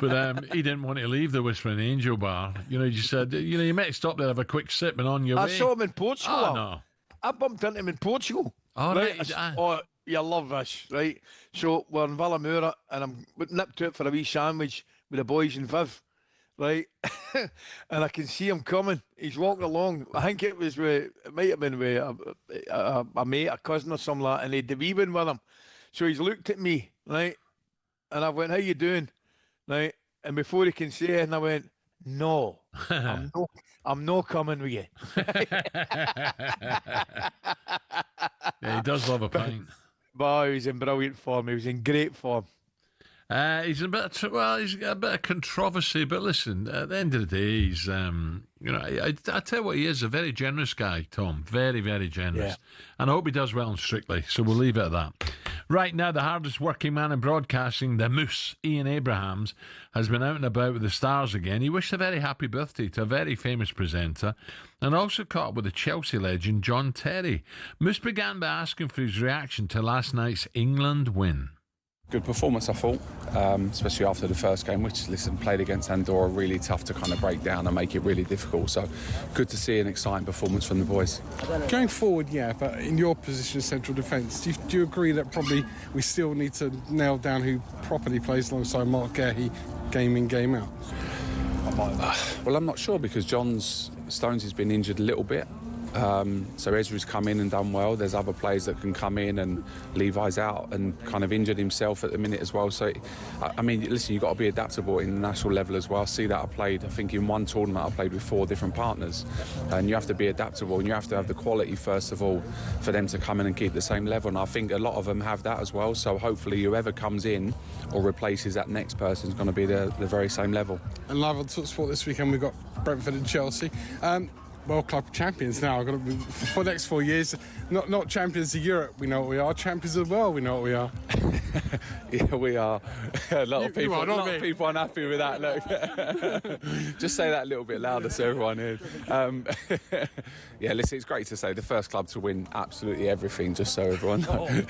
But he didn't want to leave the Whispering Angel bar. You know, he just said, you might stop there, have a quick sip and on your way. I saw him in Portugal. Oh, no. I bumped into him in Portugal. All right. Oh, you love this, right? So we're in Vallamura, and I'm nipped out for a wee sandwich with the boys in Viv, right? And I can see him coming. He's walking along. I think it might have been with a mate, a cousin or something like that, and he had the wee one with him. So he's looked at me, right? And I went, how you doing? Right? And before he can say it, and I went, no, I'm not coming with you. Yeah, he does love a pint. But he was in brilliant form. He was in great form. He's he's got a bit of controversy, but listen, at the end of the day, he's, I tell you what, he is a very generous guy, Tom. Very, very generous. Yeah. And I hope he does well in Strictly, so we'll leave it at that. Right now, the hardest working man in broadcasting, the Moose, Ian Abrahams, has been out and about with the stars again. He wished a very happy birthday to a very famous presenter and also caught up with the Chelsea legend, John Terry. Moose began by asking for his reaction to last night's England win. Good performance, I thought, especially after the first game, which, played against Andorra, really tough to kind of break down and make it really difficult. So good to see an exciting performance from the boys. Going forward, yeah, but in your position of central defence, do you agree that probably we still need to nail down who properly plays alongside Mark Gahey game in, game out? Well, I'm not sure because Stones has been injured a little bit. So Ezra's come in and done well. There's other players that can come in, and Levi's out and kind of injured himself at the minute as well. So, you've got to be adaptable in the national level as well. I see that I think in one tournament I played with 4 different partners, and you have to be adaptable and you have to have the quality first of all for them to come in and keep the same level. And I think a lot of them have that as well. So hopefully whoever comes in or replaces that next person is going to be the very same level. And live on talkSPORT this weekend we've got Brentford and Chelsea. World Club champions now. I've got to be, for the next 4 years, not champions of Europe, we know what we are. Champions of the world, we know what we are. Yeah, we are. A lot of people aren't happy with that. Look, just say that a little bit louder so everyone hears. Yeah, listen, it's great to say the first club to win absolutely everything, just so everyone knows.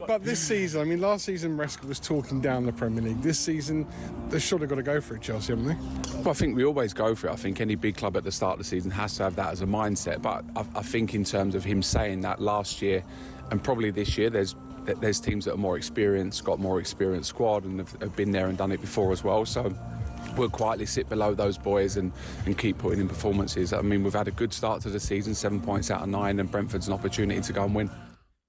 but this season, last season Resca was talking down the Premier League. This season, they've surely got to go for it, Chelsea, haven't they? Well, I think we always go for it. I think any big club at the start of the season has to have that as a mindset. But I think in terms of him saying that last year and probably this year, there's teams that are more experienced, got more experienced squad and have been there and done it before as well. So we'll quietly sit below those boys and keep putting in performances. We've had a good start to the season, 7 points out of 9, and Brentford's an opportunity to go and win.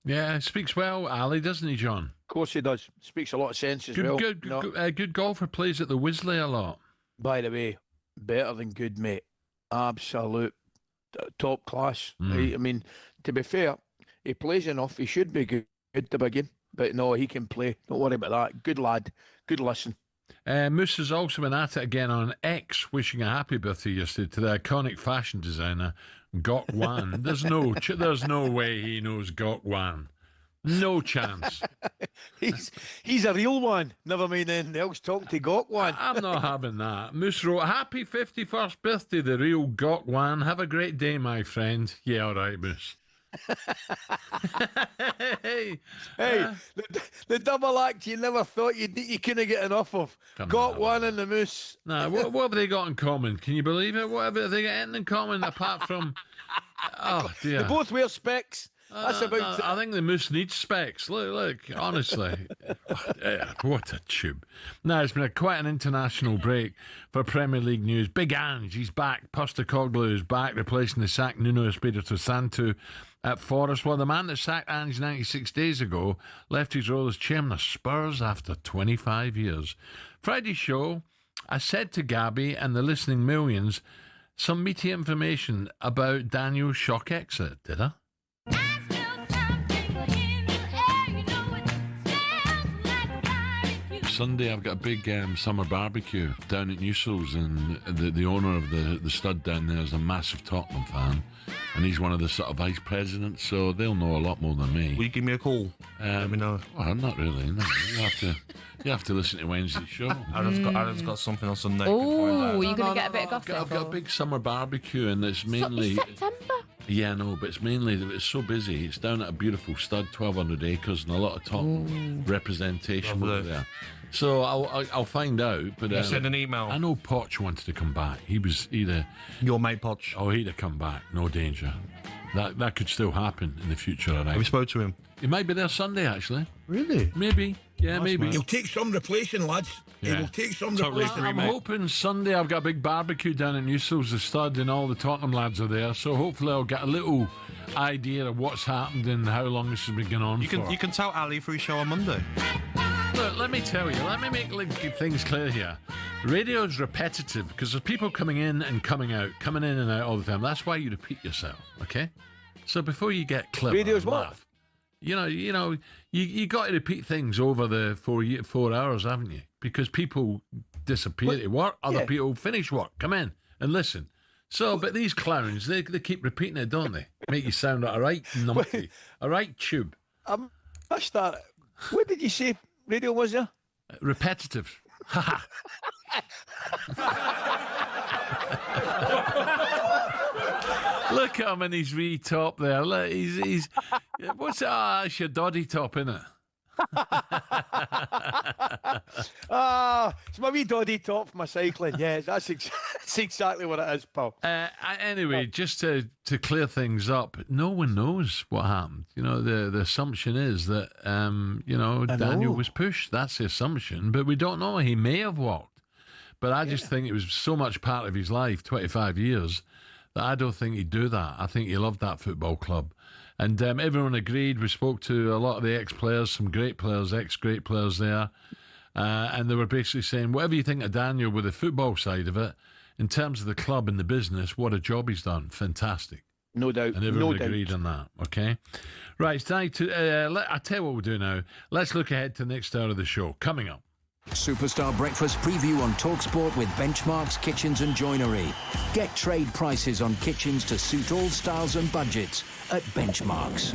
Yeah, speaks well, Ali, doesn't he, John? Of course he does. Speaks a lot of sense as well. Good golfer, plays at the Wisley a lot. By the way, better than good, mate. Absolute top class. Right? To be fair, he plays enough. He should be good to begin. But no, he can play. Don't worry about that. Good lad. Good listen. Moose has also been at it again on X, wishing a happy birthday yesterday to the iconic fashion designer, Gok Wan. There's no way he knows Gok Wan. No chance. He's a real one. Never mind anything else. Talk to Gok Wan. I'm not having that. Moose wrote, happy 51st birthday, the real Gok Wan. Have a great day, my friend. Yeah, all right, Moose. Hey, the double act you never thought you couldn't get enough of. Got one in the Moose. Nah, what have they got in common? Can you believe it? What have they got in common apart from? Oh dear. They both wear specs. That's about. I think the moose needs specs. Look, honestly. What a tube. Now, it's been quite an international break for Premier League news. Big Ange, he's back. Postecoglou is back, replacing the sacked Nuno Espirito Santo at Forest. Well, the man that sacked Ange 96 days ago left his role as chairman of Spurs after 25 years. Friday's show, I said to Gabby and the listening millions some meaty information about Daniel's shock exit, did I? Sunday, I've got a big summer barbecue down at Newsells, and the owner of the stud down there is a massive Tottenham fan, and he's one of the sort of vice presidents, so they'll know a lot more than me. Will you give me a call? Let me know. Well, not really. No. You have to listen to Wednesday's show. Adam's got something on Sunday. Oh, you're going to get a bit of gossip? I've got a big summer barbecue, and it's mainly... September? Yeah, no, but it's mainly that it's so busy. It's down at a beautiful stud, 1,200 acres, and a lot of top representation over there. So I'll find out. But you send an email. I know Poch wanted to come back. Your mate Poch. Oh, he'd have come back. No danger. That could still happen in the future. Right? Have you spoke to him? He might be there Sunday, actually. Really? Maybe. Yeah, That's maybe. mad. He'll take some replacing, lads. Yeah. He will take some Totally replacing. I'm hoping Sunday I've got a big barbecue down at Newsells, the stud, and all the Tottenham lads are there. So hopefully I'll get a little idea of what's happened and how long this has been going on for. You can tell Ali for his show on Monday. Look, let me tell you, let me make things clear here. Radio's repetitive because there's people coming in and coming out, coming in and out all the time. That's why you repeat yourself, okay? So before you get clever, Radio's what? You got to repeat things over the 4 hours, haven't you? Because people disappear to work, other people finish work, come in and listen. So, but these clowns, they keep repeating it, don't they? Make you sound like a right numpty, a right tube. I start. What did you say? Radio was there? Repetitive. Look at him in his wee top there. Look, he's what's that? It's your doddy top, isn't it? It's my wee doddy top for my cycling. Yes, that's exactly what it is, pal. Anyway, just to clear things up, no one knows what happened. The assumption is that Daniel was pushed. That's the assumption, but we don't know. He may have walked, but I just think it was so much part of his life, 25 years, that I don't think he'd do that. I think he loved that football club. And everyone agreed. We spoke to a lot of the ex-players, some great players, ex-great players there. And they were basically saying, whatever you think of Daniel with the football side of it, in terms of the club and the business, what a job he's done. Fantastic. No doubt. And everyone agreed on that, okay? Right, it's time to... I'll tell you what we'll do now. Let's look ahead to the next hour of the show. Coming up. Superstar Breakfast preview on talkSPORT with Benchmarx Kitchens and Joinery. Get trade prices on kitchens to suit all styles and budgets at Benchmarx.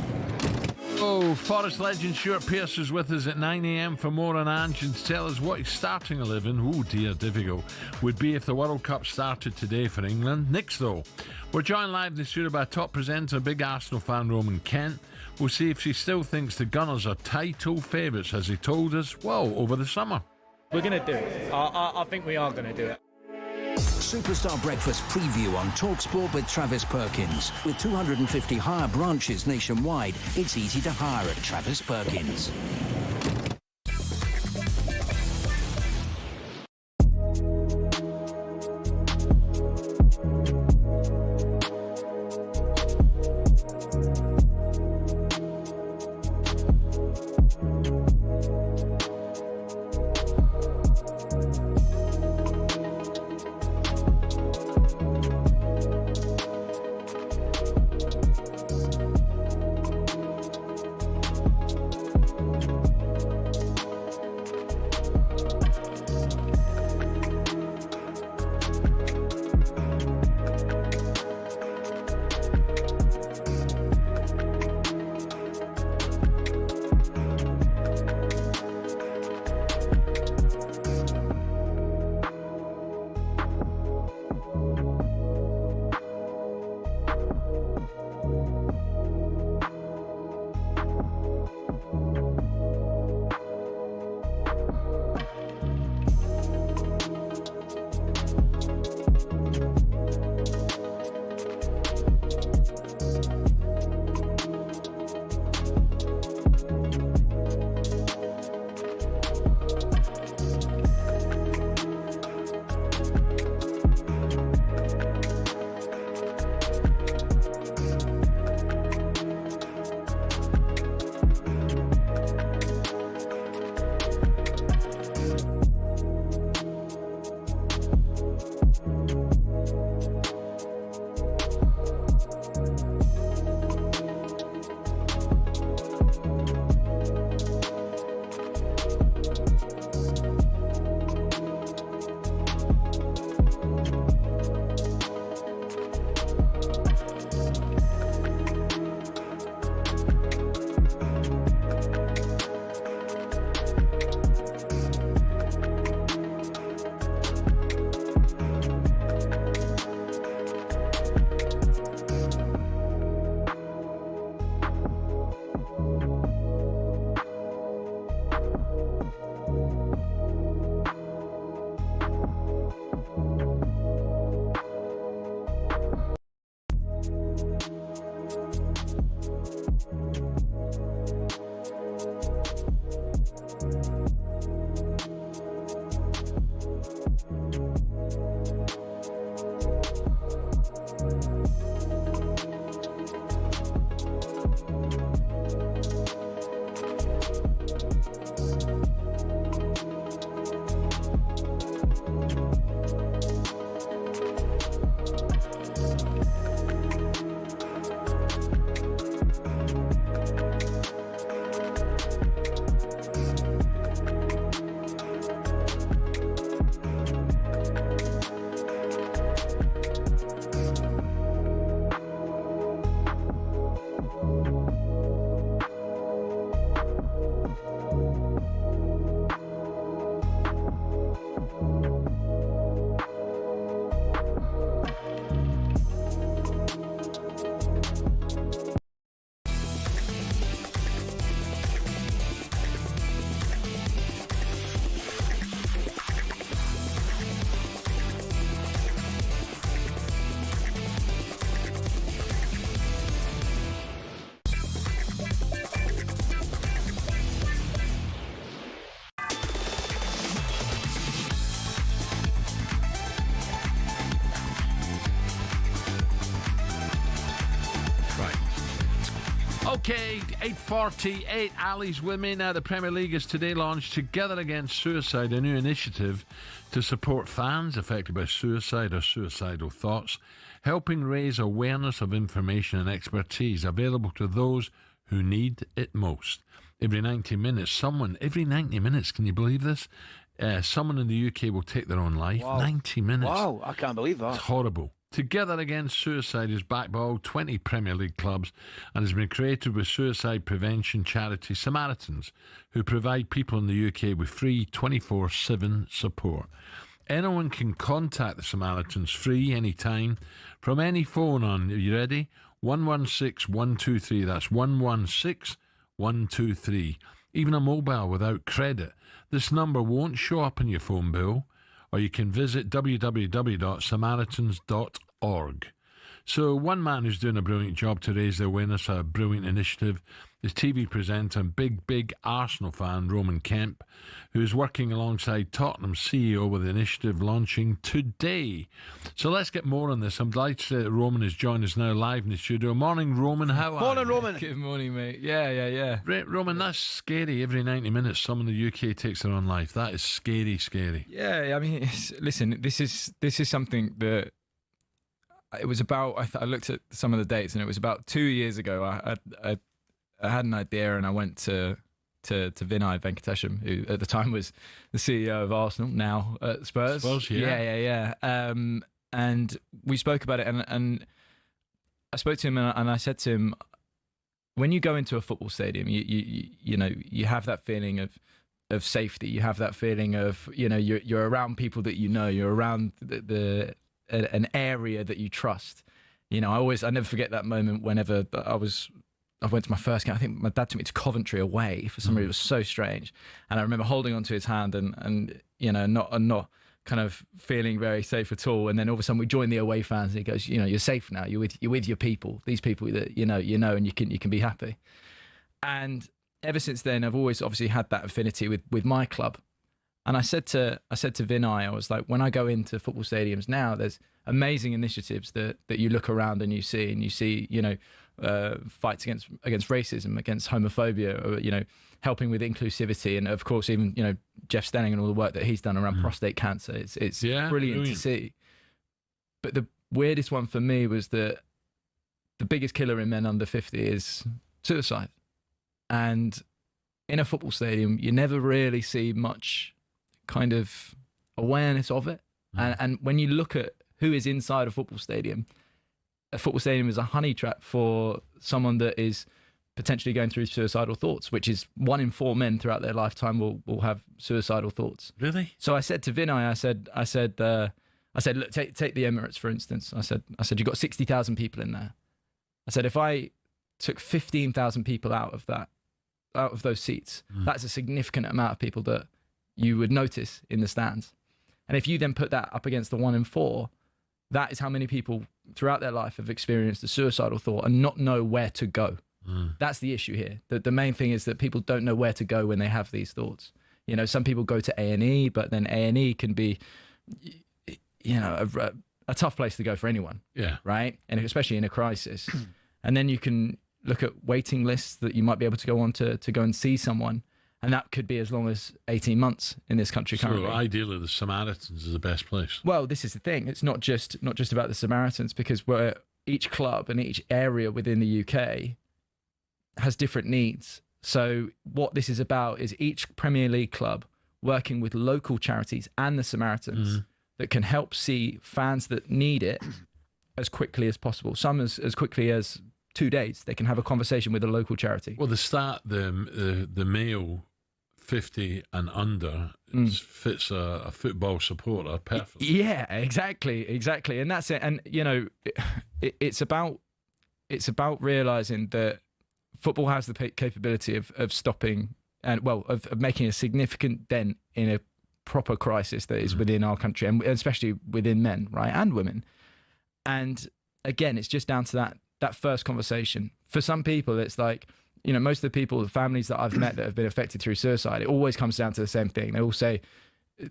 Oh, Forest legend Stuart Pearce is with us at 9 a.m. for more on Ange and to tell us what his starting 11, oh dear, difficult, would be if the World Cup started today for England. Next, though, we're joined live this year by top presenter, big Arsenal fan, Roman Kent. We'll see if she still thinks the Gunners are title favourites, as he told us, well, over the summer. We're going to do it. I think we are going to do it. Superstar Breakfast preview on talkSPORT with Travis Perkins. With 250 hire branches nationwide, it's easy to hire at Travis Perkins. Okay, 8:48. Ali's with me now. The Premier League has today launched Together Against Suicide, a new initiative to support fans affected by suicide or suicidal thoughts, helping raise awareness of information and expertise available to those who need it most. Every 90 minutes, can you believe this? Someone in the UK will take their own life. Wow. 90 minutes. Wow, I can't believe that. It's horrible. Together Against Suicide is backed by all 20 Premier League clubs and has been created with suicide prevention charity Samaritans, who provide people in the UK with free 24/7 support. Anyone can contact the Samaritans free anytime from any phone on, are you ready? 116 123. That's 116 123. Even a mobile without credit. This number won't show up in your phone bill, or you can visit www.samaritans.org. So one man who's doing a brilliant job to raise the awareness of a brilliant initiative is TV presenter and big Arsenal fan Roman Kemp, who is working alongside Tottenham CEO with the initiative launching today. So let's get more on this. I'm delighted to say that Roman has joined us now live in the studio. Morning, Roman. How are you? Morning, Roman. Good morning, mate. Yeah. Roman, that's scary. Every 90 minutes, someone in the UK takes their own life. That is scary. Yeah, I mean, listen, this is something that it was about. I looked at some of the dates, and it was about 2 years ago. I had an idea, and I went to Vinay Venkatesham, who at the time was the CEO of Arsenal, now at Spurs. Yeah. And we spoke about it, and I spoke to him, and I said to him, when you go into a football stadium, you know you have that feeling of safety. You have that feeling of you're around people that you're around an area that you trust. I never forget that moment whenever I went to my first game. I think my dad took me to Coventry away for some reason. It was so strange, and I remember holding onto his hand and not kind of feeling very safe at all. And then all of a sudden we joined the away fans, and he goes, you're safe now. You're with your people. These people that you know, and you can be happy. And ever since then, I've always obviously had that affinity with my club. And I said to Vinay, I was like, when I go into football stadiums now, there's amazing initiatives that you look around and you see, fights against racism, against homophobia, or, helping with inclusivity, and of course even Jeff Stelling and all the work that he's done around prostate cancer. It's brilliant to see. But the weirdest one for me was that the biggest killer in men under 50 is suicide, and in a football stadium you never really see much kind of awareness of it. And when you look at who is inside a football stadium is a honey trap for someone that is potentially going through suicidal thoughts, which is 1 in 4 men throughout their lifetime will have suicidal thoughts. Really? So I said to Vinay, I said, look, take the Emirates for instance. I said you've got 60,000 people in there. I said, if I took 15,000 people out of those seats, that's a significant amount of people that you would notice in the stands. And if you then put that up against the 1 in 4, that is how many people throughout their life have experienced a suicidal thought and not know where to go. That's the issue here. The main thing is that people don't know where to go when they have these thoughts. Some people go to A&E, but then A&E can be, a tough place to go for anyone. Yeah. Right? And especially in a crisis. And then you can look at waiting lists that you might be able to go on to go and see someone. And that could be as long as 18 months in this country currently. So ideally, the Samaritans is the best place. Well, this is the thing. It's not just about the Samaritans, because each club and each area within the UK has different needs. So what this is about is each Premier League club working with local charities and the Samaritans that can help see fans that need it as quickly as possible. Some as quickly as 2 days. They can have a conversation with a local charity. Well, the male 50 and under fits a football supporter perfectly. Yeah, exactly, and that's it. And it's about realizing that football has the capability of stopping and of making a significant dent in a proper crisis that is within our country, and especially within men, right, and women. And again, it's just down to that first conversation. For some people, it's like, most of the families that I've met that have been affected through suicide, it always comes down to the same thing. They all say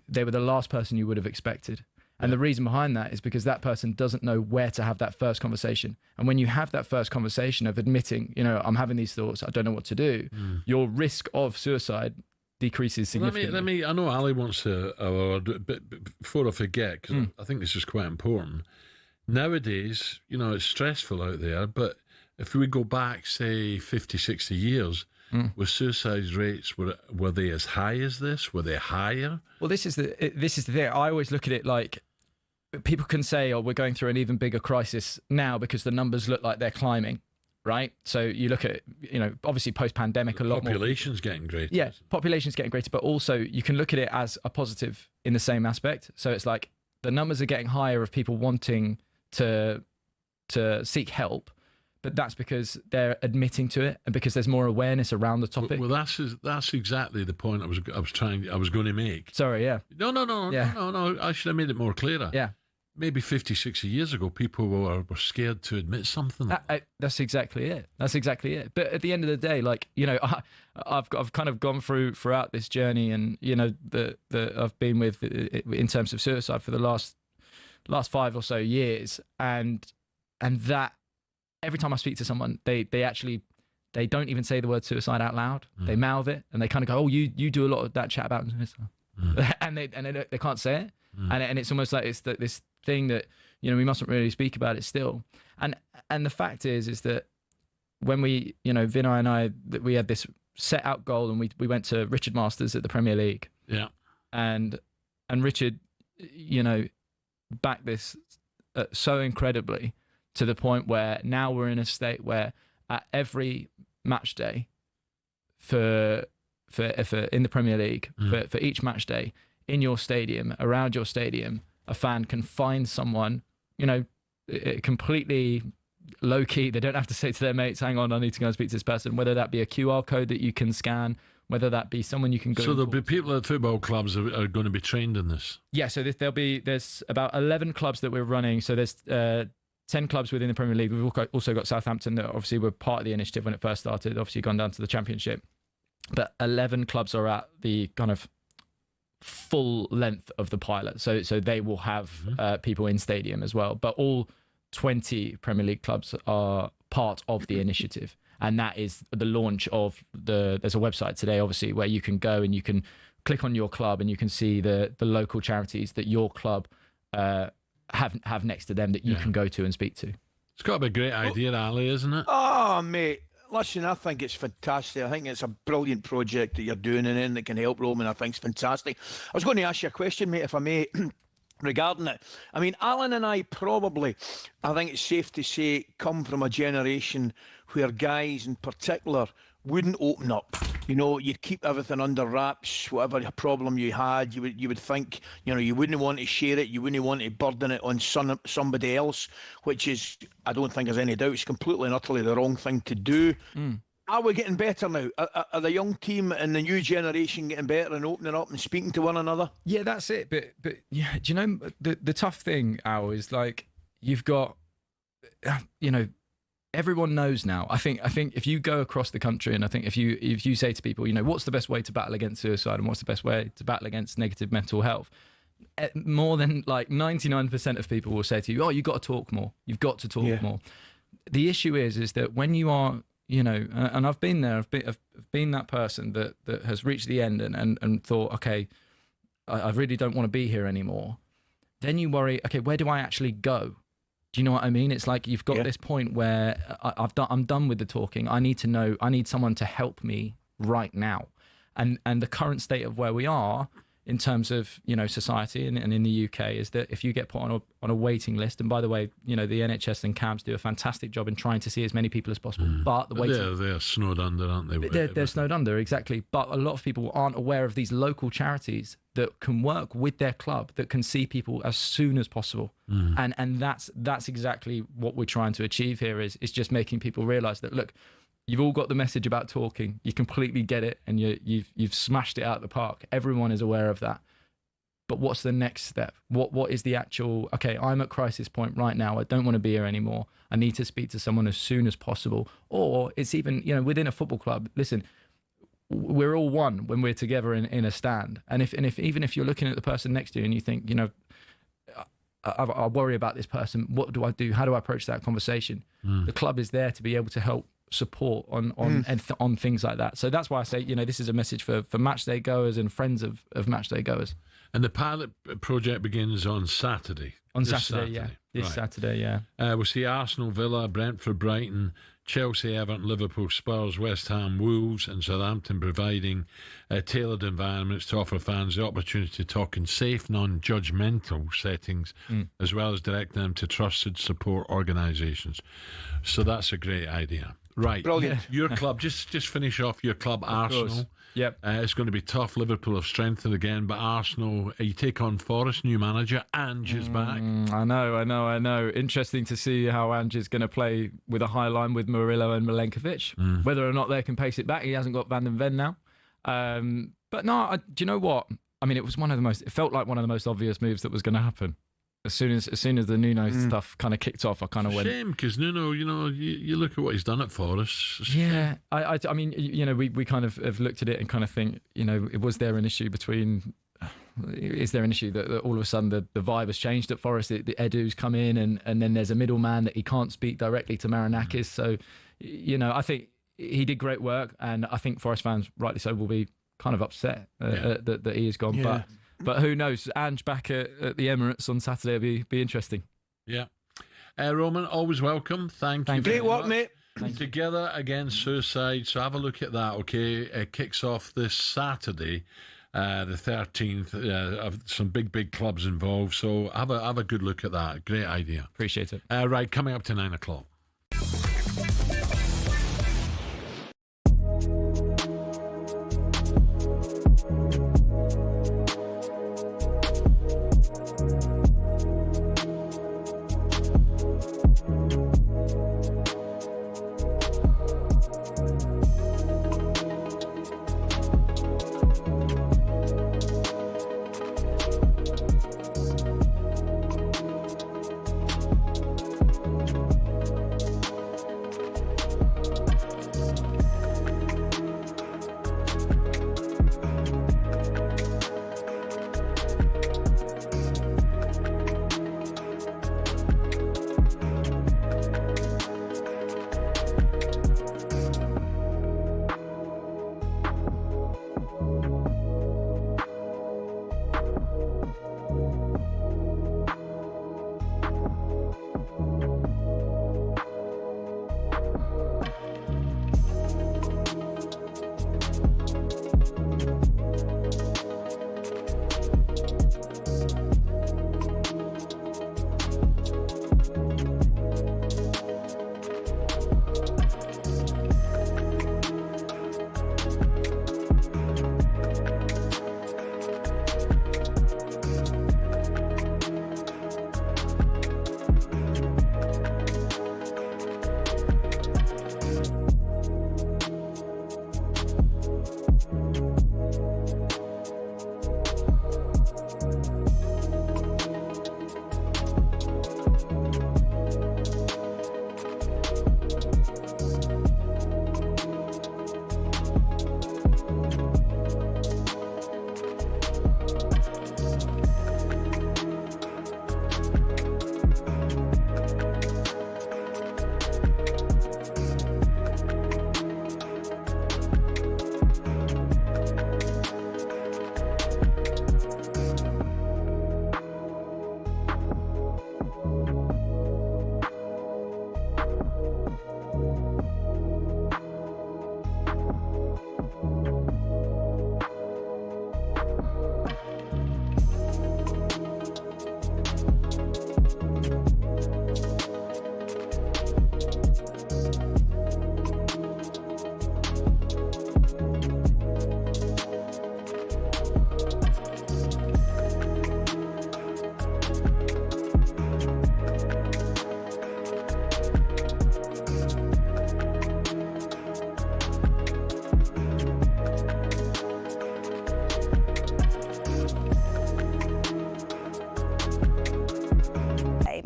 they were the last person you would have expected. And the reason behind that is because that person doesn't know where to have that first conversation. And when you have that first conversation of admitting, I'm having these thoughts, I don't know what to do, your risk of suicide decreases significantly. I know Ali wants to, but before I forget, because I think this is quite important. Nowadays, it's stressful out there, but if we go back, say, 50, 60 years, were suicide rates, were they as high as this? Were they higher? Well, this is the thing. I always look at it like, people can say, we're going through an even bigger crisis now because the numbers look like they're climbing, right? So you look at, obviously post-pandemic, a lot more. Population's getting greater. Yeah, population's getting greater, but also you can look at it as a positive in the same aspect. So it's like the numbers are getting higher of people wanting to seek help, but that's because they're admitting to it and because there's more awareness around the topic. Well, that's exactly the point I was going to make. Sorry, yeah. No. I should have made it more clearer. Yeah. Maybe 50, 60 years ago, people were scared to admit something. That's exactly it. But at the end of the day, I've kind of gone throughout this journey, and that I've been with in terms of suicide for the last 5 or so years, and that every time I speak to someone, they don't even say the word suicide out loud. They mouth it, and they kind of go, "Oh, you do a lot of that chat about suicide," and they can't say it, and it's almost like it's this thing that we mustn't really speak about it still. And the fact is that when we, Vinay and I, that we had this set out goal, and we went to Richard Masters at the Premier League. Yeah, and Richard, backed this so incredibly, to the point where now we're in a state where at every match day for in the Premier League, for each match day in your stadium, around your stadium, a fan can find someone, completely low key. They don't have to say to their mates, "Hang on, I need to go and speak to this person." Whether that be a QR code that you can scan, whether that be someone you can go. So there'll be people at football clubs are going to be trained in this. Yeah. So there's about 11 clubs that we're running. So there's 10 clubs within the Premier League. We've also got Southampton that obviously were part of the initiative when it first started, obviously gone down to the Championship. But 11 clubs are at the kind of full length of the pilot. So they will have people in stadium as well. But all 20 Premier League clubs are part of the initiative. And that is the launch of there's a website today, obviously, where you can go and you can click on your club and you can see the local charities that your club have next to them that you can go to and speak to. It's got to be a great idea, Ali, isn't it? Oh, mate. Listen, I think it's fantastic. I think it's a brilliant project that you're doing and that can help Roman. I think it's fantastic. I was going to ask you a question, mate, if I may, regarding it. I mean, Alan and I probably, I think it's safe to say, come from a generation where guys in particular wouldn't open up. You'd keep everything under wraps. Whatever problem you had, you would think, you wouldn't want to share it. You wouldn't want to burden it on somebody else, which is, I don't think there's any doubt, it's completely and utterly the wrong thing to do. Are we getting better now? Are the young team and the new generation getting better and opening up and speaking to one another? Yeah, that's it. But yeah, do you know the tough thing, Al, is like you've got, everyone knows now. I think if you go across the country, and I think if you say to people, what's the best way to battle against suicide and what's the best way to battle against negative mental health, more than like 99% of people will say to you, "Oh, you've got to talk more. You've got to talk more." The issue is that when you are, and I've been there. I've been that person that has reached the end and thought, okay, I really don't want to be here anymore. Then you worry, okay, where do I actually go? Do you know what I mean? It's like you've got this point where I'm done with the talking. I need to know. I need someone to help me right now. And the current state of where we are in terms of society and in the UK is that if you get put on a waiting list, and by the way, the NHS and CAMS do a fantastic job in trying to see as many people as possible. But the waiting they're snowed under, aren't they? They're snowed under, exactly. But a lot of people aren't aware of these local charities that can work with their club, that can see people as soon as possible. And that's exactly what we're trying to achieve here is just making people realise that, look, you've all got the message about talking. You completely get it, and you've smashed it out of the park. Everyone is aware of that. But what's the next step? What is the actual? Okay, I'm at crisis point right now. I don't want to be here anymore. I need to speak to someone as soon as possible. Or it's even within a football club. Listen, we're all one when we're together in a stand. And if even if you're looking at the person next to you and you think, I worry about this person. What do I do? How do I approach that conversation? The club is there to be able to help support on things like that. So that's why I say, this is a message for matchday goers and friends of matchday goers. And the pilot project begins on Saturday. This Saturday, yeah. We'll see Arsenal, Villa, Brentford, Brighton, Chelsea, Everton, Liverpool, Spurs, West Ham, Wolves and Southampton, providing tailored environments to offer fans the opportunity to talk in safe, non-judgmental settings, as well as directing them to trusted support organisations. So that's a great idea. Right. Brilliant. Your club, just finish off your club, Arsenal. Yep. It's going to be tough. Liverpool have strengthened again, but Arsenal, you take on Forest, new manager. Ange is back. I know. Interesting to see how Ange is going to play with a high line with Murillo and Milenkovic. Whether or not they can pace it back. He hasn't got Van den Ven now. But no, do you know what? I mean, it felt like one of the most obvious moves that was going to happen. As soon as the Nuno stuff kind of kicked off, I kind of went. Shame, because Nuno, you look at what he's done at Forest. Yeah, I mean, we kind of have looked at it and kind of think, was there an issue is there an issue that all of a sudden the vibe has changed at Forest? The Edu's come in and then there's a middleman that he can't speak directly to Marinakis. So, I think he did great work, and I think Forest fans, rightly so, will be kind of upset that he is gone. Yeah. But who knows? Ange back at the Emirates on Saturday will be interesting. Yeah. Roman, always welcome. Thank you. Great work, mate. Together Against Suicide. So have a look at that, okay? It kicks off this Saturday, the 13th. Of some big clubs involved. So have a good look at that. Great idea. Appreciate it. Right, coming up to 9 o'clock.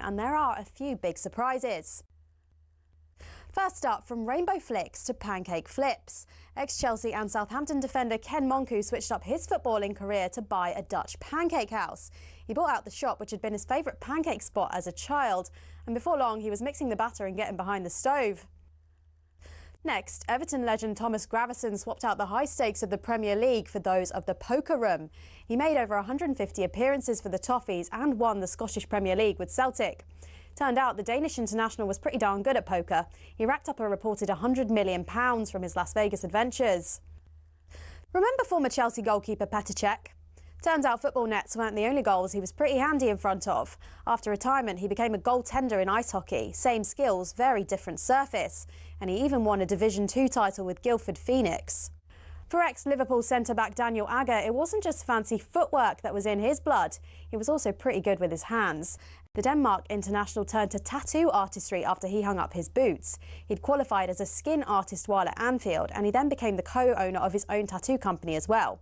And there are a few big surprises. First up, from rainbow flicks to pancake flips. Ex-Chelsea and Southampton defender Ken Monku switched up his footballing career to buy a Dutch pancake house. He bought out the shop, which had been his favourite pancake spot as a child, and before long he was mixing the batter and getting behind the stove. Next, Everton legend Thomas Gravesen swapped out the high stakes of the Premier League for those of the poker room. He made over 150 appearances for the Toffees and won the Scottish Premier League with Celtic. Turned out the Danish international was pretty darn good at poker. He racked up a reported £100 million from his Las Vegas adventures. Remember former Chelsea goalkeeper Petr Cech? Turns out football nets weren't the only goals he was pretty handy in front of. After retirement, he became a goaltender in ice hockey. Same skills, very different surface. And he even won a Division 2 title with Guildford Phoenix. For ex-Liverpool centre-back Daniel Agger, it wasn't just fancy footwork that was in his blood. He was also pretty good with his hands. The Denmark international turned to tattoo artistry after he hung up his boots. He'd qualified as a skin artist while at Anfield, and he then became the co-owner of his own tattoo company as well.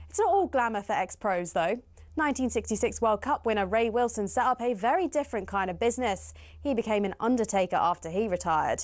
It's not all glamour for ex-pros, though. 1966 World Cup winner Ray Wilson set up a very different kind of business. He became an undertaker after he retired.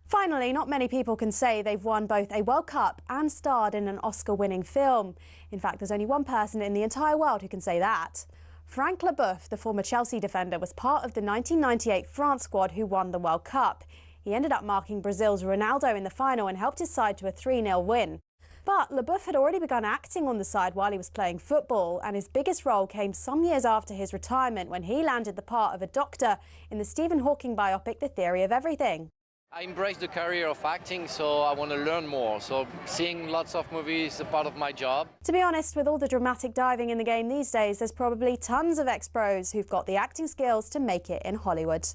Finally, not many people can say they've won both a World Cup and starred in an Oscar-winning film. In fact, there's only one person in the entire world who can say that. Frank Leboeuf, the former Chelsea defender, was part of the 1998 France squad who won the World Cup. He ended up marking Brazil's Ronaldo in the final and helped his side to a 3-0 win. But Leboeuf had already begun acting on the side while he was playing football, and his biggest role came some years after his retirement when he landed the part of a doctor in the Stephen Hawking biopic The Theory of Everything. I embrace the career of acting, so I want to learn more. So seeing lots of movies is a part of my job. To be honest, with all the dramatic diving in the game these days, there's probably tons of ex-pros who've got the acting skills to make it in Hollywood.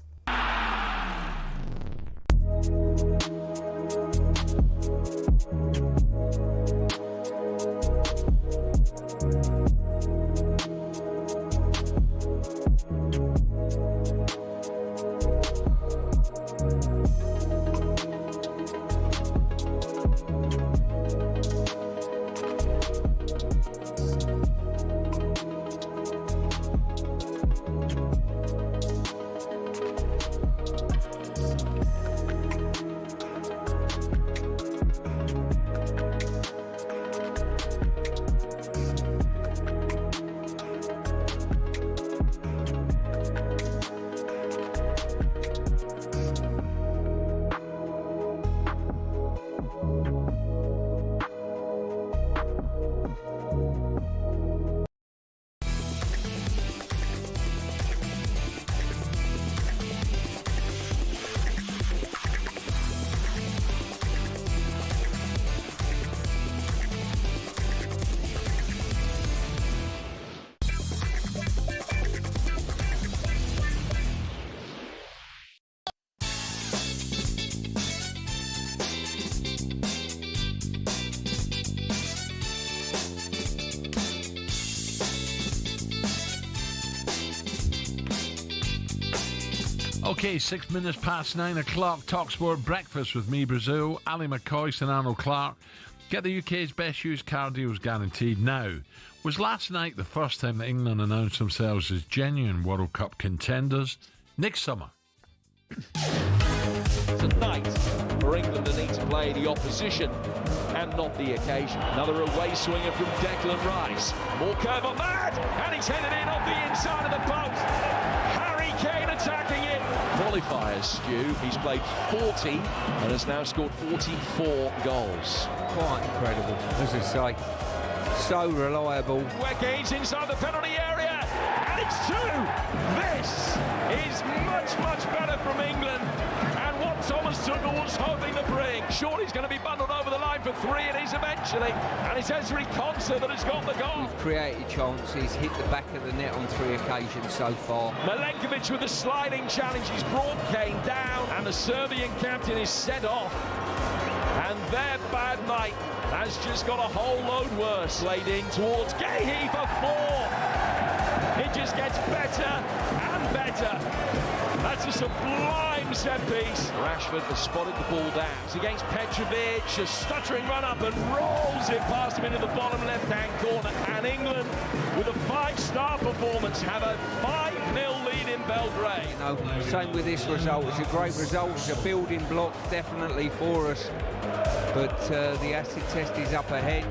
Okay, 6 minutes past 9 o'clock. talkSPORT breakfast with me, Brazil, Ally McCoist and Arnold Clark. Get the UK's best used car deals guaranteed now. Was last night the first time that England announced themselves as genuine World Cup contenders? Next summer. Tonight, for England, they need to play the opposition and not the occasion. Another away swinger from Declan Rice. More curve on that, and he's headed in off the inside of the post. Harry Kane attacking it. Qualifiers, Stu. He's played 40 and has now scored 44 goals. Quite incredible, as I say. So reliable. Where Kane's inside the penalty area, and it's two. This is much, much better from England. And what Thomas Tuchel was hoping to bring. Surely he's going to be bundled over the line for three, and he's eventually. And it's Ezri Konsa that has got the goal. We've created chances, hit the back of the net on 3 occasions so far. Milenkovic with a sliding challenge. He's brought Kane down, and the Serbian captain is set off. And their bad night has just got a whole load worse. Laid in towards Gahey for 4. It just gets better and better. That's a sublime from set piece. Rashford has spotted the ball down. It's against Petrovic, a stuttering run up and rolls it past him into the bottom left-hand corner. And England, with a 5-star performance, have a 5-0 lead in Belgrade. You know, same with this result. It's a great result. It's a building block, definitely for us. But the acid test is up ahead.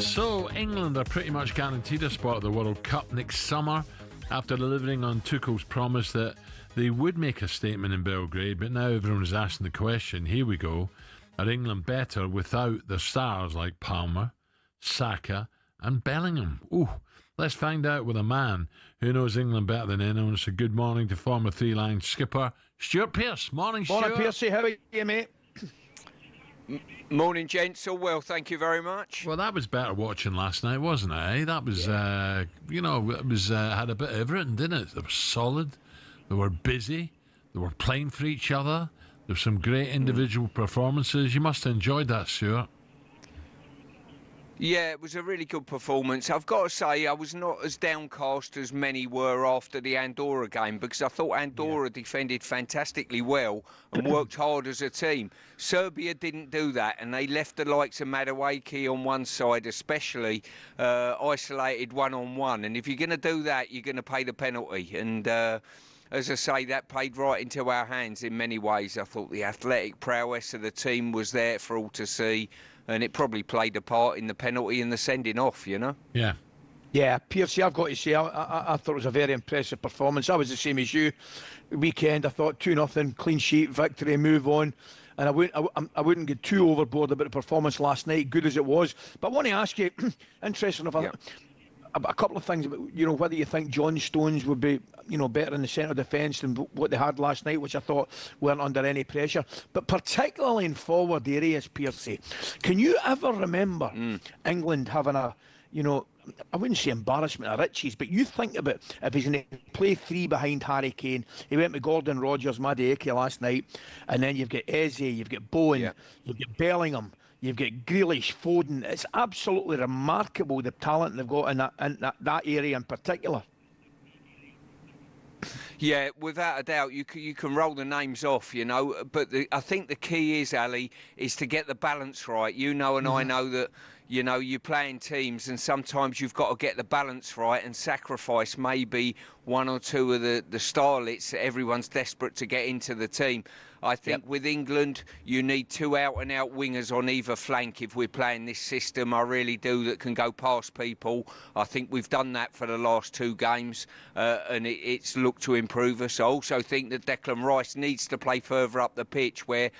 So England are pretty much guaranteed a spot at the World Cup next summer after delivering on Tuchel's promise that they would make a statement in Belgrade. But now everyone is asking the question, here we go, are England better without the stars like Palmer, Saka and Bellingham? Ooh, let's find out with a man who knows England better than anyone. So good morning to former three-line skipper Stuart Pearce. Morning, Stuart. Morning, Piercy. How are you, mate? Morning, gents. All well, thank you very much. Well, that was better watching last night, wasn't it? Eh? That was, you know, it was had a bit of everything, didn't it? They were solid, they were busy, they were playing for each other. There were some great individual performances. You must have enjoyed that, Stuart. Yeah, it was a really good performance. I've got to say, I was not as downcast as many were after the Andorra game, because I thought Andorra defended fantastically well and worked hard as a team. Serbia didn't do that, and they left the likes of Madueke on one side, especially isolated one-on-one. And if you're going to do that, you're going to pay the penalty. And as I say, that played right into our hands in many ways. I thought the athletic prowess of the team was there for all to see. And it probably played a part in the penalty and the sending off, you know? Yeah. Yeah, Piercy, I've got to say, I thought it was a very impressive performance. I was the same as you. Weekend, I thought 2-0, clean sheet, victory, move on. And I wouldn't get too overboard about the performance last night, good as it was. But I want to ask you, interesting, a couple of things about, you know, whether you think John Stones would be, you know, better in the centre defence than what they had last night, which I thought weren't under any pressure. But particularly in forward areas, Piercy, can you ever remember England having a, you know, I wouldn't say embarrassment of riches, but you think about if he's going to play three behind Harry Kane. He went with Gordon, Rodgers, Madueke last night, and then you've got Eze, you've got Bowen, you've got Bellingham. You've got Grealish, Foden. It's absolutely remarkable the talent they've got in that area in particular. Yeah, without a doubt, you can roll the names off, you know. But I think the key is, Ali, is to get the balance right. You know, and I know that, you know, you play in teams, and sometimes you've got to get the balance right and sacrifice maybe one or two of the starlets that everyone's desperate to get into the team. I think with England, you need two out-and-out wingers on either flank if we're playing this system. I really do, that can go past people. I think we've done that for the last two games, and it's looked to improve us. I also think that Declan Rice needs to play further up the pitch where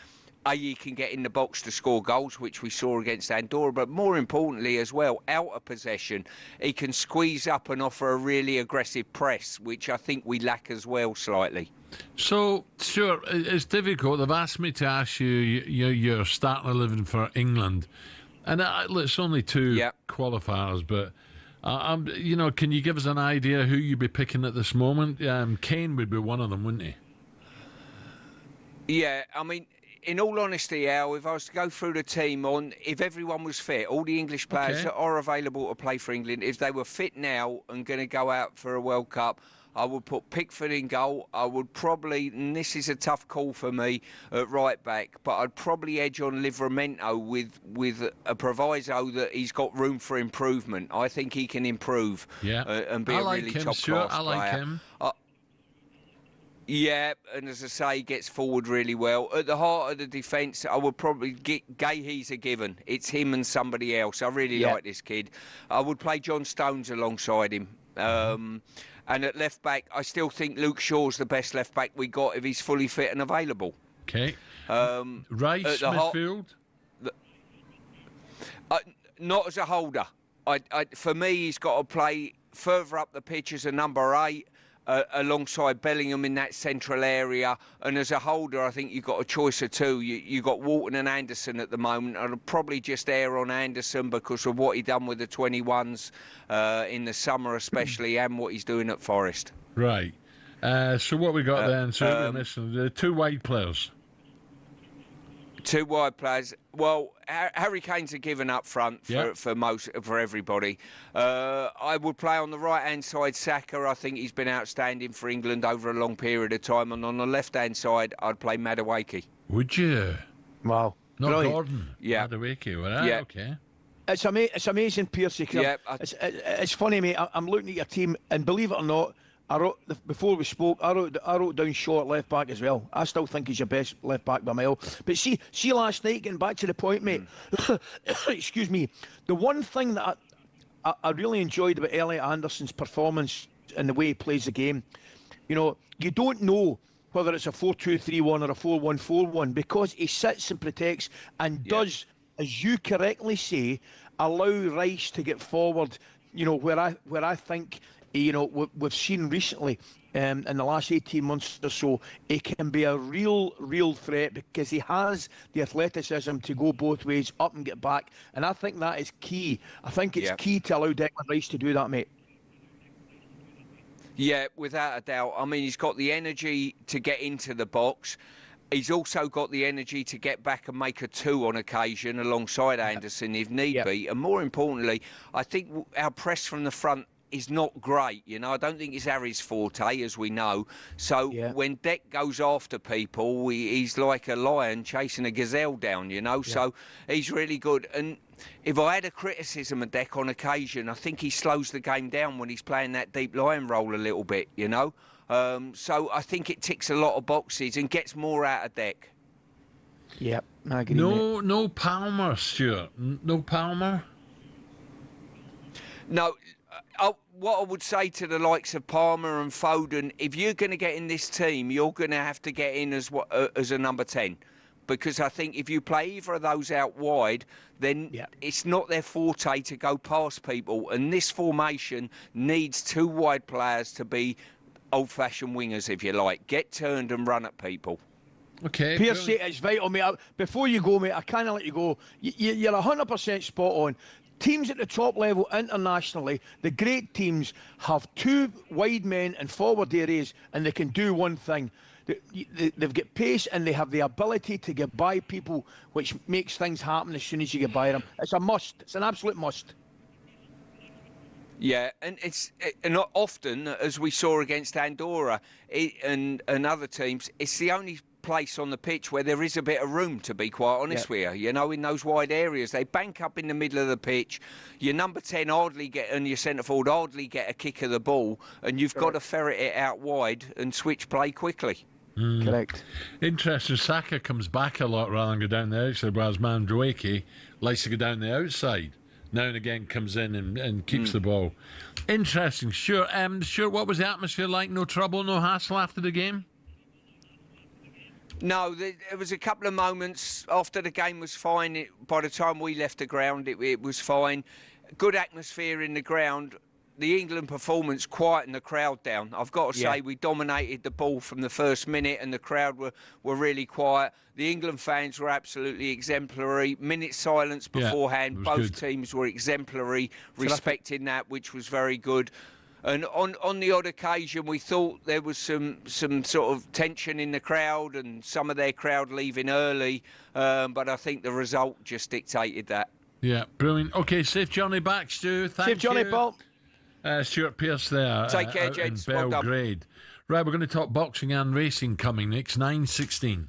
he can get in the box to score goals, which we saw against Andorra, but more importantly as well, out of possession, he can squeeze up and offer a really aggressive press, which I think we lack as well slightly. So, Stuart, it's difficult. They've asked me to ask you, you're starting 11 for England, and it's only two qualifiers, but you know, can you give us an idea who you'd be picking at this moment? Kane would be one of them, wouldn't he? Yeah, I mean, in all honesty, Al, if I was to go through the team if everyone was fit, all the English players that are available to play for England, if they were fit now and going to go out for a World Cup, I would put Pickford in goal. I would probably, and this is a tough call for me, at right back, but I'd probably edge on Livramento with a proviso that he's got room for improvement. I think he can improve and be a really top-class player. I like him. Yeah, and as I say, he gets forward really well. At the heart of the defence, I would probably get Gahey's a given. It's him and somebody else. I really like this kid. I would play John Stones alongside him. And at left back, I still think Luke Shaw's the best left back we got if he's fully fit and available. Okay. Rice, midfield? Not as a holder. For me, he's got to play further up the pitch as a number 8. Alongside Bellingham in that central area, and as a holder, I think you've got a choice of two. You've got Walton and Anderson at the moment. I'd probably just err on Anderson because of what he done with the 21s in the summer, especially, and what he's doing at Forest. Right. So what we got then? So we're missing the two wide players. Two wide players. Well, Harry Kane's a given up front for everybody. I would play on the right-hand side Saka. I think he's been outstanding for England over a long period of time. And on the left-hand side, I'd play Madueke. Would you? Wow. Not Brilliant. Gordon. Yeah. Madueke. Well, Yeah. Okay. It's amazing, Piercy. Yeah, it's funny, mate. I'm looking at your team, and believe it or not, before we spoke, I wrote down Shaw at left back as well. I still think he's your best left back by a mile. But see last night, getting back to the point, mate. Excuse me. The one thing that I really enjoyed about Elliot Anderson's performance and the way he plays the game, you don't know whether it's a 4-2-3-1 or a 4-1-4-1 because he sits and protects and does, as you correctly say, allow Rice to get forward. Where I think. We've seen recently in the last 18 months or so, he can be a real threat because he has the athleticism to go both ways, up and get back. And I think that is key. I think it's key to allow Declan Rice to do that, mate. Yeah, without a doubt. I mean, he's got the energy to get into the box. He's also got the energy to get back and make a 2 on occasion alongside Anderson if need be. And more importantly, I think our press from the front is not great. I don't think it's Harry's forte, as we know. So when Dec goes after people, he's like a lion chasing a gazelle down, So he's really good. And if I had a criticism of Dec on occasion, I think he slows the game down when he's playing that deep lion role a little bit, So I think it ticks a lot of boxes and gets more out of Dec. Yep, I agree. No Palmer, Stuart. No Palmer? No. What I would say to the likes of Palmer and Foden, if you're going to get in this team, you're going to have to get in as a number 10. Because I think if you play either of those out wide, then it's not their forte to go past people. And this formation needs 2 wide players to be old-fashioned wingers, if you like. Get turned and run at people. Okay. Piercy, it's vital, mate. Before you go, mate, I can't let you go. You're 100% spot on. Teams at the top level internationally, the great teams have 2 wide men and forward areas, and they can do one thing. They've got pace and they have the ability to get by people, which makes things happen as soon as you get by them. It's a must. It's an absolute must. Yeah, and it's not often, as we saw against Andorra and other teams, it's the only place on the pitch where there is a bit of room, to be quite honest with you. In those wide areas, they bank up in the middle of the pitch. Your number 10 and your centre forward hardly get a kick of the ball, and you've got to ferret it out wide and switch play quickly. Correct. Interesting. Saka comes back a lot rather than go down the outside, whereas Madueke likes to go down the outside. Now and again comes in and keeps the ball. Interesting. Sure. What was the atmosphere like? No trouble, no hassle after the game? No, there was a couple of moments after the game was fine. By the time we left the ground, it was fine. Good atmosphere in the ground. The England performance quietened the crowd down. I've got to say, we dominated the ball from the first minute and the crowd were really quiet. The England fans were absolutely exemplary. Minute silence beforehand. Both teams were exemplary, respecting that, which was very good. And on the odd occasion, we thought there was some sort of tension in the crowd and some of their crowd leaving early. But I think the result just dictated that. Yeah, brilliant. Okay, safe journey back, Stu. Thank you. Safe journey, Paul. Stuart Pearce there. Take care, gents. In Belgrade. Right, we're going to talk boxing and racing coming next, 9:16.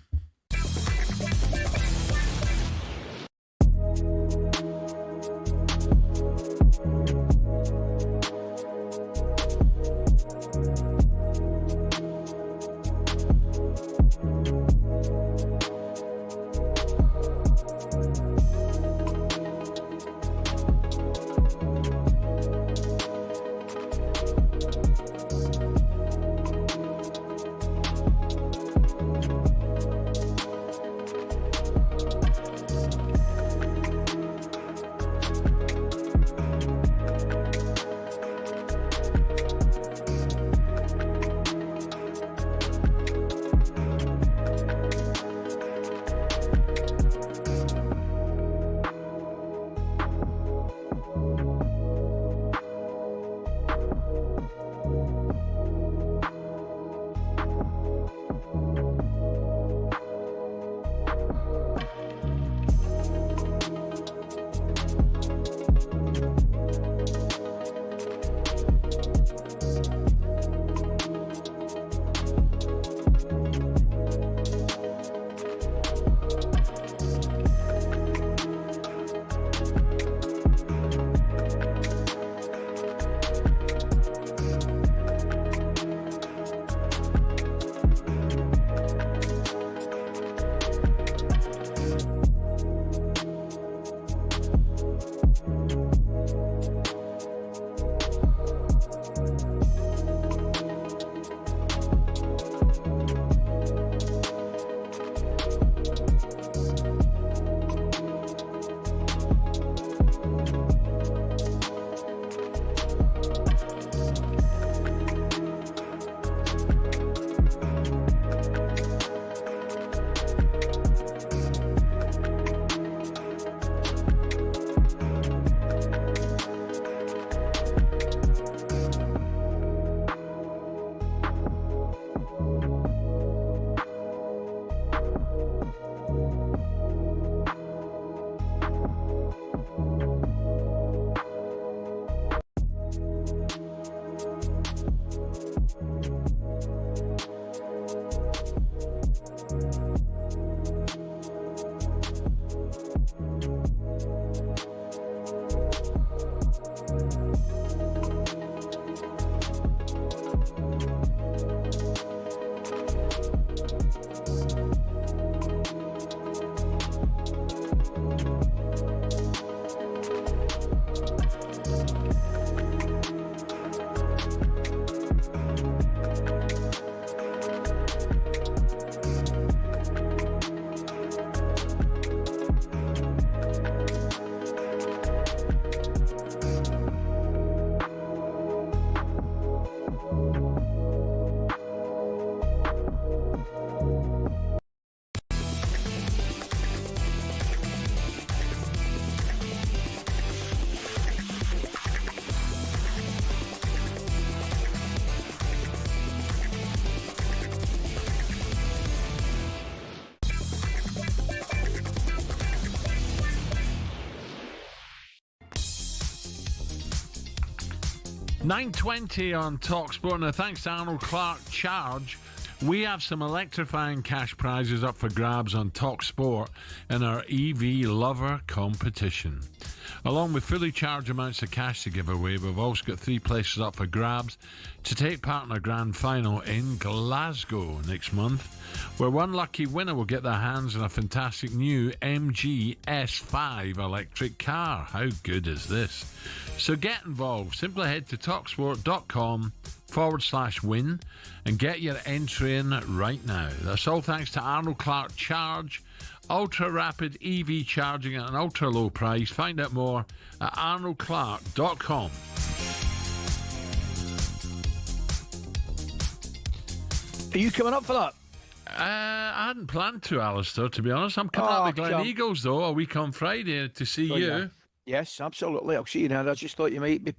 9:20 on talkSPORT. Now, thanks to Arnold Clark Charge, we have some electrifying cash prizes up for grabs on talkSPORT in our EV Lover competition. Along with fully charged amounts of cash to give away, we've also got 3 places up for grabs to take part in our grand final in Glasgow next month, where one lucky winner will get their hands on a fantastic new MG S5 electric car. How good is this? So get involved. Simply head to talksport.com/win and get your entry in right now. That's all thanks to Arnold Clark Charge, ultra rapid EV charging at an ultra low price. Find out more at arnoldclark.com. Are you coming up for that? I hadn't planned to, Alistair, to be honest. I'm coming up to Glen Eagles, though, a week on Friday to see you. Yeah. Yes, absolutely. I'll see you now. I just thought you might be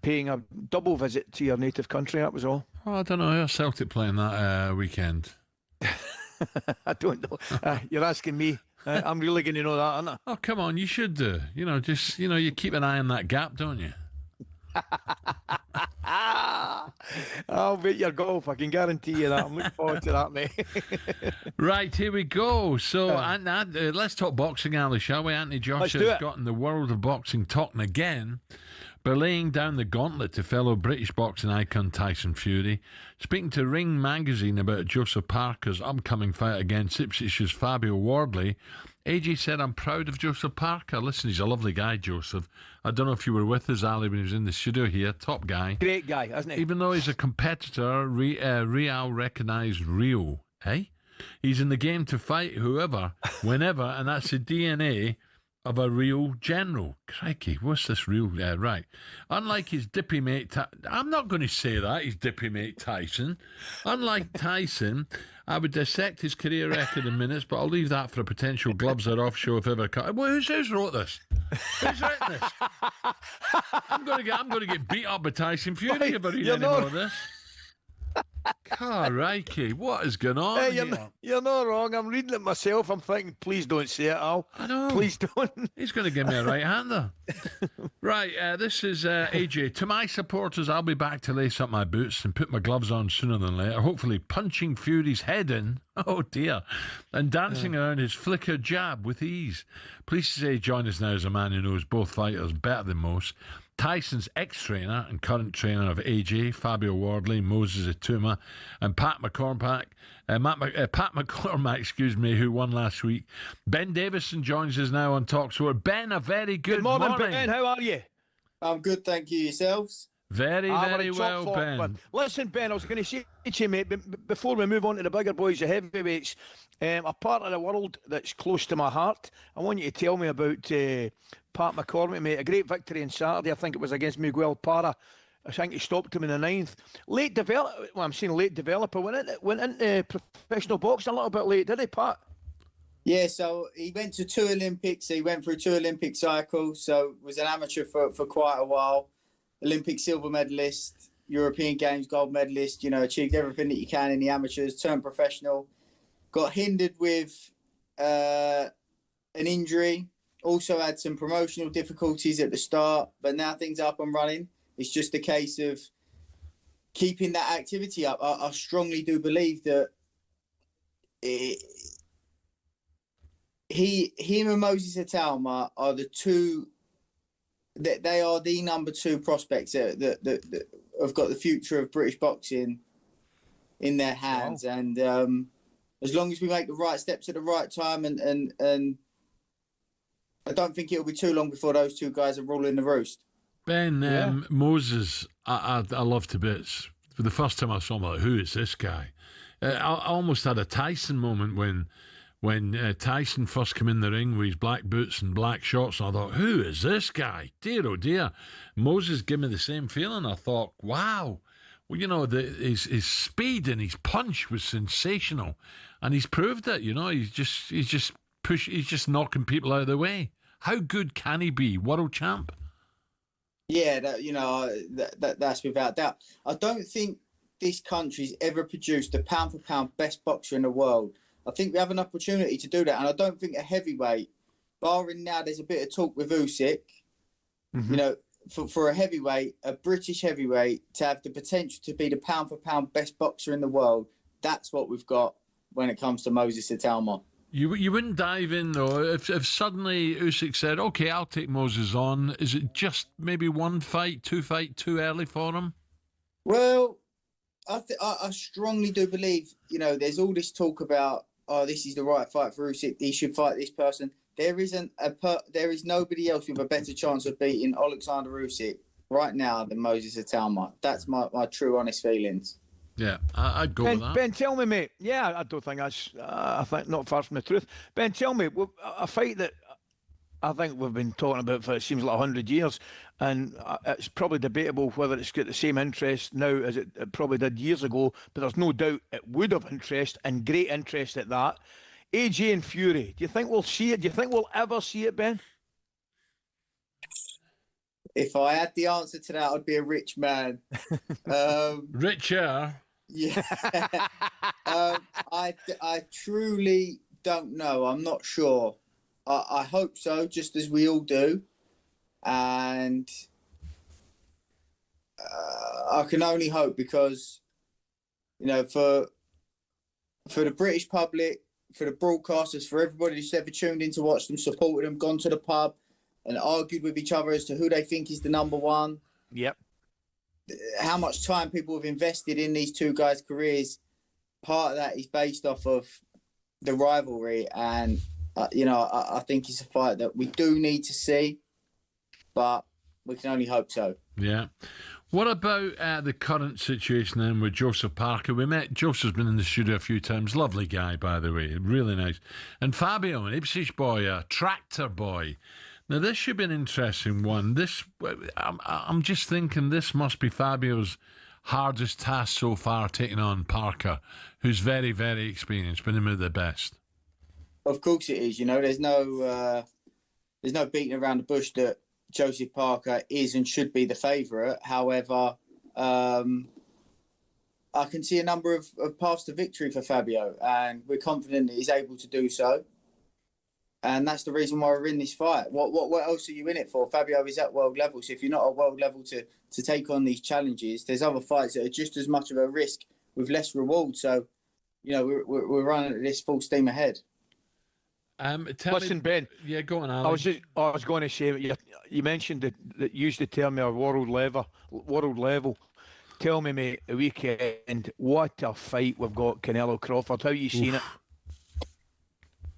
paying a double visit to your native country, that was all. Oh, I don't know. How's Celtic playing that weekend? I don't know. You're asking me. I'm really going to know that, aren't I? Oh, come on. You should do. You keep an eye on that gap, don't you? I'll bet your golf. I can guarantee you that. I'm looking forward to that, mate. Right, here we go. So, let's talk boxing, Ali, shall we? Anthony Joshua has gotten the world of boxing talking again by laying down the gauntlet to fellow British boxing icon Tyson Fury. Speaking to Ring magazine about Joseph Parker's upcoming fight against Ipswich's Fabio Wardley, AJ said, "I'm proud of Joseph Parker." Listen, he's a lovely guy, Joseph. I don't know if you were with us, Ali, when he was in the studio here. Top guy. Great guy, isn't he? Even though he's a competitor, Real recognised Rio. Eh? He's in the game to fight whoever, whenever, and that's the DNA of a real general. Crikey, what's this real? Right. Unlike his dippy mate, I'm not going to say that, his dippy mate Tyson. Unlike Tyson, I would dissect his career record in minutes, but I'll leave that for a potential gloves are off show if ever. Well, who's wrote this? Who's written this? I'm going to get beat up by Tyson Fury if I read any more of this. Crikey, what is going on here? You're not wrong. I'm reading it myself. I'm thinking, please don't say it, Al. I know. Please don't. He's going to give me a right-hander. Right, this is AJ. To my supporters, I'll be back to lace up my boots and put my gloves on sooner than later, hopefully punching Fury's head in, oh dear, and dancing around his flicker jab with ease. Please say join us now as a man who knows both fighters better than most. Tyson's ex-trainer and current trainer of AJ, Fabio Wardley, Moses Atuma, and Pat McCormack, who won last week. Ben Davison joins us now on talkSPORT. Ben, a very good morning. Ben. How are you? I'm good, thank you. Yourselves? Very well, Ben. Listen, Ben, I was going to say to you, mate, before we move on to the bigger boys, the heavyweights, a part of the world that's close to my heart, I want you to tell me about Pat McCormack, mate. A great victory on Saturday. I think it was against Miguel Parra. I think he stopped him in the 9th. Late developer. Well, I'm saying late developer. Went into professional boxing a little bit late, did he, Pat? Yeah, so he went to 2 Olympics. He went through 2 Olympic cycles. So was an amateur for quite a while. Olympic silver medalist, European Games gold medalist. Achieved everything that you can in the amateurs. Turned professional. Got hindered with an injury. Also had some promotional difficulties at the start, but now things are up and running. It's just a case of keeping that activity up. I strongly do believe that him and Moses Atuma are the two, that they are the number 2 prospects that have got the future of British boxing in their hands. Wow. And as long as we make the right steps at the right time and I don't think it'll be too long before those 2 guys are ruling the roost. Ben, Moses, I love to bits. For the first time I saw him, I'm like, who is this guy? I almost had a Tyson moment when Tyson first came in the ring with his black boots and black shorts, and I thought, who is this guy? Dear, oh dear. Moses gave me the same feeling. I thought, wow. Well, his speed and his punch was sensational, and he's proved it. He's just knocking people out of the way. How good can he be? World champ? Yeah, that's without doubt. I don't think this country's ever produced a pound-for-pound best boxer in the world. I think we have an opportunity to do that, and I don't think a heavyweight, barring now there's a bit of talk with Usyk, for a heavyweight, a British heavyweight, to have the potential to be the pound-for-pound best boxer in the world, that's what we've got when it comes to Moses Atalma. You wouldn't dive in, though, if suddenly Usyk said, OK, I'll take Moses on. Is it just maybe one fight, two too early for him? Well, I strongly do believe, there's all this talk about, this is the right fight for Usyk, he should fight this person. There is nobody else with a better chance of beating Alexander Usyk right now than Moses Atalma. That's my true, honest feelings. Yeah, I'd go with that. Ben, tell me, mate. Yeah, I don't think that's. I think not far from the truth. Ben, tell me a fight that I think we've been talking about for it seems like 100 years, and it's probably debatable whether it's got the same interest now as it probably did years ago. But there's no doubt it would have interest, and great interest at that. AJ and Fury. Do you think we'll see it? Do you think we'll ever see it, Ben? If I had the answer to that, I'd be a rich man. Richer? Yeah. I truly don't know. I'm not sure. I hope so, just as we all do. And I can only hope because, for the British public, for the broadcasters, for everybody who's ever tuned in to watch them, supported them, gone to the pub and argued with each other as to who they think is the number one. Yep. How much time people have invested in these two guys' careers, part of that is based off of the rivalry. And, I think it's a fight that we do need to see, but we can only hope so. Yeah. What about the current situation then with Joseph Parker? We met, Joseph's been in the studio a few times. Lovely guy, by the way. Really nice. And Fabio, an Ipswich boy, a tractor boy. Now, this should be an interesting one. I'm just thinking this must be Fabio's hardest task so far, taking on Parker, who's very, very experienced, been him at the best. Of course it is. There's no beating around the bush that Joseph Parker is and should be the favourite. However, I can see a number of paths to victory for Fabio, and we're confident that he's able to do so. And that's the reason why we're in this fight. What else are you in it for? Fabio is at world level, so if you're not at world level to take on these challenges, there's other fights that are just as much of a risk with less reward. So, we're running this full steam ahead. Listen, Ben. Yeah, go on, Alan. I was going to say, you mentioned that you used to tell me a world level. Tell me, mate, the weekend, what a fight we've got, Canelo Crawford. How you seen it?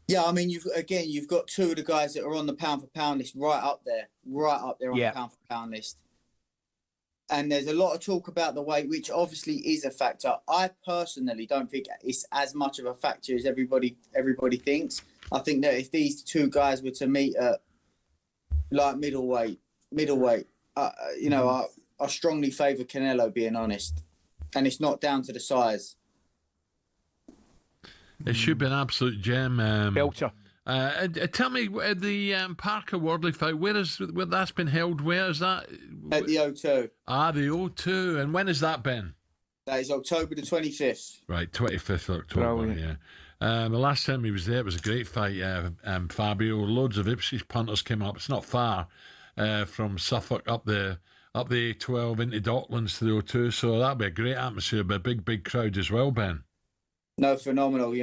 Yeah, I mean, you've got two of the guys that are on the pound for pound list right up there on the pound for pound list. And there's a lot of talk about the weight, which obviously is a factor. I personally don't think it's as much of a factor as everybody thinks. I think that if these two guys were to meet at like middleweight, I strongly favour Canelo, being honest. And it's not down to the size. It should be an absolute gem. Belter. Tell me, the Parker Wardley fight, where that's been held? Where is that? At the O2. Ah, the O2. And when has that been? That is October the 25th. Right, 25th October, Brilliant. Yeah. The last time he was there, it was a great fight. Fabio, loads of Ipswich punters came up. It's not far from Suffolk up the A12 into Docklands to the O2, so that'll be a great atmosphere, but a big crowd as well, Ben. No, phenomenal.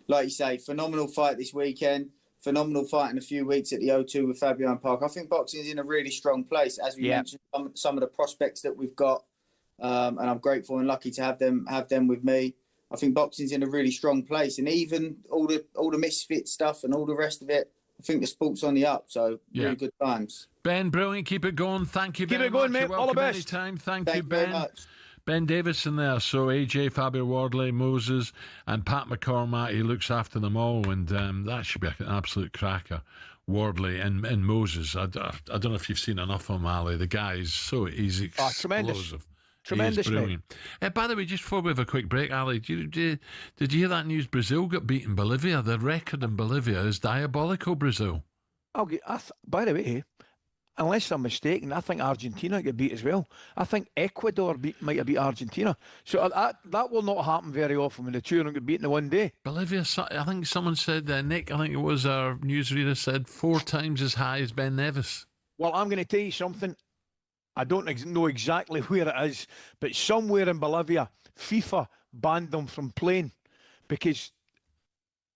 Like you say, phenomenal fight this weekend. Phenomenal fight in a few weeks at the O2 with Fabio and Parker. I think boxing's in a really strong place, as we mentioned. Some of the prospects that we've got, and I'm grateful and lucky to have them with me. I think boxing's in a really strong place, and even all the misfit stuff and all the rest of it, I think the sport's on the up. So really good times. Ben, brilliant. Keep it going. Thank you very much. Keep it going, mate. All the best. Anytime. Thank you, Thank you Ben. very much. Ben Davison there. So AJ, Fabio Wardley, Moses, and Pat McCormack. He looks after them all, and that should be an absolute cracker. Wardley and Moses. I don't know if you've seen enough of him, Ali. The guy is so easy. Tremendous. Tremendous, brilliant. By the way, just before we have a quick break, Ali, did you hear that news? Brazil got beaten Bolivia. The record in Bolivia is diabolical. Brazil. By the way, unless I'm mistaken, I think Argentina get beat as well. I think Ecuador might have beat Argentina. So that will not happen very often when the two of them get beaten in one day. Bolivia, I think someone said, Nick, I think it was our newsreader, said 4 times as high as Ben Nevis. Well, I'm going to tell you something. I don't know exactly where it is, but somewhere in Bolivia, FIFA banned them from playing because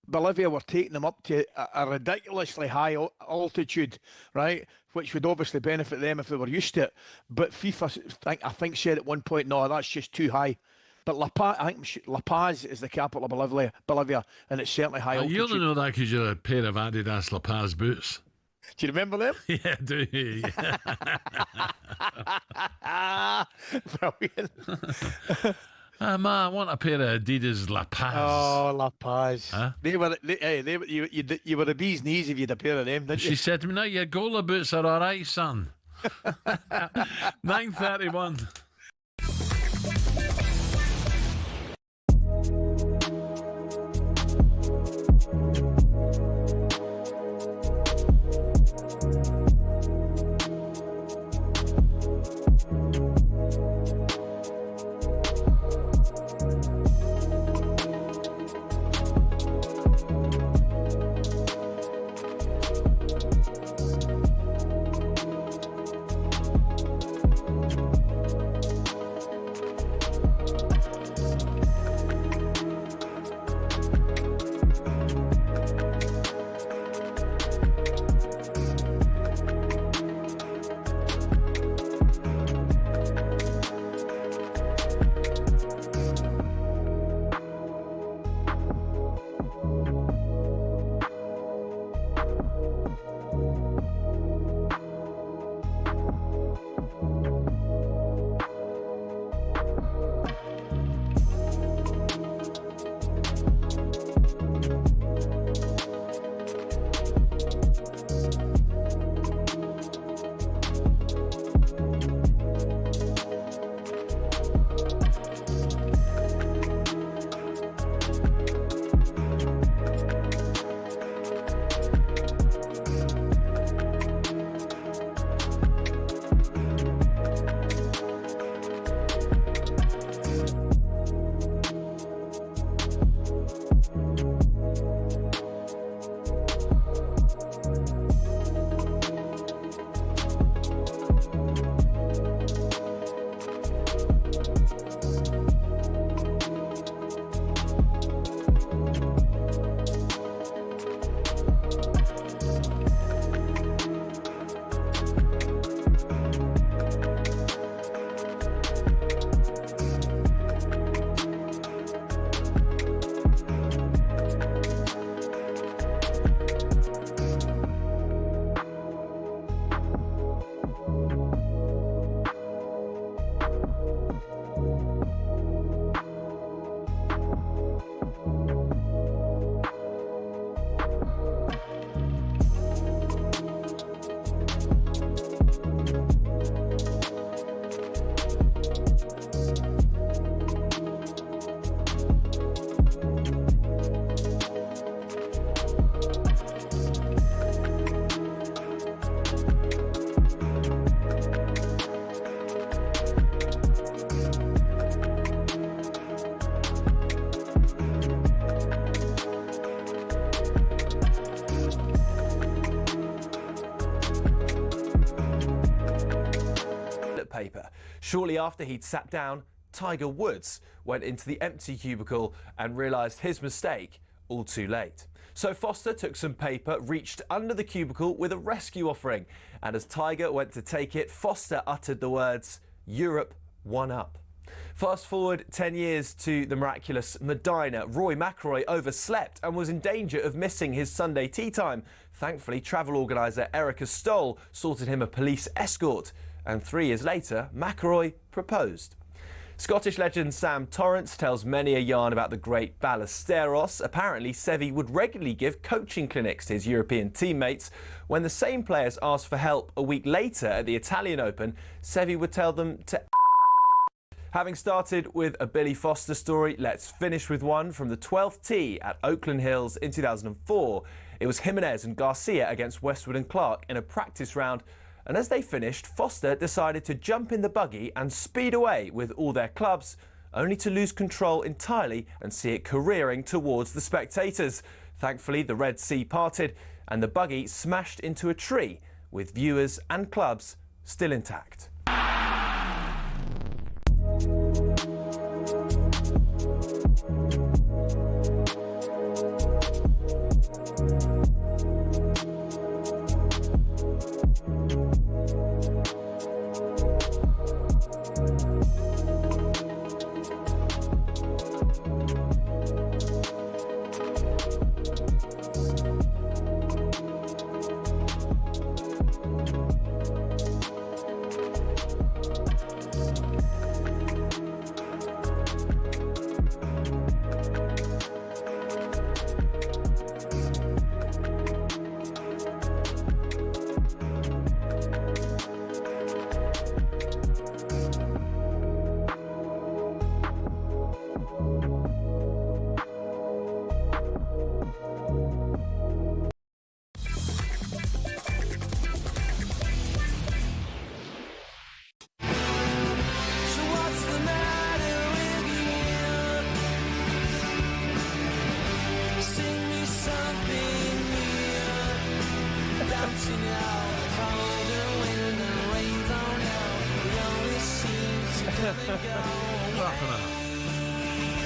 Bolivia were taking them up to a ridiculously high altitude, right? Which would obviously benefit them if they were used to it. But FIFA, I think said at one point, no, that's just too high. But I think La Paz is the capital of Bolivia, and it's certainly high altitude. You only know that because you're a pair of Adidas La Paz boots. Do you remember them? Yeah, do you? Brilliant. Man, I want a pair of Adidas La Paz. Oh, La Paz. Huh? You were the bee's knees if you had a pair of them, didn't you? She said to me, no, your goalie boots are all right, son. 9:31. Paper. Shortly after he'd sat down, Tiger Woods went into the empty cubicle and realised his mistake all too late. So Foster took some paper, reached under the cubicle with a rescue offering, and as Tiger went to take it, Foster uttered the words, "Europe, one up." Fast forward 10 years to the miraculous Medina. Roy McIlroy overslept and was in danger of missing his Sunday tea time. Thankfully, travel organiser Erica Stoll sorted him a police escort. And 3 years later, McIlroy proposed. Scottish legend Sam Torrance tells many a yarn about the great Ballesteros. Apparently, Seve would regularly give coaching clinics to his European teammates. When the same players asked for help a week later at the Italian Open, Seve would tell them to Having started with a Billy Foster story, let's finish with one from the 12th tee at Oakland Hills in 2004. It was Jimenez and Garcia against Westwood and Clark in a practice round. And as they finished, Foster decided to jump in the buggy and speed away with all their clubs, only to lose control entirely and see it careering towards the spectators. Thankfully, the Red Sea parted and the buggy smashed into a tree, with viewers and clubs still intact.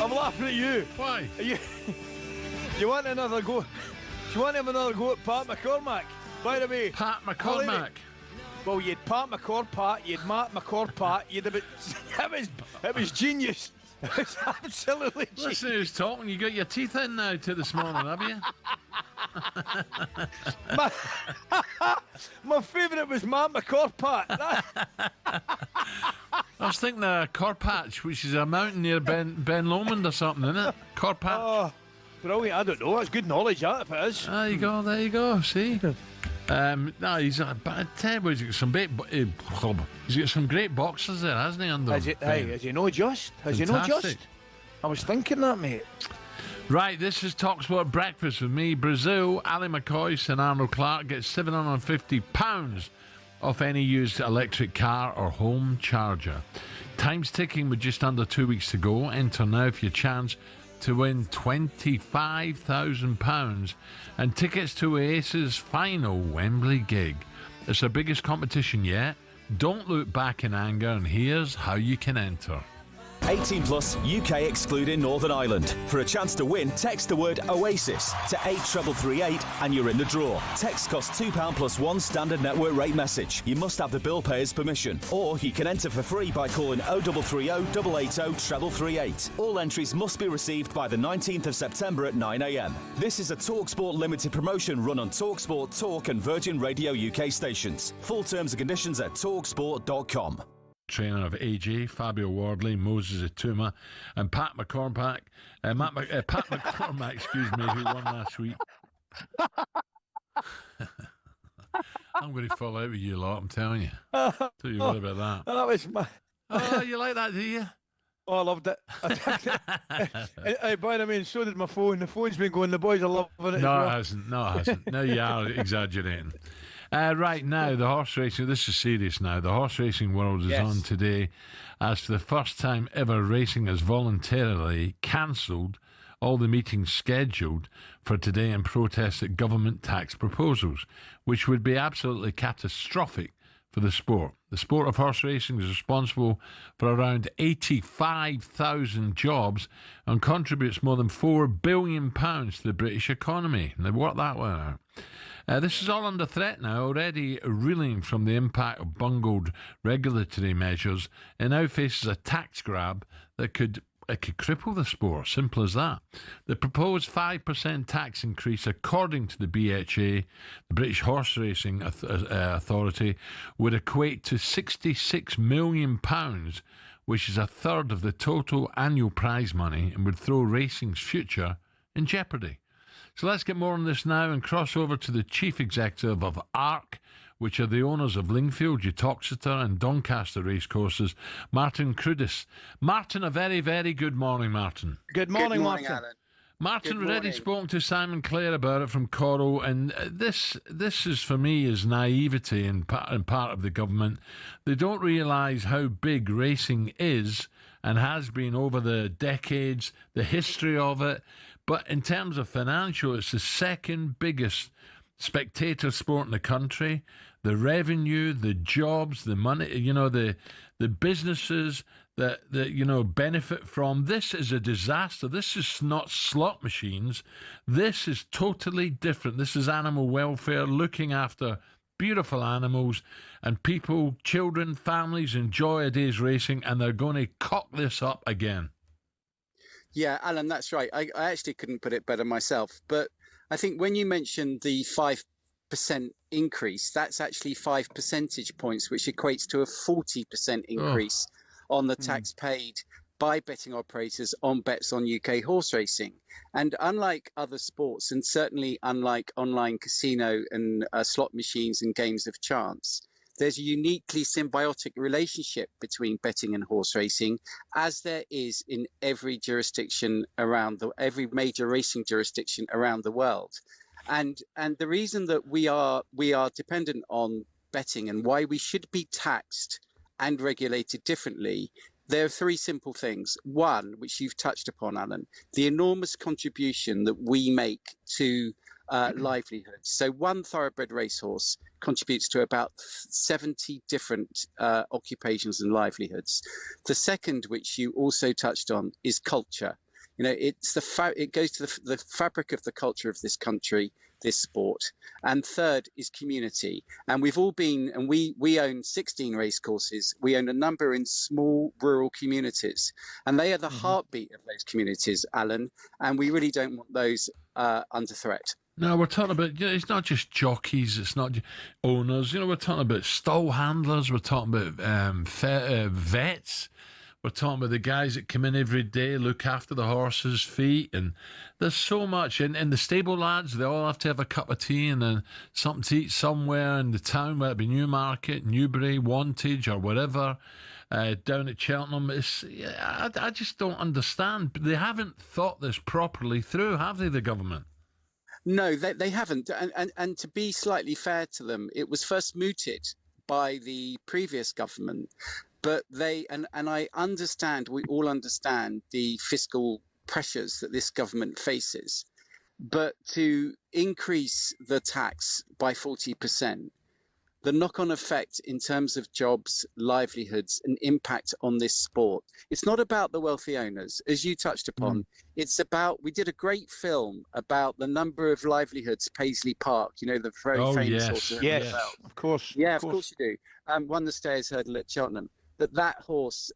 I'm laughing at you. Why? You want another go? Do you want to have another go at Pat McCormack? By the way, Pat McCormack. Well, you'd Pat McCorpat, you'd Matt McCorpat, you'd have it was genius. It was absolutely genius. Listen, who's talking? You got your teeth in now to this morning, have you? My favourite was Matt McCorpat. I was thinking Corpatch, which is a mountain near Ben Lomond or something, isn't it? Corpatch. Oh, brilliant. I don't know. That's good knowledge, that, if it is. There you go. See? No, he's a bad Ted. He's got some he's got some great boxers there, hasn't he? Under has he no just? Has he no just? I was thinking that, mate. Right, this is talkSPORT Breakfast with me, Brazil, Ally McCoist and Arnold Clark. Get £750 off any used electric car or home charger. Time's ticking with just under 2 weeks to go. Enter now for your chance to win £25,000 and tickets to Oasis' final Wembley gig. It's our biggest competition yet. Don't look back in anger, and here's how you can enter. 18 plus, UK excluding Northern Ireland. For a chance to win, text the word Oasis to 83338 and you're in the draw. Text costs £2 plus one standard network rate message. You must have the bill payer's permission. Or you can enter for free by calling 0330 880 338. All entries must be received by the 19th of September at 9 a.m. This is a talkSPORT limited promotion run on talkSPORT, Talk and Virgin Radio UK stations. Full terms and conditions at talksport.com. Trainer of AJ, Fabio Wardley, Moses Atuma, and Pat McCormack. Pat McCormack, excuse me, who won last week. I'm going to fall out with you lot, I'm telling you. Tell you what about that. That was my... Oh, you like that, do you? Oh, I loved it. Hey, by the way, so did my phone. The phone's been going. The boys are loving it. No, it hasn't. No, you are exaggerating. Right now, the horse racing, this is serious now. The horse racing world is on today as for the first time ever, racing has voluntarily cancelled all the meetings scheduled for today in protest at government tax proposals, which would be absolutely catastrophic for the sport. The sport of horse racing is responsible for around 85,000 jobs and contributes more than £4 billion to the British economy. Now, work that one out. This is all under threat now, already reeling from the impact of bungled regulatory measures. It now faces a tax grab that could cripple the sport, simple as that. The proposed 5% tax increase, according to the BHA, the British Horse Racing Authority, would equate to £66 million, which is a third of the total annual prize money, and would throw racing's future in jeopardy. So let's get more on this now and cross over to the chief executive of ARC, which are the owners of Lingfield, Uttoxeter and Doncaster racecourses, Martin Crudis. Martin, a very, very good morning, Martin. Good morning, Alan. Martin, already spoken to Simon Clare about it from Coral, and this is, for me, is naivety in part of the government. They don't realise how big racing is and has been over the decades, the history of it. But in terms of financial, it's the second biggest spectator sport in the country. The revenue, the jobs, the money, the businesses that benefit from. This is a disaster. This is not slot machines. This is totally different. This is animal welfare, looking after beautiful animals, and people, children, families enjoy a day's racing, and they're going to cock this up again. Yeah, Alan, that's right. I actually couldn't put it better myself. But I think when you mentioned the 5% increase, that's actually 5 percentage points, which equates to a 40% increase on the tax paid by betting operators on bets on UK horse racing. And unlike other sports, and certainly unlike online casino and slot machines and games of chance, there's a uniquely symbiotic relationship between betting and horse racing, as there is in every jurisdiction every major racing jurisdiction around the world. And the reason that we are dependent on betting and why we should be taxed and regulated differently, there are three simple things. One, which you've touched upon, Alan, the enormous contribution that we make to livelihoods. So one thoroughbred racehorse contributes to about 70 different occupations and livelihoods. The second, which you also touched on, is culture. It's it goes to the fabric of the culture of this country, this sport. And third is community. And we've all been, and we own 16 race courses. We own a number in small rural communities, and they are the heartbeat of those communities, Alan. And we really don't want those under threat. No, we're talking about, it's not just jockeys, it's not owners. We're talking about stall handlers, we're talking about vets. We're talking about the guys that come in every day, look after the horses' feet, and there's so much. And the stable lads, they all have to have a cup of tea and then something to eat somewhere in the town, whether it be Newmarket, Newbury, Wantage, or whatever, down at Cheltenham. I just don't understand. They haven't thought this properly through, have they, the government? No, they haven't. And to be slightly fair to them, it was first mooted by the previous government. But and I understand, we all understand the fiscal pressures that this government faces. But to increase the tax by 40%, the knock-on effect in terms of jobs, livelihoods, and impact on this sport, it's not about the wealthy owners, as you touched upon. It's about, we did a great film about the number of livelihoods, Paisley Park, the very famous horse. Yes, of course. Yeah, of course you do. Won the Stayers Hurdle at Cheltenham. That horse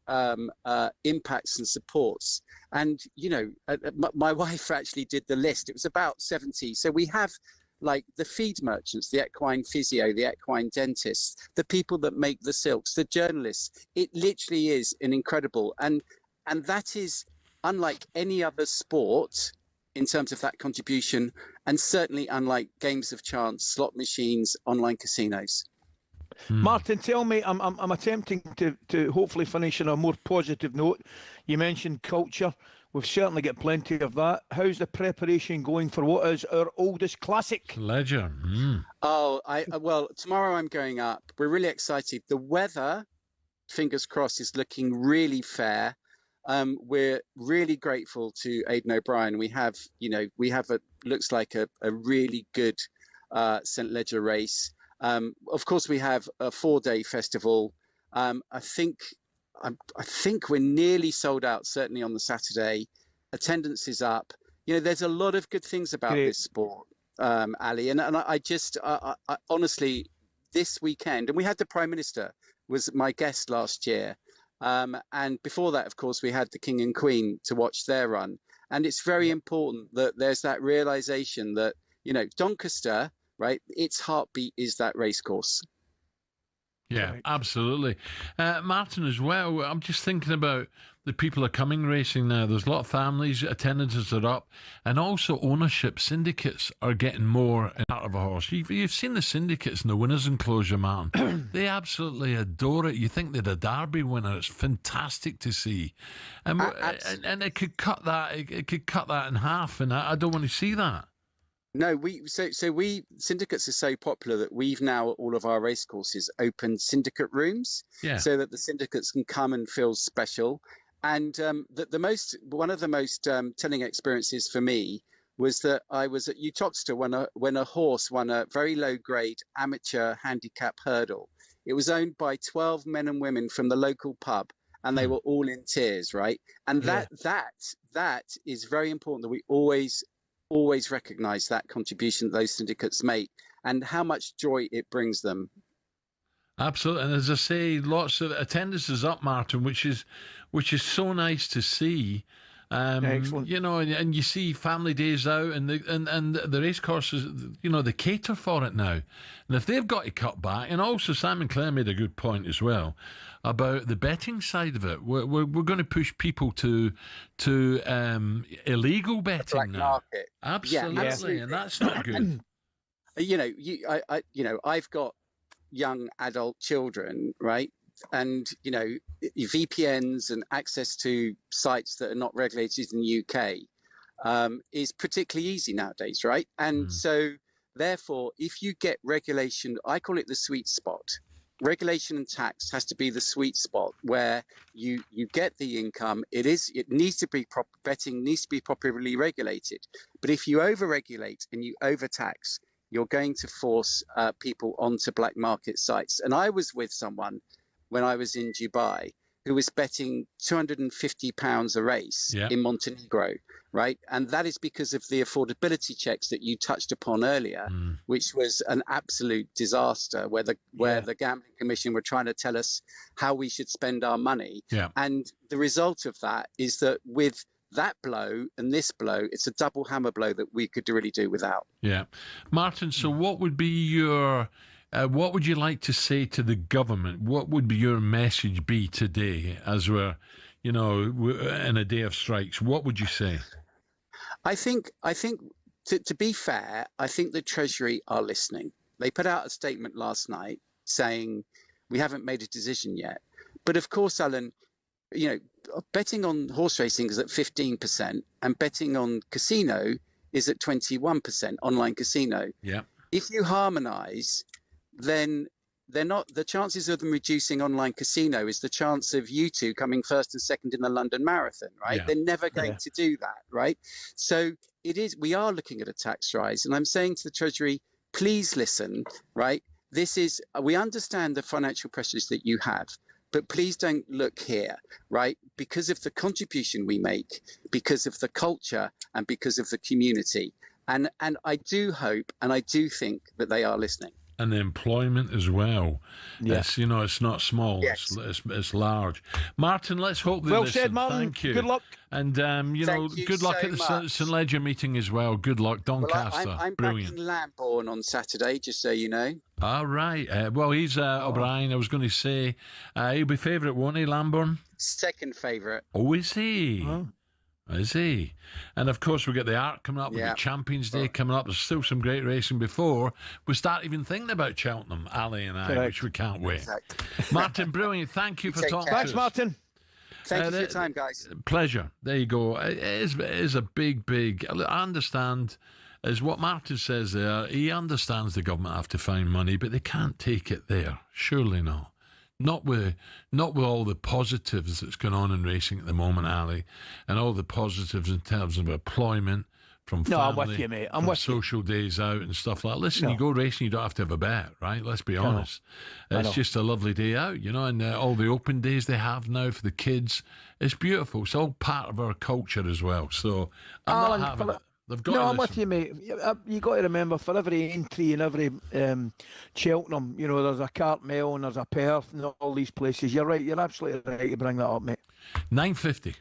impacts and supports. And, my wife actually did the list. It was about 70. So we have like the feed merchants, the equine physio, the equine dentists, the people that make the silks, the journalists. It literally is an incredible. And that is unlike any other sport in terms of that contribution, and certainly unlike games of chance, slot machines, online casinos. Martin, tell me, I'm attempting to hopefully finish on a more positive note. You mentioned culture. We've certainly got plenty of that. How's the preparation going for what is our oldest classic? Ledger. Oh, well, tomorrow I'm going up. We're really excited. The weather, fingers crossed, is looking really fair. We're really grateful to Aidan O'Brien. We have looks like a really good St. Ledger race. Of course, we have a 4-day festival. I think we're nearly sold out, certainly on the Saturday. Attendance is up. There's a lot of good things about this sport, Ali. And I honestly, this weekend, and we had the Prime Minister was my guest last year. And before that, of course, we had the King and Queen to watch their run. And it's very important that there's that realization that, Doncaster, right, its heartbeat is that racecourse. Yeah, absolutely. Martin, as well, I'm just thinking about the people are coming racing now. There's a lot of families, attendances are up, and also ownership syndicates are getting more out of a horse. You've seen the syndicates in the winners' enclosure, Martin. They absolutely adore it. You think they're a Derby winner. It's fantastic to see. And it could cut that. It could cut that in half, and I don't want to see that. No, syndicates are so popular that we've now at all of our racecourses opened syndicate rooms, so that the syndicates can come and feel special. And one of the most telling experiences for me was that I was at Uttoxeter when a horse won a very low grade amateur handicap hurdle. It was owned by 12 men and women from the local pub, and they were all in tears, right? And that is very important, that we always recognize that contribution those syndicates make and how much joy it brings them. Absolutely. And as I say, lots of attendance is up, Martin, which is so nice to see. Excellent. And you see family days out, and the race courses, they cater for it now. And if they've got to cut back, and also Simon Clare made a good point as well about the betting side of it. We're going to push people to illegal betting black now. Market. Absolutely, yeah, absolutely, and that's not good. I've got young adult children, right? And VPNs and access to sites that are not regulated in the UK is particularly easy nowadays, right? And so therefore, if you get regulation, I call it the sweet spot, regulation and tax has to be the sweet spot where you get the income. It needs to be betting needs to be properly regulated. But if you over-regulate and you overtax, you're going to force people onto black market sites. And I was with someone when I was in Dubai who was betting £250 a race in Montenegro, right? And that is because of the affordability checks that you touched upon earlier, which was an absolute disaster, where the Gambling Commission were trying to tell us how we should spend our money. Yeah. And the result of that is that with that blow and this blow, it's a double hammer blow that we could really do without. Yeah. Martin, so what would be your... what would you like to say to the government? What would your message be today as we're, in a day of strikes? What would you say? I think to be fair, I think the Treasury are listening. They put out a statement last night saying we haven't made a decision yet. But of course, Alan, betting on horse racing is at 15% and betting on casino is at 21%, online casino. Yeah. If you harmonise, then they're not, the chances of them reducing online casino is the chance of you two coming first and second in the London Marathon, right? Yeah. They're never going to do that, right? So we are looking at a tax rise. And I'm saying to the Treasury, please listen, right? We understand the financial pressures that you have, but please don't look here, right? Because of the contribution we make, because of the culture and because of the community. And I do hope and I do think that they are listening. And the employment as well. Yeah. It's not small. Yes. It's large. Martin, let's hope they listen. Said, Martin. Thank you. Good luck. And, good luck at the St Leger meeting as well. Good luck, Doncaster. I'm brilliant. Back in Lambourne on Saturday, just so you know. All right. He's O'Brien. I was going to say, he'll be favourite, won't he, Lambourne? Second favourite. Oh, is he? Oh. Is he? And of course, we get the Arc coming up. We've got Champions Day coming up. There's still some great racing before we start even thinking about Cheltenham, Ali and I, which we can't wait. Exactly. Martin, brilliant. Thank you for talking. Thanks, Martin. Thank you for your time, guys. Pleasure. There you go. It is a big. I understand, as what Martin says there, he understands the government have to find money, but they can't take it there. Surely not. Not with all the positives that's going on in racing at the moment, Ali, and all the positives in terms of employment from family, I'm with you, mate. I'm with social days out and stuff like that. Listen, you go racing, you don't have to have a bet, right? Let's be honest. It's just a lovely day out, and all the open days they have now for the kids. It's beautiful. It's all part of our culture as well. So I'm not having it. I'm with you, mate. You got to remember, for every entry in every Cheltenham, there's a Cartmel and there's a Perth and all these places. You're right. You're absolutely right to bring that up, mate. 9:50.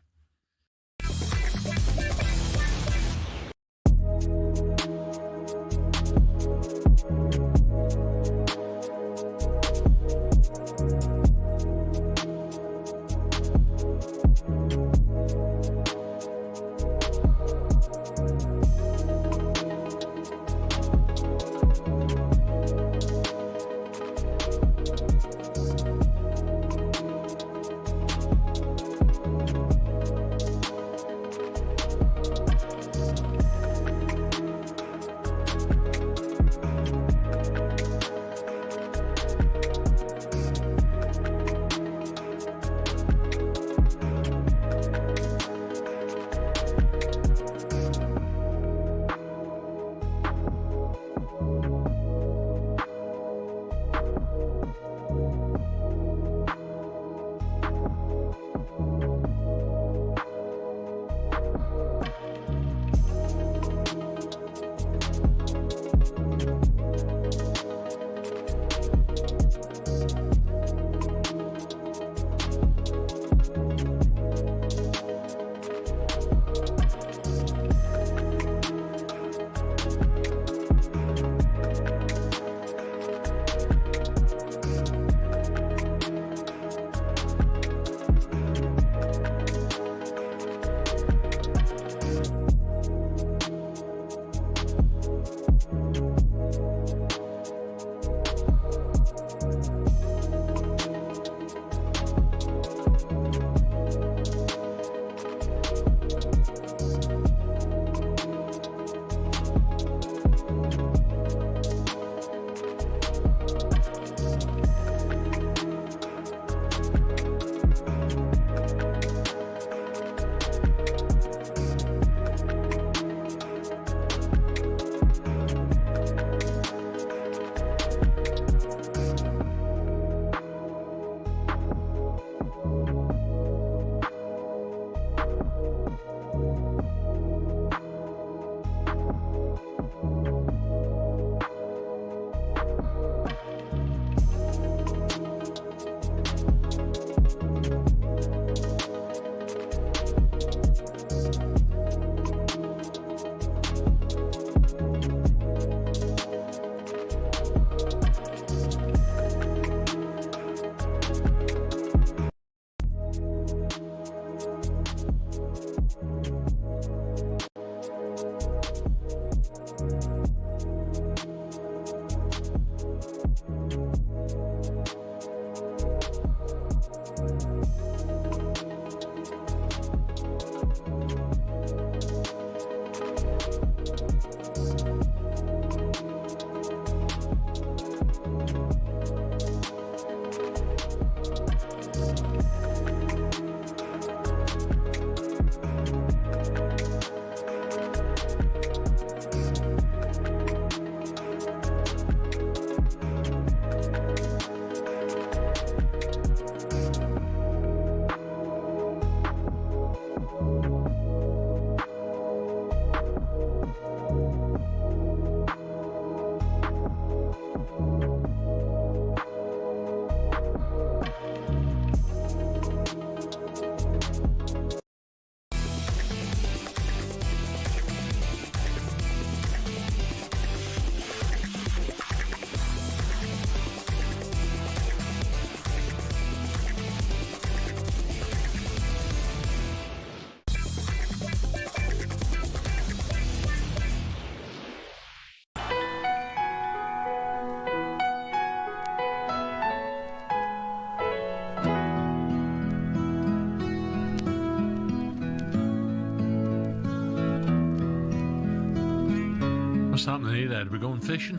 happening here, Ed? We're going fishing?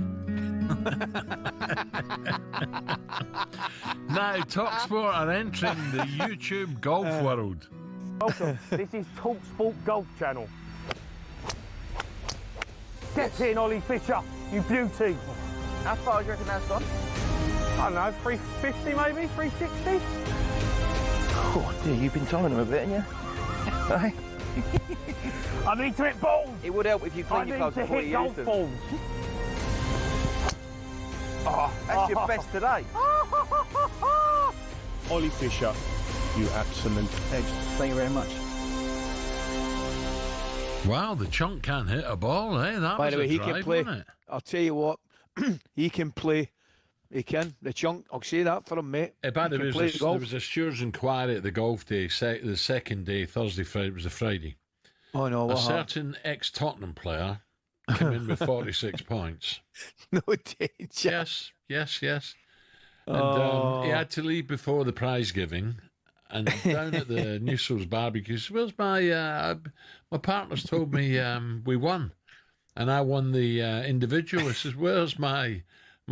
Now, talkSPORT are entering the YouTube golf world. Welcome. This is talkSPORT Golf Channel. Get in, Ollie Fisher, you beauty. How far do you reckon that's gone? I don't know, 350 maybe, 360? Oh dear, you've been timing them a bit, haven't you? Hey? I need to hit balls! It would help if you clean your clubs before you use them. Balls. Oh, that's your best today. Ollie Fisher, you absolute edge. Thank you very much. Wow, the chunk can't hit a ball, eh? That By was the way, a he drive, can play. wasn't it? I'll tell you what, he can play. He can. The chunk, I'll say that for him, mate. By the He way, can there play golf. was a stewards inquiry at the golf day, the second day, Thursday, Friday, it was a Friday. Oh, no, A what happened? certain ex-Tottenham player came in with 46 points. No danger. Yes. And he had to leave before the prize giving. And down at the Newsells barbecue, he said, "Where's my partner's told me we won, and I won the individual." He says, "Where's my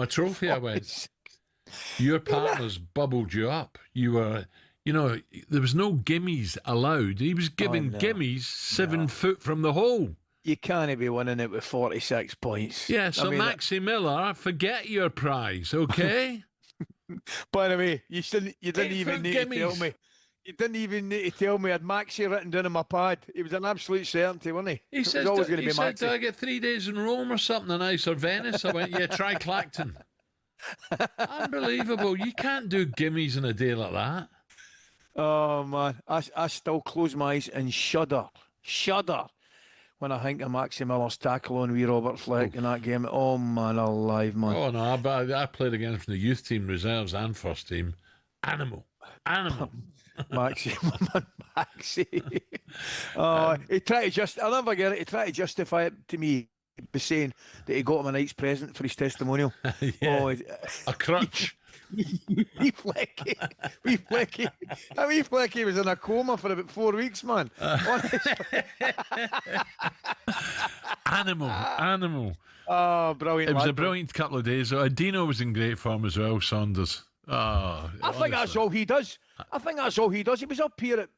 trophy?" I went, "Your partner's bubbled you up. You were, there was no gimmies allowed. He was giving gimmies 7 foot from the hole." You can't be winning it with 46 points. Yeah, so I mean, Maxi Miller, forget your prize, okay? By the way, you didn't even need to tell me. You didn't even need to tell me. I had Maxi written down on my pad. He was an absolute certainty, wasn't he? He It said, was always going to be "Do Maxi. I get 3 days in Rome or something nice, or Venice?" I went, "Yeah, try Clacton." Unbelievable. You can't do gimmies in a day like that. Oh, man. I still close my eyes and shudder when I think of Maxi Miller's tackle on wee Robert Fleck in that game. Oh, man, alive, man. Oh, no, I played against the youth team, reserves and first team. Animal. Maxi. Oh, he tried to I'll never get it. He tried to justify it to me by saying that he got him a nice present for his testimonial. Yeah. A crutch. Wee Flecky. That wee Flecky was in a coma for about 4 weeks, man. Honestly. Animal. Oh, brilliant. It was lad. a brilliant couple of days. Dino was in great form as well, Saunders. Oh, I think that's all he does. He was up here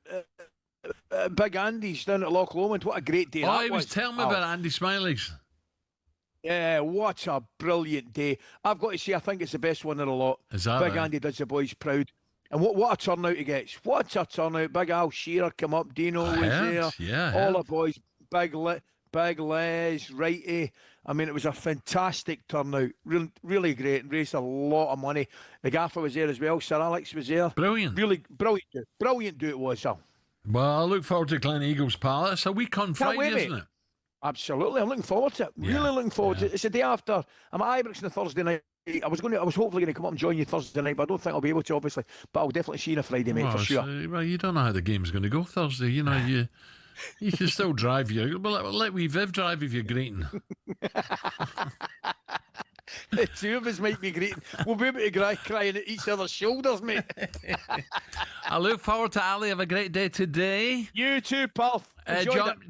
at Big Andy's down at Loch Lomond. What a great day that he was telling me about Andy Smiley's. Yeah, what a brilliant day. I've got to say, I think it's the best one of the lot. Is that Big right? Andy does the boys proud. And what a turnout he gets. What a turnout. Big Al Shearer come up. Dino was there. Yeah, all the boys. Big Les, Righty. I mean, it was a fantastic turnout. Really great. And raised a lot of money. The gaffer was there as well. Sir Alex was there. Brilliant. Really brilliant. Brilliant do it was, Sir. Well, I look forward to Glen Eagles Palace. A week on Can't Friday, wait, isn't mate. it? Absolutely. I'm looking forward to it. Really looking forward to it. It's the day after. I'm at Ibrox on the Thursday night. I was hopefully going to come up and join you Thursday night, but I don't think I'll be able to, obviously. But I'll definitely see you on a Friday, mate, for sure. Well, you don't know how the game's going to go Thursday. You can still drive you. Well, let wee Viv drive if you're greeting. The two of us might be greeting. We'll be able to crying at each other's shoulders, mate. I look forward to Ali. Have a great day today. You too, pal.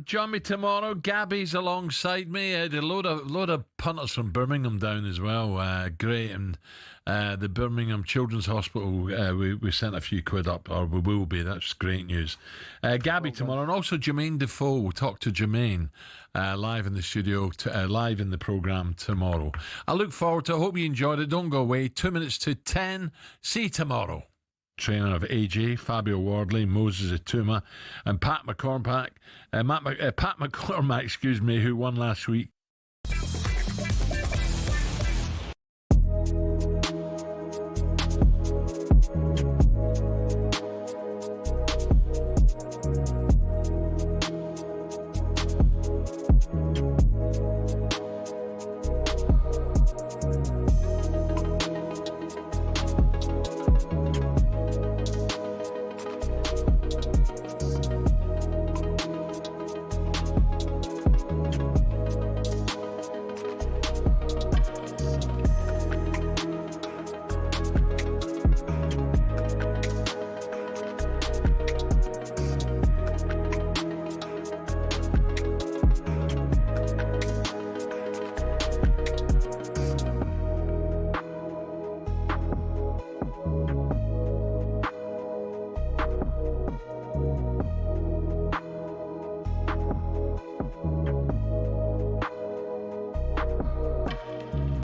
Join me tomorrow. Gabby's alongside me. A load of punters from Birmingham down as well. Great. And the Birmingham Children's Hospital, we sent a few quid up, or we will be. That's great news. Gabby tomorrow, and also Jermaine Defoe. We'll talk to Jermaine live in the studio, live in the programme tomorrow. I look forward to it. I hope you enjoyed it. Don't go away. 2 minutes to 10. See you tomorrow. Trainer of AJ, Fabio Wardley, Moses Atuma, and Pat McCormack. Pat McCormack, excuse me, who won last week.